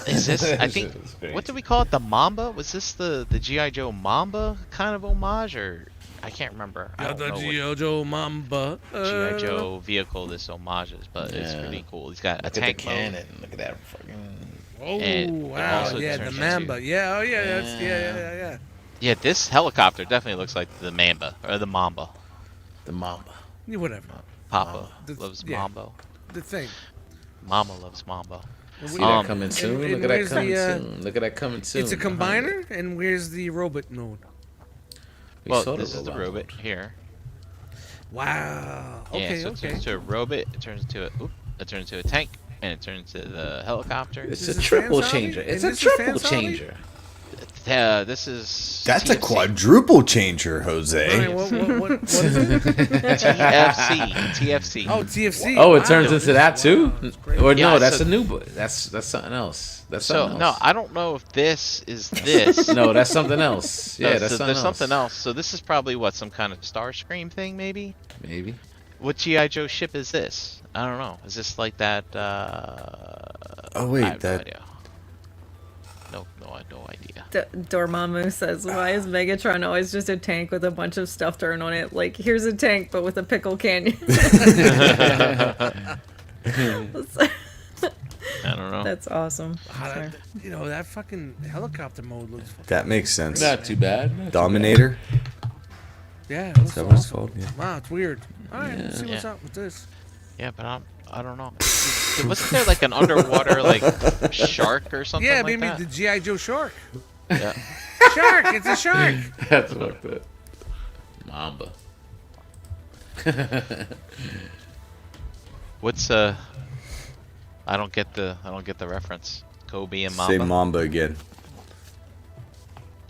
this. I think It's crazy. what do we call it? The Mamba? Was this the GI Joe Mamba kind of homage, or I can't remember. I Got don't the know what G.I. Joe Mamba. G.I. Joe vehicle this homages, but it's Yeah. pretty cool. He's got a Look at the tank mode. cannon. Look at that fucking. Oh, And it wow. also Yeah, the turns Mamba. into- Yeah, oh, yeah, that's, yeah. Yeah, this helicopter definitely looks like the Mamba or the Mamba. The Mamba. Yeah, whatever. Papa The- loves yeah. Mambo. The thing. Mama loves Mambo. See Um, that coming soon. and Look at that where's coming the, soon. Look at that coming soon. It's a combiner, and where's the robot mode? Well, this is the robot here. Wow. Okay, Yeah, so it okay. turns into a robot. It turns into a tank, and it turns into the helicopter. It's This a is triple Fan changer. Zombie? It's And a this is Fan triple Zombie? changer. This is That's a TFC. quadruple changer, Jose. All right, what is it? TFC. Oh, TFC. Oh, it Wow. turns into that too? That's great. Or Yeah, no, that's so- a new. That's something else. That's So something no, else. I don't know if this is this. No, that's something else. No, Yeah, that's so something there's else. something else. So this is probably what, some kind of Starscream thing, maybe? Maybe. What G.I. Joe ship is this? I don't know. Is this like that? Oh I wait, have no that idea. No idea. Dormammu says, "Why is Megatron always just a tank with a bunch of stuff thrown on it? Like, here's a tank, but with a pickle canyon." I don't know. That's awesome. How you know, that fucking helicopter mode looks fucking... that makes sense. Not too bad. Not too Dominator. Yeah, it looks Is that what it's awesome. called? Yeah. Wow, it's weird. All right, let's see what's Yeah. up with this. Yeah, but I don't know. Wasn't there like an underwater like shark or something Yeah, like maybe that? the G.I. Joe shark. Yeah. Shark! It's a shark! bad. That's fucked up. Mamba. What's I don't get the reference. Kobe and Say Mamba. Mamba again.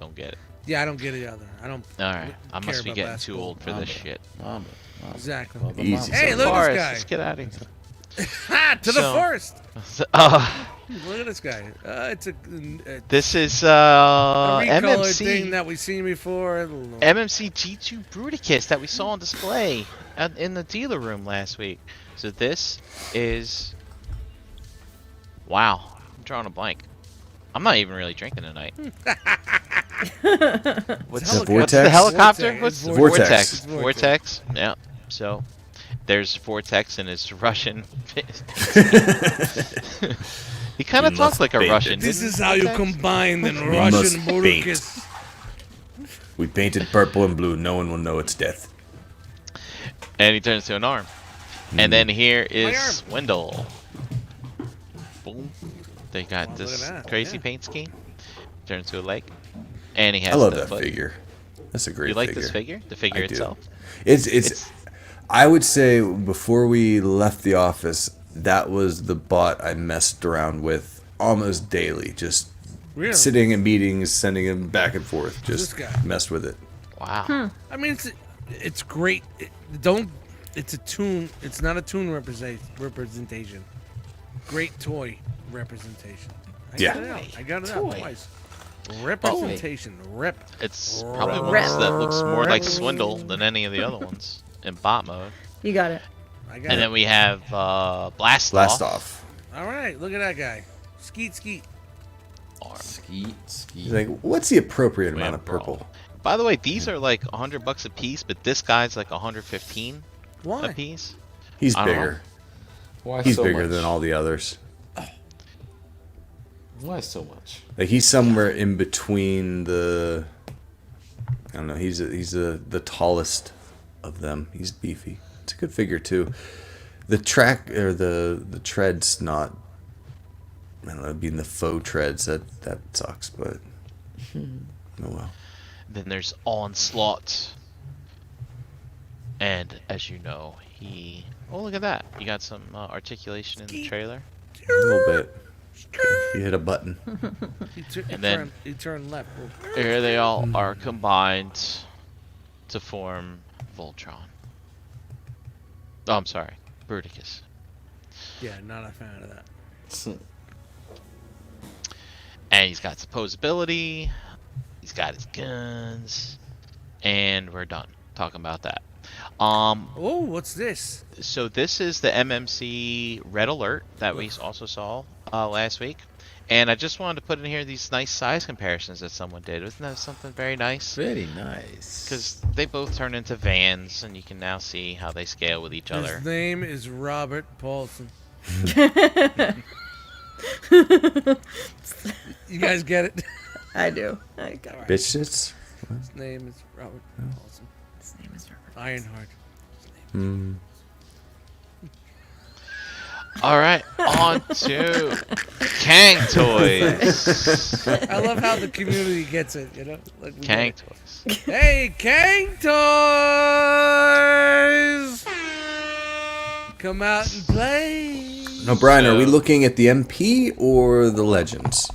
Don't get it. Yeah, I don't get it either. I don't... All right, I care must be about getting basketball. too old for this shit. Mamba. Exactly. Mamba. Easy. Hey, look at Forrest, this guy. let's get out of here. Ha! To the So- forest! Uh, Look at this guy. It's a this is recolored MMC thing that we've seen before. MMC G2 Bruticus that we saw on display in the dealer room last week. So this is, wow, I'm drawing a blank. I'm not even really drinking tonight. What's It's Vortex? what's the helicopter? Vortex. What's It's Vortex. Vortex? It's Vortex. Yeah. So there's Vortex and his Russian. He kind of We talks must like a paint Russian. it. This didn't is he, how you Vortex? combine the must Russian paint. Burukas. We painted purple and blue. No one will know it's death. And he turns to an arm. And then here My arm. is Swindle. Boom. They got Wow, this look at that, crazy yeah. paint scheme. Turns to a leg. And he has I love the that foot. figure. That's a great You like figure. this figure? The figure I do. itself? It's. I would say before we left the office, that was the bot I messed around with almost daily. Just Really? sitting in meetings, sending him back and forth. Just This guy. messed with it. Wow. I mean, it's great. It's a tune. It's not a tune representation. Great toy representation. I got it out Toy. twice. Representation. Rep. It's probably one Rep. that looks more like Swindle than any of the other ones in bot mode. You got it. I got And it. then we have Blast Blast Off. off. All right, look at that guy. Skeet, skeet. Arm. Skeet. He's like, what's the appropriate We amount have of purple? By the way, these are like $100 a piece, but this guy's like 115 a Why? piece. He's I don't know. bigger. Why He's so bigger much? than all the others. Why so much? Like he's somewhere in between the. I don't know. He's the tallest of them. He's beefy. It's a good figure too. The track or the tread's not. I don't know. Being the faux treads that sucks, but oh well. Then there's Onslaught. And as you know, he... Oh, look at that. You got some articulation in the trailer. A little bit. He hit a button. And then- He turned left. Here they all are combined to form Voltron. Oh, I'm sorry. Bruticus. Yeah, not a fan of that. And he's got supposability. He's got his guns. And we're done talking about that. Oh, what's this? So this is the MMC Red Alert that we also saw last week. And I just wanted to put in here these nice size comparisons that someone did. Wasn't that something very nice? Very nice. Because they both turn into vans, and you can now see how they scale with each other. His name is Robert Paulson. You guys get it? I do. I got it. Bitch shits. His name is Robert Paulson. His name is Robert. Ironheart. All right, on to Kang Toys. I love how the community gets it, you know? Like we Kang get it. Toys. Hey, Kang Toys! Come out and play. No, Brian, are we looking at the MP or the Legends?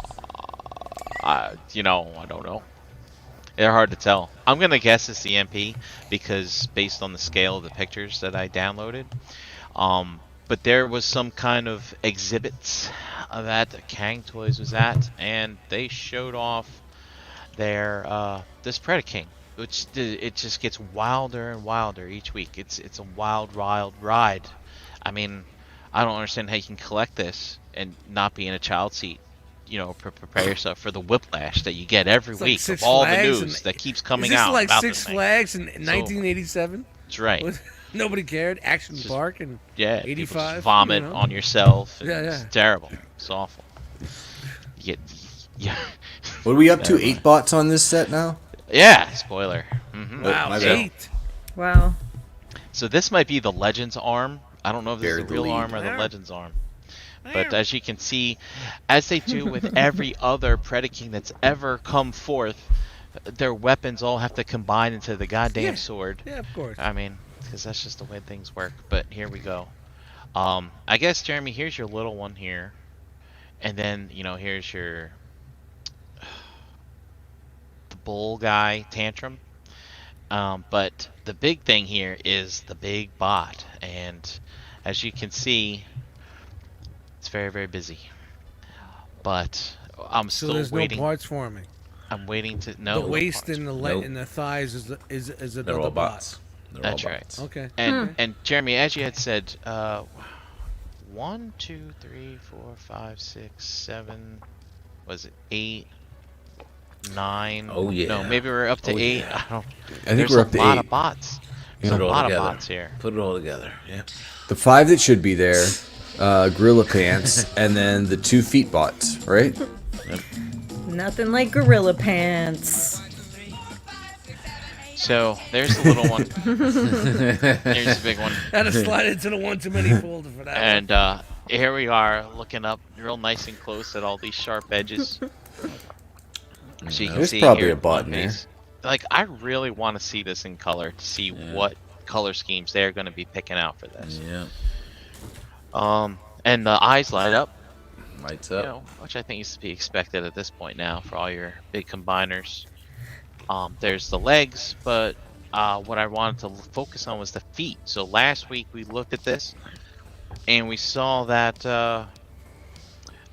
You know, I don't know. They're hard to tell. I'm gonna guess it's the MP because based on the scale of the pictures that I downloaded. But there was some kind of exhibits that Kang Toys was at, and they showed off their this Predaking, which it just gets wilder and wilder each week. It's a wild ride. I mean, I don't understand how you can collect this and not be in a child seat. You know, prepare yourself for the whiplash that you get every It's like week Six of all the Flags news that keeps coming Is this out. like about Six this thing. Flags in 1987? That's right. Nobody cared. Action Just- Park and Yeah, people 85. just vomit you know? on yourself. Yeah, It's yeah. terrible. It's awful. You get, yeah, What are we up to? 8 bots on this set now? yeah. Spoiler. Wow, my bad. 8. Wow. So this might be the Legends arm. I don't know if this Bury is the the real lead. arm or the Legends arm. But as you can see, as they do with every other Predaking that's ever come forth, their weapons all have to combine into the goddamn Yeah. sword. Yeah, of course. I mean, because that's just the way things work. But here we go. I guess, Jeremy, here's your little one here. And then, you know, here's your... the bull guy, Tantrum. But the big thing here is the big bot. And as you can see, it's very, very busy. But I'm So still there's waiting. no parts forming. I'm waiting to... No, The waist parts. and the Nope. and the thighs is They're another all bot. bots. They're That's all right. bots. Okay. And Jeremy, as you had said, 1, 2, 3, 4, 5, 6, 7, was it 8, 9? Oh, yeah. No, maybe we're up to Oh, 8. yeah. I don't. I think There's we're a up to lot 8. of bots. There's Put a it all lot together. of bots here. Put it all together. Yeah. The 5 that should be there, Gorilla Pants, and then the 2 feet bots, right? Nothing like gorilla pants. So there's the little one. Here's the big one. Had to slide into the one too many folder for that. And here we are looking up real nice and close at all these sharp edges. So you can There's see probably here a bot on in there. these- Like, I really want to see this in color to see what color schemes they're going to be picking out for this. Yeah. And the eyes light up, Lights you up. know, which I think is to be expected at this point now for all your big combiners. There's the legs, but what I wanted to focus on was the feet. So last week we looked at this, and we saw that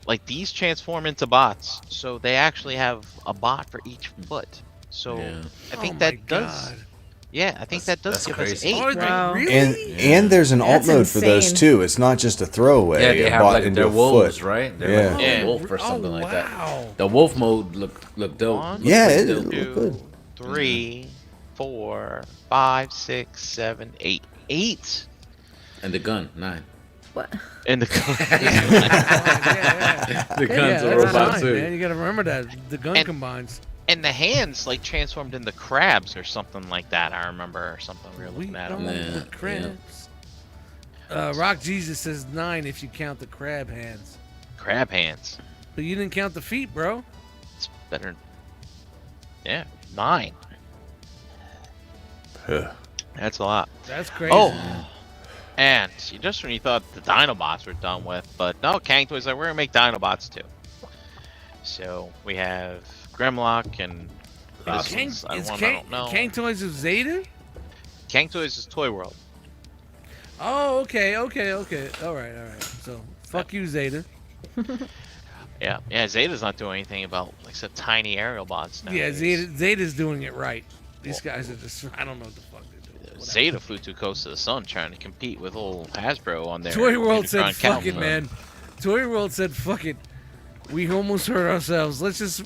like these transform into bots, so they actually have a bot for each foot. So Yeah. I think Oh that my does. God. Yeah, I think that does that's give us crazy. 8. Oh, Wow. really? And there's an alt That's mode for those insane. too. It's not just a throwaway. Yeah, they a have bot like into they're a wolves, foot. right? They're Yeah. like Yeah. a wolf or something like that. Wow. The wolf mode look dope. 1, Yeah, it two, look good. 3, 4, 5, 6, 7, 8. 8 And the gun, 9. What? in the Yeah, The yeah, gun's a that's robot fine, too. man. You gotta remember that the gun And- combines. and the hands like transformed into crabs or something like that. I remember or something we were We looking at. don't them. Yeah, look crabs. Rock Jesus says 9 if you count the crab hands. Crab hands. But you didn't count the feet, bro. It's better. Yeah, 9. Huh. That's a lot. That's crazy. Oh, and just when you thought the Dinobots were done with, but no, Kang Toys like we're gonna make Dinobots too. So we have Grimlock and this Kang, one's- is one I Kang, don't know. Kang Toys of Zeta? Kang Toys is Toy World. Oh, okay. All right. So, fuck you, Zeta. Yeah. Zeta's not doing anything about except tiny aerial bots now. Yeah, Zeta's doing it right. These guys are just, I don't know what the fuck they're doing. Whatever. Zeta flew too close to the sun trying to compete with old Hasbro on there. Toy World said, fuck it, Calvin. man. Toy World said, fuck it. We almost hurt ourselves. Let's just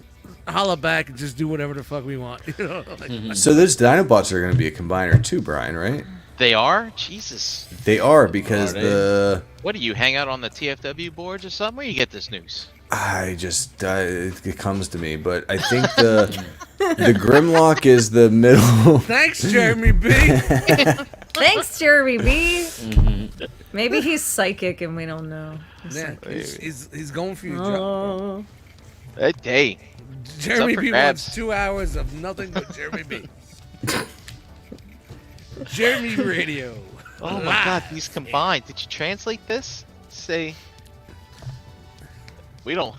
holla back and just do whatever the fuck we want. You know? So those Dinobots are going to be a combiner too, Brian, right? They are? Jesus. They are because Are they? the What do you hang out on the TFW boards or something? Where you get this news? I just it comes to me, but I think the Grimlock is the middle. Thanks, Jeremy B. Thanks, Jeremy B. Maybe he's psychic and we don't know. Yeah, he's going for you, Joe. Oh. Hey, Jeremy for B grabs. wants 2 hours of nothing but Jeremy B. Jeremy Radio. oh my God, these combined. Did you translate this? Say, we don't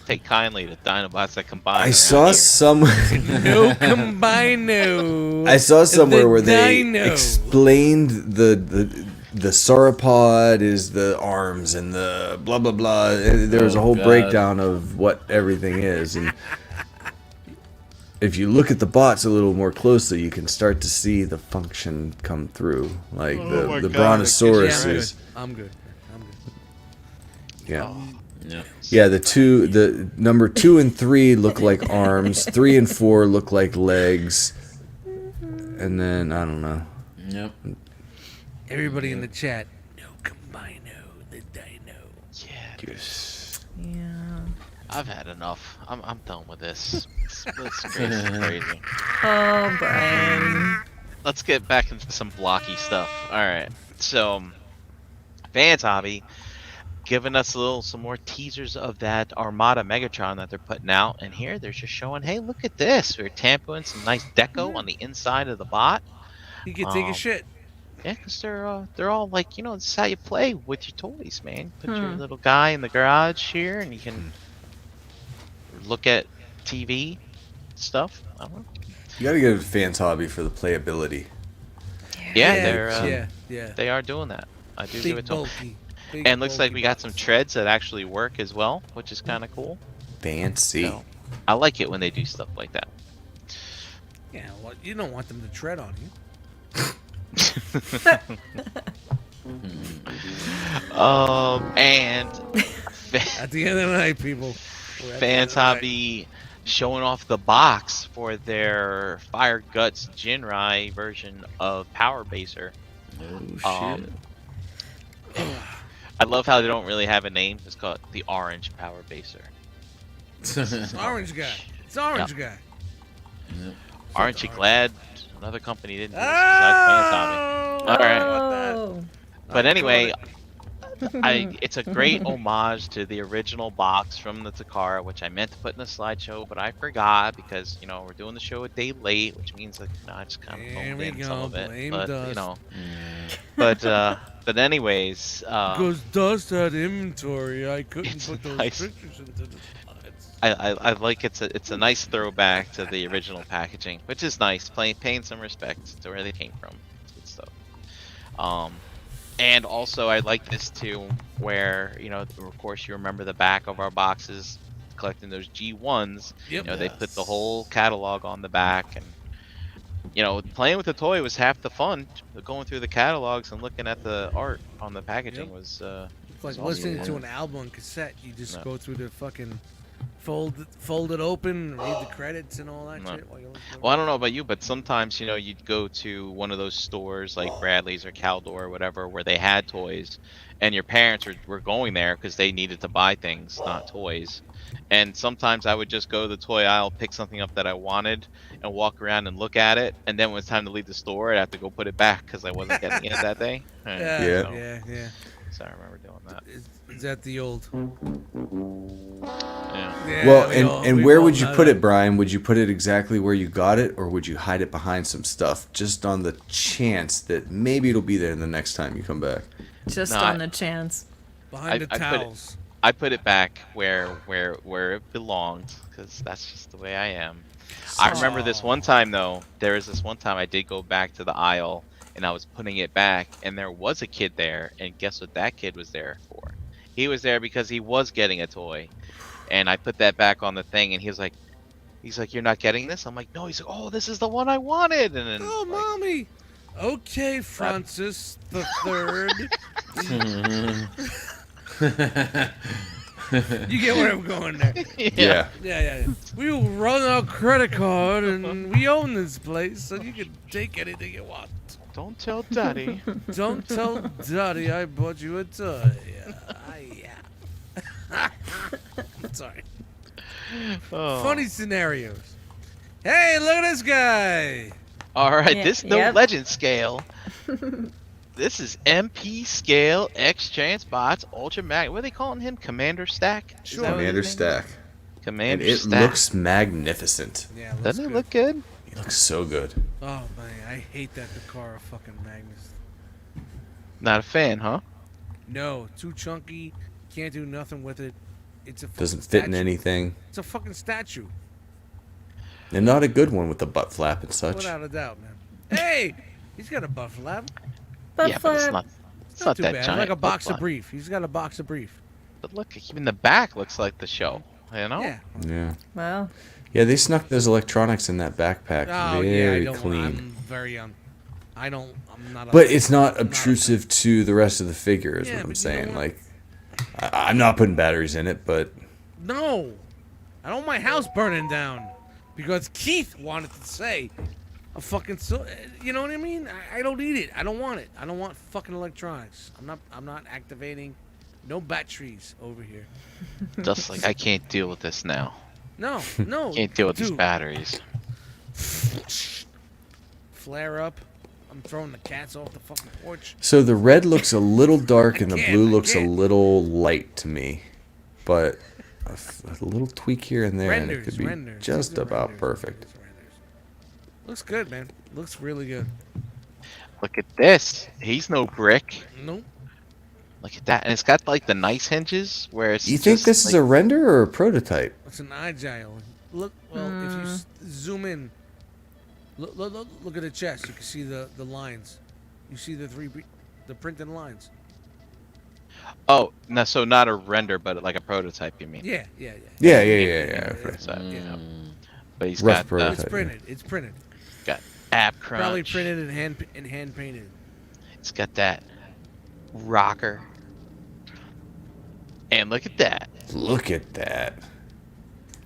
take kindly to Dinobots that combine. I around saw here. some. No combino. I saw somewhere The where they dino. explained the sauropod is the arms and the blah blah blah. And there was a whole God. breakdown of what everything is, and if you look at the bots a little more closely, you can start to see the function come through. Like my the God, brontosaurus Yeah, is I'm good. yeah. Yeah. Yeah, the number 2 and 3 look like arms. 3 and 4 look like legs. And then I don't know. Yep. Everybody in the chat. No combino. The dino. Yeah, Yeah. I've had enough. I'm done with this. It's crazy. Oh, Brian. Let's get back into some blocky stuff. All right. So, Fans Hobby giving us some more teasers of that Armada Megatron that they're putting out, and here they're just showing, hey, look at this. We're tampering some nice deco on the inside of the bot. He can take a shit. Yeah, because they're all like, you know, this is how you play with your toys, man. Put your little guy in the garage here, and you can look at TV stuff. I don't know. You gotta go to Fans Hobby for the playability. Yeah, yeah. they are doing that. I do give Big it to them. bulky. Big And looks like bulky we got bots. some treads that actually work as well, which is kind of cool. Fancy. So, I like it when they do stuff like that. Yeah, well, you don't want them to tread on you. And At the end of the night, people. We're at the end Fans of the night. Hobby showing off the box for their Fire Guts Jinrai version of Power Baser. Oh shit. I love how they don't really have a name. It's called the Orange Power Baser. It's Orange guy. It's Orange guy. Aren't you glad another company didn't do this besides Fans Hobby? All right. Oh. But anyway, it's a great homage to the original box from the Takara, which I meant to put in the slideshow, but I forgot because, you know, we're doing the show a day late, which means that, you know, I just kind of There phoned we in some go, of it. blame But, Dust. you know, but anyways, Because Dust had inventory, I couldn't it's put those nice. pictures into the slides. I like it's a nice throwback to the original packaging, which is nice, paying some respect to where they came from. It's good stuff. And also I like this too, where, you know, of course you remember the back of our boxes collecting those G1s. Yep. You know, they put the whole catalog on the back, and you know, playing with the toy was half the fun. Going through the catalogs and looking at the art on the packaging Yep. was It's like awesome. listening to an album on cassette. You just No. go through the fucking fold it open, read the credits and all that No. shit. While you're listening. Well, I don't know about you, but sometimes, you know, you'd go to one of those stores like Bradley's or Caldor or whatever where they had toys, and your parents were going there because they needed to buy things, not toys. And sometimes I would just go to the toy aisle, pick something up that I wanted, and walk around and look at it. And then when it's time to leave the store, I'd have to go put it back because I wasn't getting it that day. Yeah, Yeah. yeah. So I remember doing that. Is that the old? Yeah. Yeah, Well, we all- and we've where all would you had put that. it, Brian? Would you put it exactly where you got it, or would you hide it behind some stuff, just on the chance that maybe it'll be there the next time you come back? Just No, on I- the chance. Behind the I put it- towels. I put it back where it belonged because that's just the way I am. I remember this one time though. There was this one time I did go back to the aisle and I was putting it back, and there was a kid there, and guess what that kid was there for? He was there because he was getting a toy, and I put that back on the thing, and he's like, "You're not getting this?" I'm like, "No." He's like, "Oh, this is the one I wanted," and then Oh, like, mommy. Okay, Francis the Third. You get where I'm going there. Yeah. Yeah. We will run our credit card and we own this place, so you can take anything you want. Don't tell Daddy. Don't tell Daddy I bought you a toy. Sorry. Oh. Funny scenarios. Hey, look at this guy. All right, Yeah, this no yep. legend scale. This is MP scale X Transbots Ultra Mag. What are they calling him? Commander Stack? Is Sure. that what Commander his name Stack. is? And Commander it Stack. looks magnificent. Yeah, looks Doesn't it good. look good? He looks so good. Oh man, I hate that Dakar fucking Magnus. Not a fan, huh? No, too chunky. Can't do nothing with it. It's a fucking Doesn't fit in statue. anything. It's a fucking statue, And not a good one with the butt flap and such. without a doubt, man. Hey, he's got a butt flap. Butt yeah, but it's flap. not. It's It's not not too that bad. giant. Like a butt box of flap. brief. He's got a box of brief. But look, even the back looks like the show. You know? Yeah. Yeah. Wow. Yeah, they snuck those electronics in that backpack. Oh Very yeah, I don't. clean. I'm very I don't. I'm not. But it's not I'm not a obtrusive to the rest of the figure, is Yeah, what but I'm you saying. know what? Like, I'm not putting batteries in it, but No, I don't want my house burning down because Keith wanted to say a fucking. You know what I mean? I don't need it. I don't want it. I don't want fucking electronics. I'm not activating. No batteries over here. Just like I can't deal with this now. No. Can't deal with these dude. batteries. Flare up. I'm throwing the cats off the fucking porch. so the red looks a little dark and the can't, blue I looks a can't. little light to me. But a little tweak here and there, and it could be Renders. just These are about renders, perfect. renders. Looks good, man. Looks really good. Look at this. He's no brick. Nope. Look at that. And it's got like the nice hinges where it's You think just, this is like, a render or a prototype? It's an agile. Look, well, if you zoom in, look at the chest. You can see the lines. You see the the printed lines. Oh, no, so not a render, but like a prototype, you mean? Yeah. Yeah. So, Yeah. But he's Rough got It's prototype. printed. It's printed. ab crunch. Probably printed and hand painted. It's got that rocker. And look at that. Look at that.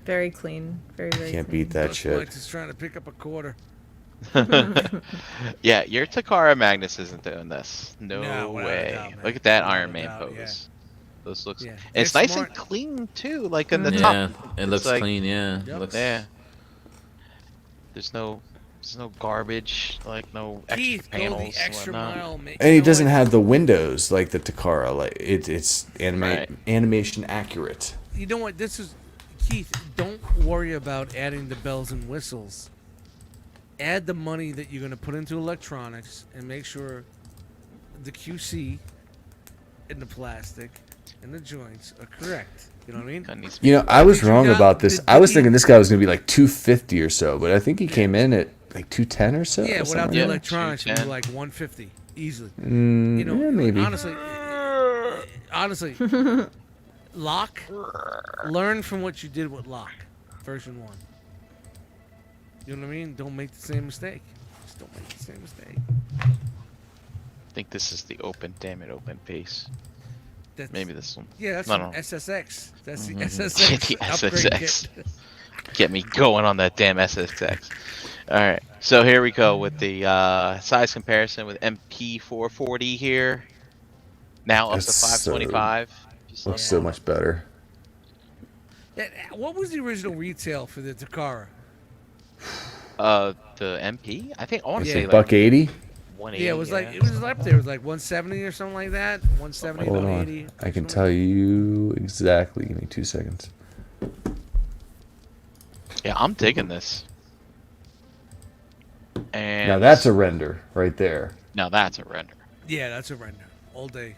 Very clean. Very Can't clean. beat that Looks shit. like he's trying to pick up a quarter. Yeah, your Takara Magnus isn't doing this. No, No, without a way. doubt, man. Look at that Without Iron a Man doubt, pose. yeah. Those looks. Yeah. And it's They're nice smart. and clean too, like in the Mhm. top. Yeah, it looks like- clean. Yeah, Yep. looks. Yeah. There's no garbage, like no extra Keith, go panels. the extra and whatnot. mile. Make, And he you know doesn't what? have the windows like the Takara. Like it's Right. animation accurate. You know what? This is Keith. Don't worry about adding the bells and whistles. Add the money that you're going to put into electronics and make sure the QC and the plastic and the joints are correct. You know what I mean? Got these- You know, I was Did you wrong not- about this. did- I was did thinking he- this guy was gonna be like 250 or so, but I think he came in at like 210 or so. Yeah, or without something the Yeah, like electronics, it'd be 210. like 150 easily. that. Mm, You know, yeah, maybe. honestly, Lock, learn from what you did with Lock, version 1. You know what I mean? Don't make the same mistake. Just don't make the same mistake. I think this is the open piece. That's, Maybe this one. Yeah, that's No, from no. SSX. That's the The SSX upgrade SSX. kit. Get me going on that damn SSX. Alright, so here we go with the size comparison with MP440 here. Now up to That's so- 525. Just Looks like- so much better. What was the original retail for the Takara? The MP? I think I want to Yeah. say like $180. 180. Yeah, it was like it was up there. It was like 170 or something like that. 170 to Hold on. 180. I can tell you exactly. Give me 2 seconds. Yeah, I'm digging this. And Now that's a render right there. now that's a render. Yeah, that's a render all day.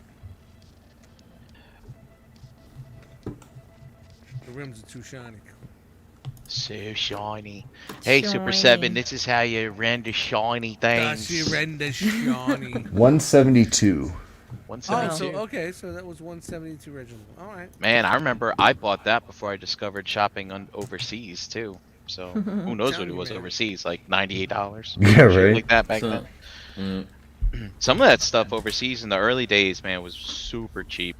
The rims are too shiny. So shiny. Hey, Super Shiny. 7, this is how you render shiny That's things. the render shiny. 172. Oh, 172. so okay, so that was 172 original. All right. Man, I remember I bought that before I discovered shopping on overseas too. So who knows what it was Man. overseas? Like $98. Yeah, Shit right. like that back So, then. mm, Some of that stuff overseas in the early days, man, was super cheap.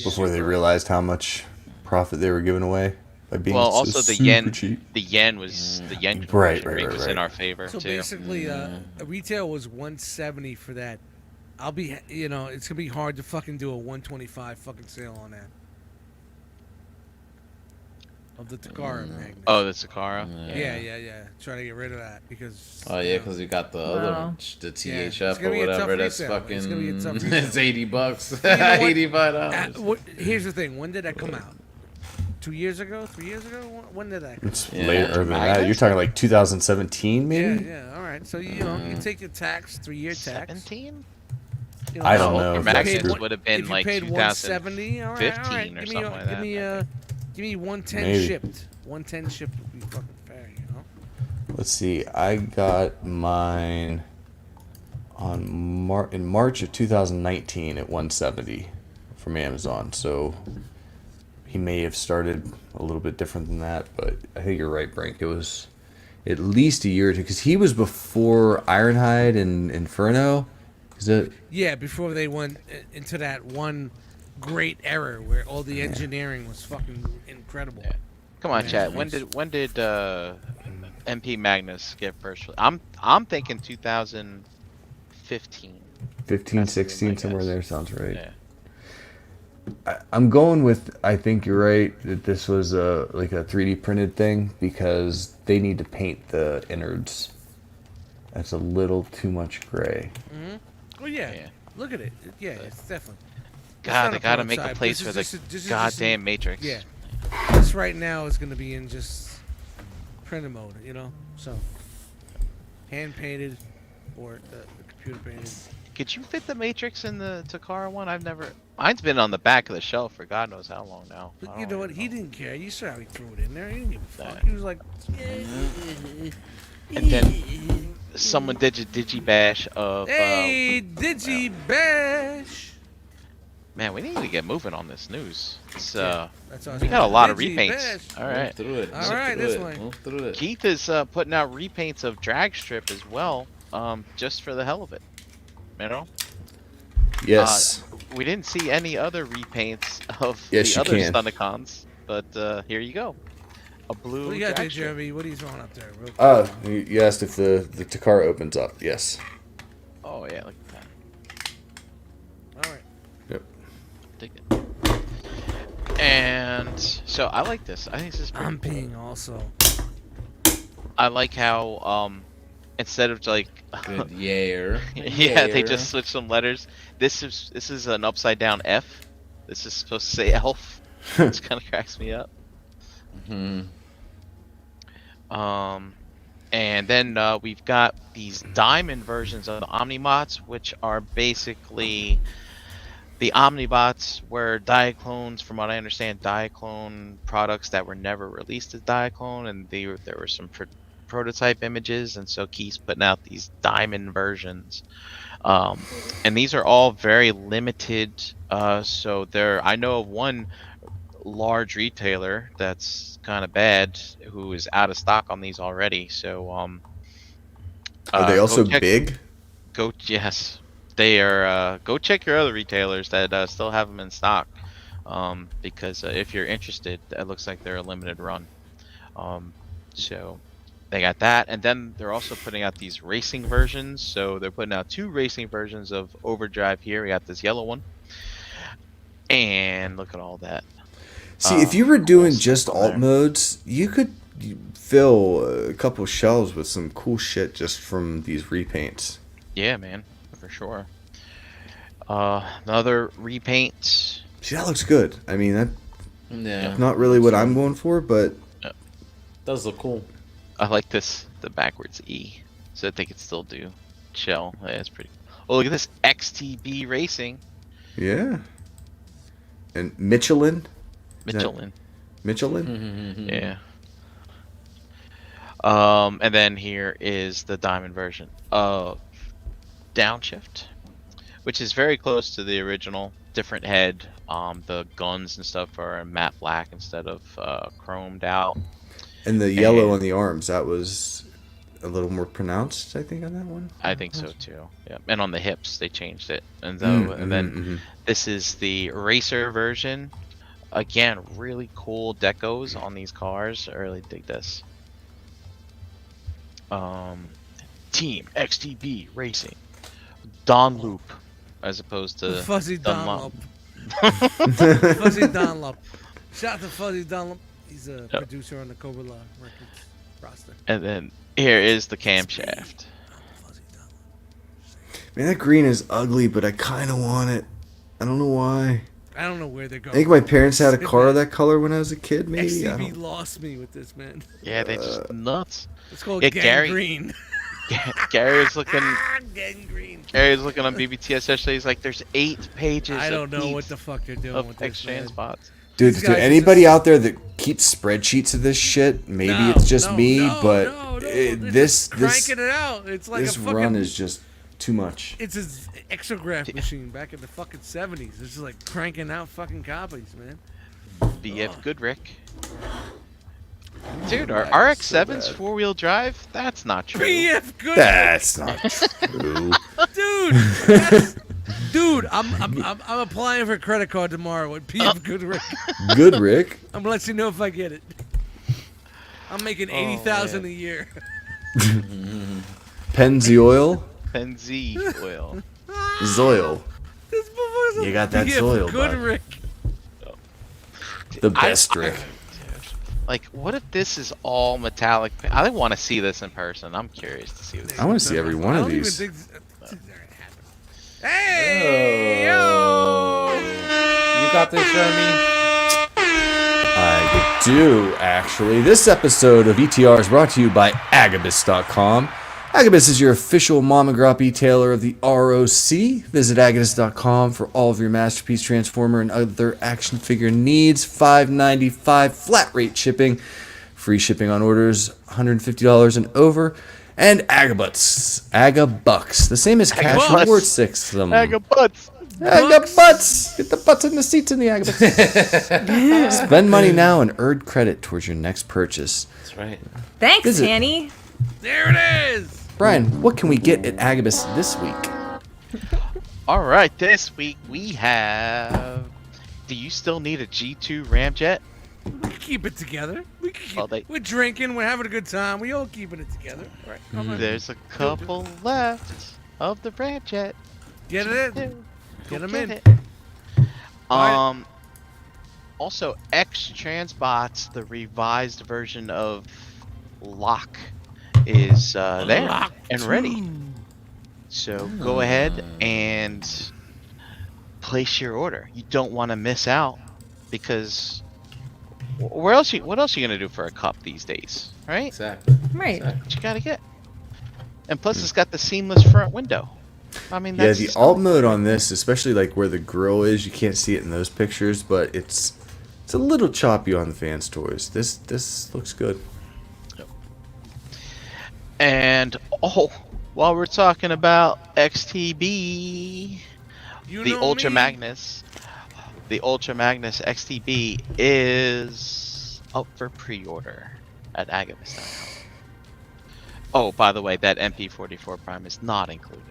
before they realized how much profit they were giving away by being Well, so also the super yen, cheap. the yen conversion Right, rate was in right. our favor So too. basically, retail was 170 for that. I'll be, it's gonna be hard to fucking do a 125 fucking sale on that. Of the Takara magnet. Oh, the Sakara. Yeah. Try to get rid of that because. Oh yeah, because we got the other, the Yeah, THF it's gonna or be a tough whatever. That's resale. fucking. It's gonna be a tough resale. It's $80. You know what? $85. Here's the thing. When did that come out? 2 years ago? 3 years ago? When did that come It's out? Yeah. later than that. You're talking like 2017, maybe. Yeah. All right. So you take your tax, 3-year tax. 17? I don't No, know your if that's magnet true. would have If been you like paid 2015 170, all right. or Give me, something like that. give me 110 Maybe. shipped. 110 shipped would be fucking fair, Let's see. I got mine on in March of 2019 at 170 from Amazon. So he may have started a little bit different than that, but I think you're right, Brink. It was at least a year or two because he was before Ironhide and Inferno. Is it? Yeah, before they went into that one great era where all the engineering was fucking incredible. Yeah. Come on, Yeah. chat. When did MP Magnus get first? I'm thinking 2015. 15, 16, I somewhere guess. there sounds right. Yeah. I'm going with. I think you're right that this was like a 3D printed thing because they need to paint the innards. That's a little too much gray. Oh yeah. Yeah. Look at it. Yeah, it's definitely. God, not they a gotta make a prototype. place This for is the just goddamn Matrix. Yeah. This right now is gonna be in just printer mode, So hand painted or computer painted. Could you fit the Matrix in the Takara one? I've never. Mine's been on the back of the shelf for God knows how long now. But I you don't know what? even He didn't care. You saw how he threw it in there. He didn't give a fuck. Nah. He was like, And then someone did a digibash of. "Hey, Digi Bash." Man, we need to get moving on this news. It's That's awesome. we got a lot of Digi repaints. Bash. All right. Move through it. All move right, through this it, way. Move through it. Keith is putting out repaints of Drag Strip as well, just for the hell of it. You know? Yes. We didn't see any other repaints of Yes, the you other can. Stunticons, but here you go. A blue What do you got there, Drag Strip. Jeremy? What are you throwing up there? Real quick? You asked if the Takara opens up. Yes. Oh yeah, look at that. All right. Yep. Dig it. And so I like this. I think this is pretty I'm cool. peeing also. I like how instead of like Good year. yeah, they just switched some letters. This is an upside down F. This is supposed to say elf, which kind of cracks me up. Mhm. And then we've got these diamond versions of the Omnibots, which are basically the Omnibots were Diaclones, from what I understand, Diaclone products that were never released as Diaclone, and there were some prototype images, and so Keith's putting out these diamond versions. And these are all very limited. So I know of one large retailer that's kind of bad who is out of stock on these already. So Are they also go check- big? Yes, they are. Go check your other retailers that still have them in stock, because if you're interested, it looks like they're a limited run. So they got that, and then they're also putting out these racing versions. So they're putting out 2 racing versions of Overdrive here. We got this yellow one, and look at all that. See, if you were doing all just stuff alt there. modes, you could fill a couple shelves with some cool shit just from these repaints. Yeah, man, for sure. Another repaint. See, that looks good. I mean, that's Yeah. not really what I'm going for, but Does look cool. I like this, the backwards E. So I think it still do. Shell. Yeah, it's pretty. Oh, look at this XTB Racing. yeah. And Michelin? Is that- Michelin. Michelin? Yeah. And then here is the diamond version of Downshift, which is very close to the original. Different head. The guns and stuff are matte black instead of chromed out. And the yellow And- on the arms, that was a little more pronounced, I think, on that one. I think so too. Yeah, and on the hips they changed it, and then this is the racer version. Again, really cool decos on these cars. I really dig this. Team XTB Racing, Dunlop, as opposed to Fuzzy Dunlop. Dunlop. Fuzzy Dunlop. Shout out to Fuzzy Dunlop. He's a producer on the Cobra Law Records roster. And then here is the camshaft. Fuzzy Dunlop. Man, that green is ugly, but I kind of want it. I don't know why. I don't know where they're I going. think my parents had a car of that color when I was a kid, maybe. I XTB don't... lost me with this, man. Yeah, they just nuts. It's called Yeah, Gang Gary- Green. Gary's looking. Gang Green. Gary's looking on BBTS yesterday. He's like, "There's 8 pages. I don't know of what the fuck they're doing of with this, exchange man. spots." Dude, These to guys are anybody just- out there that keeps spreadsheets of this shit, maybe No, it's just no, me, no, but no, it- they're this just cranking it out. It's like this a fucking run is just too much. It's an exograph machine back in the fucking 70s. It's just like cranking out fucking copies, man. BF Goodrick. Dude, are RX-7s four-wheel drive? That's not true. BF Good. That's not true. Dude. Dude, I'm applying for a credit card tomorrow with BF Goodrick. Good, Rick. I'm gonna let you know if I get it. I'm making 80,000 a year. Pennzoil. Benzie oil. Zoil. This motherfucker's You got that BF soil, bud. Goodrick. The best Rick. Like, what if this is all metallic? I want to see this in person. I'm curious to see this. I want to see every one I of don't even these. think they're gonna happen. Hey, yo! You got this, Jeremy? I do, actually. This episode of ETR is brought to you by Agabus.com. Agabus is your official mom and grop e-tailer of the ROC. Visit Agabus.com for all of your Masterpiece Transformer and other action figure needs. $5.95 flat rate shipping. Free shipping on orders $150 and over. And Agabuts. Agabucks. The same as Cash Agabucks. Reward System. Agabutts. Agabuts! Get the butts in the seats in the Agabus. Spend money now and earn credit towards your next purchase. That's right. Thanks, Visit- Tanny. There it is! Brian, what can we get at Agabus this week? All right, this week we have. Do you still need a G2 ramjet? We can keep it together. We can keep, Well, they- we're drinking, we're having a good time. We all keeping it together. Right? There's a couple left of the ramjet. Get it in. Go Get 'em get in. it. Also, X Transbots, the revised version of Lock, is there Lock and ready. So go ahead and place your order. You don't want to miss out because what else you gonna do for a cup these days, right? Exactly. Right. What you gotta get. And plus, it's got the seamless front window. I mean, Yeah, that's the alt mode on this, especially like where the grill is, you can't see it in those pictures, but it's a little choppy on the Vans toys. This looks good. And while we're talking about XTB, You the know Ultra me. Magnus XTB is up for pre-order at Agabus.com. Oh, by the way, that MP44 Prime is not included.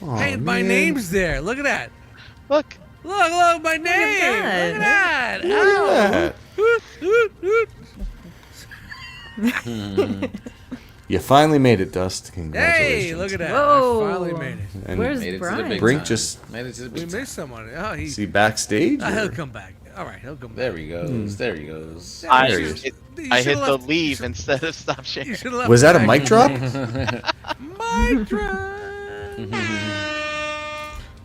Aw, Hey, my man. name's there. Look at that. Look, Look, my name. that. Look at that. Look at Ow. You finally made it, Dust. Congratulations. Hey, look at that. Whoa. I finally made it. And Where's Made it to the Brian? big Brink time. just- made it to the We big time. missed someone. Oh, he. is he backstage? He'll or- come back. All right, he'll come back. There he goes. There he goes. I There he is. hit, You I hit should've the left- leave instead of stop sharing. You should have left. Was that a back. mic drop? Mic drop.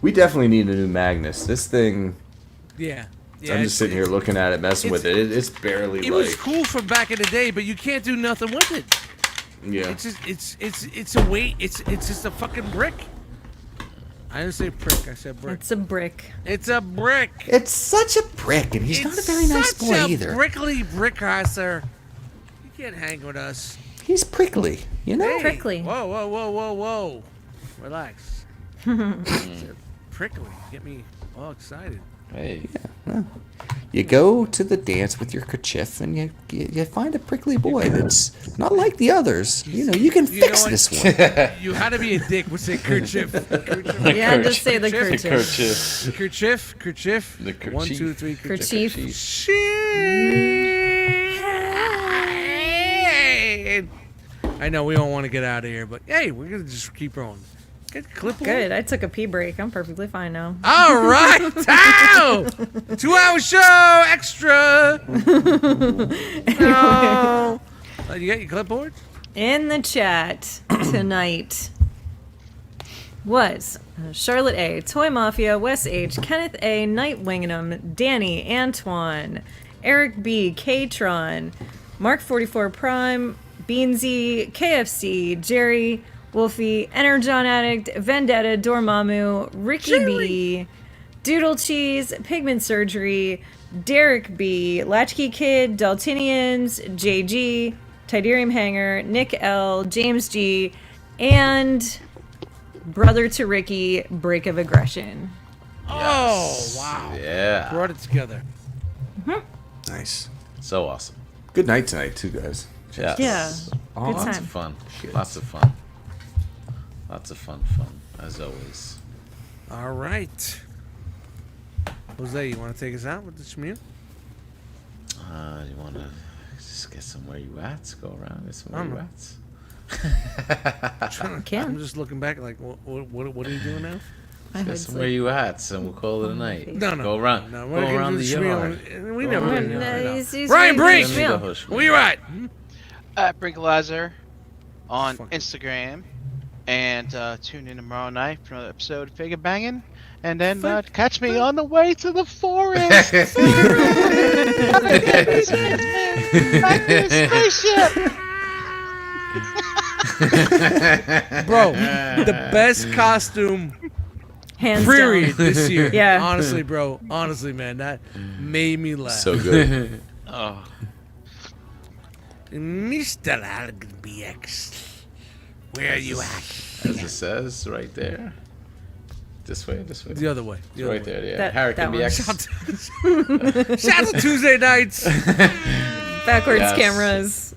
We definitely need a new Magnus. This thing, Yeah. I'm just sitting here looking at it, messing with it. It's barely It like, was cool from back in the day, but you can't do nothing with it. yeah. It's just it's a weight. It's just a fucking brick. I didn't say prick. I said brick. It's a brick. It's a brick. It's such a prick, and he's not a It's very nice such boy a either. Prickly brickasser. You can't hang with us. He's prickly, you know? Hey, Prickly. Whoa. Relax. It's a prickly. Get me all excited. Hey. You go to the dance with your kerchief, and you find a prickly boy that's not like the others. You know, you can fix what? this one. You had to be a dick with say kerchief. Yeah, just say the kerchief. Kerchief. The kerchief. 1, 2, 3. Kerchief. Shit. I know we don't want to get out of here, but hey, we're gonna just keep rolling. Get the clip. Good. I took a pee break. I'm perfectly fine now. All right. Ow! 2-hour show extra. No. You got your clipboard? In the chat tonight was Charlotte A, Toy Mafia, Wes H, Kenneth A, Night Wingingham, Danny, Antoine, Eric B, K-Tron, Mark 44 Prime, Beansy, KFC, Jerry, Wolfie, Energon Addict, Vendetta, Dormammu, Ricky B, Doodle Cheese, Pigment Surgery, Derek B, Latchkey Kid, Daltinians, JG, Tidarium Hanger, Nick L, James G, and brother to Ricky, Break of Aggression. Oh, wow. Yeah. Brought it together. Nice. So awesome. Good night tonight, too, guys. Yes. Yeah. Good Lots time. of fun. Lots of fun. Lots of fun, as always. All right. Jose, you want to take us out with the schmear? You want to just get somewhere you at? Go around, get somewhere you at? Can. I'm just looking back like, what are you doing now? I Get hood somewhere you at, and we'll call it a night. No. Go around. No, Go around the yard. We never around did the that. yard. Brian Brink! Let me go hush. Where you at? At Brinkalizer on Fuck. Instagram. And tune in tomorrow night for another episode of Figure Banging. And then catch me on the way to the forest. Back to the spaceship. Bro, the best costume Hands period down. this year. Yeah. Honestly, bro. Honestly, man. That made me laugh. So good. Oh, Mr. Algen BX. Where are you at? As it says right there. This way. The other way. The other Right way. there, yeah. That- Hurricane that one. BX. Shout out to Tuesday nights. Backwards Yes. cameras.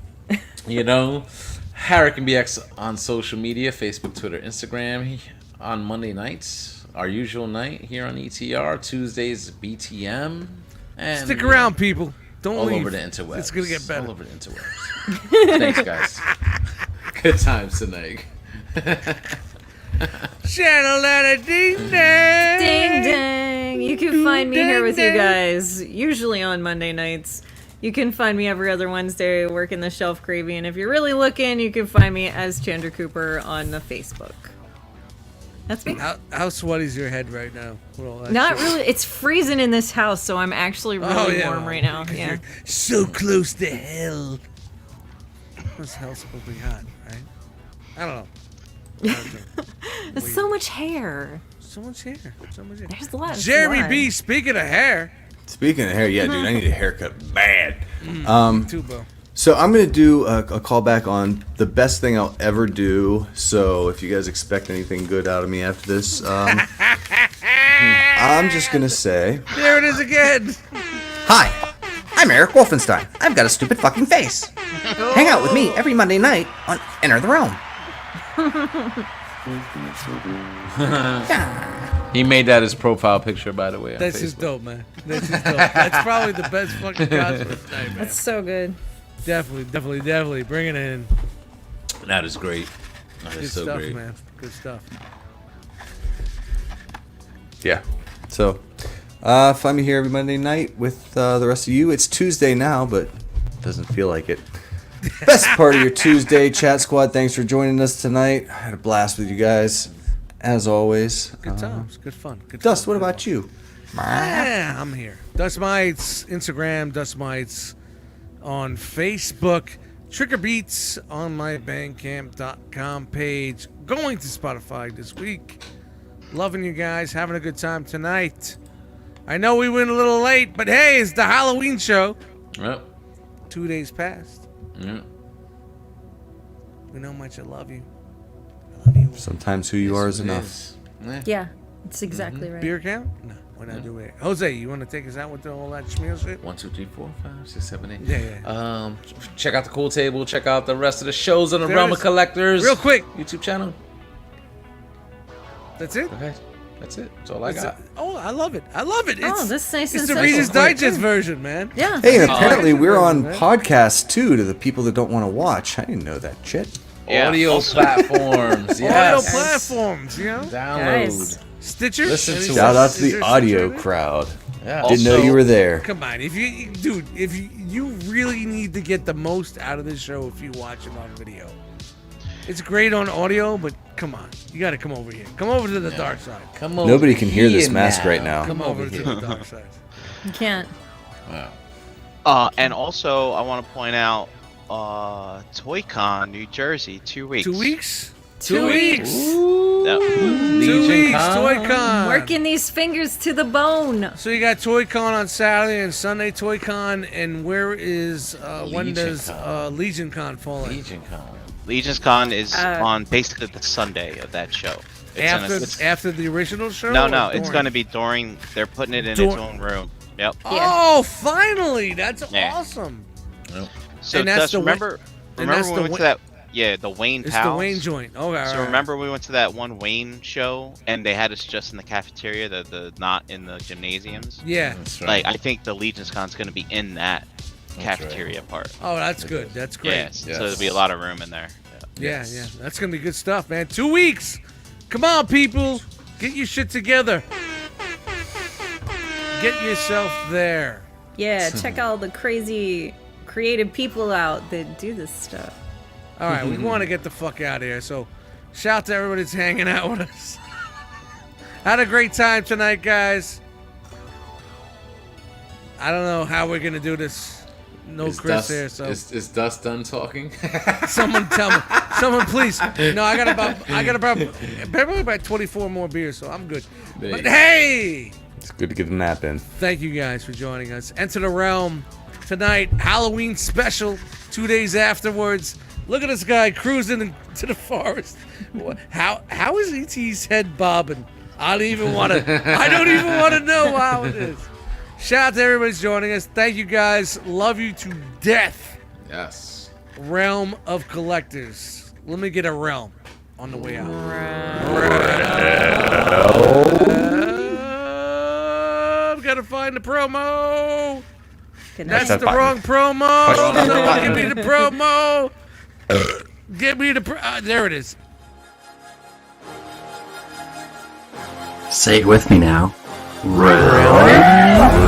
You know, Hurricane BX on social media, Facebook, Twitter, Instagram. On Monday nights, our usual night here on ETR. Tuesdays, BTM. And Stick around, people. Don't all leave. over the interwebs. It's gonna get better. All over the interwebs. Thanks, guys. Good times tonight. Channel that a ding dang. Ding dang! You can find me here with you guys, usually on Monday nights. You can find me every other Wednesday working the shelf gravy, and if you're really looking, you can find me as Chandra Cooper on the Facebook. That's me. How sweaty's your head right now? with all that Not shit? really. It's freezing in this house, so I'm actually really yeah, warm right now. because Yeah. you're so close to hell. What's hell supposed to be hot, right? I don't know. There's so much hair. So much hair. So much hair. There's a lot. Of Jeremy blood. B. Speaking of hair, Speaking of hair, yeah, dude, I need a haircut bad. Tubo. So I'm gonna do a callback on the best thing I'll ever do. So if you guys expect anything good out of me after this, I'm just gonna say, There it is again. Hi, I'm Eric Wolfenstein. I've got a stupid fucking face. Hang out with me every Monday night on Enter the Realm. He made that his profile picture, by the way. On That's Facebook. just dope, man. That's just dope. That's probably the best fucking costume of the night, man. That's so good. Definitely. Bring it in. That is great. That Good is so stuff, great. man. Good stuff. yeah. So find me here every Monday night with the rest of you. It's Tuesday now, but doesn't feel like it. Best part of your Tuesday, Chat Squad. Thanks for joining us tonight. I had a blast with you guys, as always. Good times. Good fun. Good Dust, fun, what good about fun. you? Yeah, I'm here. Dust Mites, Instagram, Dust Mites on Facebook, Trigger Beats on my Bandcamp.com page. Going to Spotify this week. Loving you guys, having a good time tonight. I know we went a little late, but hey, it's the Halloween show. Yep. 2 days past. Yep. We know how much I love you. I love you. Sometimes who you are is Yes, it enough. is. Yeah. Yeah. It's exactly right. Beer count? No, we're not doing it. Jose, you want to take us out with all that schmeal shit? 1, 2, 3, 4, 5, 6, 7, 8. Yeah. Check out the cool table. Check out the rest of the shows on the There Realm it of is. Collectors Real quick. YouTube channel. That's it? Okay. That's it. That's all I got. Oh, I love it. I love it. Oh, this is nice and It's the simple. Reader's Digest version, man. Yeah. Hey, and apparently we're on man. podcast too to the people that don't want to watch. I didn't know that shit. Yeah. Audio platforms. Audio Yes. platforms, you know? Download. Guys. Stitcher? Listen to Any- us. Shout out to is the there audio Stitcher in it? crowd. Yeah. Didn't know Also- you were there. Come on, if you really need to get the most out of this show if you watch it on video. It's great on audio, but come on, you got to come over here. Come over to the dark side. Come on. Nobody can hear this mask right now. Come over to the dark side. You can't. Wow. And also, I want to point out, ToyCon, New Jersey, 2 weeks. 2 weeks? 2 weeks. Yep. 2 weeks, ToyCon. Working these fingers to the bone. So you got ToyCon on Saturday and Sunday ToyCon, and where is when does LegionCon fall in? LegionCon. Legion's Con is on basically the Sunday of that show. After the original show? No, or it's during? going to be during. They're putting it in Dur- its own room. Yep. Oh, finally! That's Yeah. awesome. So And that's Dust, the remember and that's when we the went Wa- to that? Yeah, the Wayne It's Pals. the Wayne joint. Oh, all right. So remember we went to that one Wayne show and they had us just in the cafeteria, the not in the gymnasiums. Yeah. That's right. Like I think the Legion's Con's going to be in that cafeteria part. Oh, that's good. That's great. Yeah, so there'll be a lot of room in there. Yeah, yeah. That's gonna be good stuff, man. 2 weeks. Come on, people. Get your shit together. Get yourself there. Yeah, check all the crazy creative people out that do this stuff. All right, we want to get the fuck out of here. So, shout to everybody that's hanging out with us. Had a great time tonight, guys. I don't know how we're gonna do this. No Is Chris Dust, here, so is Dust done talking? someone tell me. Someone please. No, I got probably about 24 more beers, so I'm good. There But you go. hey, It's good to get a nap in. thank you guys for joining us. Enter the Realm tonight, Halloween special. 2 days afterwards. Look at this guy cruising into the forest. How is ET's head bobbing? I don't even want to know how it is. Shout out to everybody who's joining us. Thank you guys. Love you to death. Yes. Realm of Collectors. Let me get a realm on the way out. I've got to find the promo. Good That's night. the wrong promo. Someone give me the promo. Give me the there it is. Say it with me now. Round.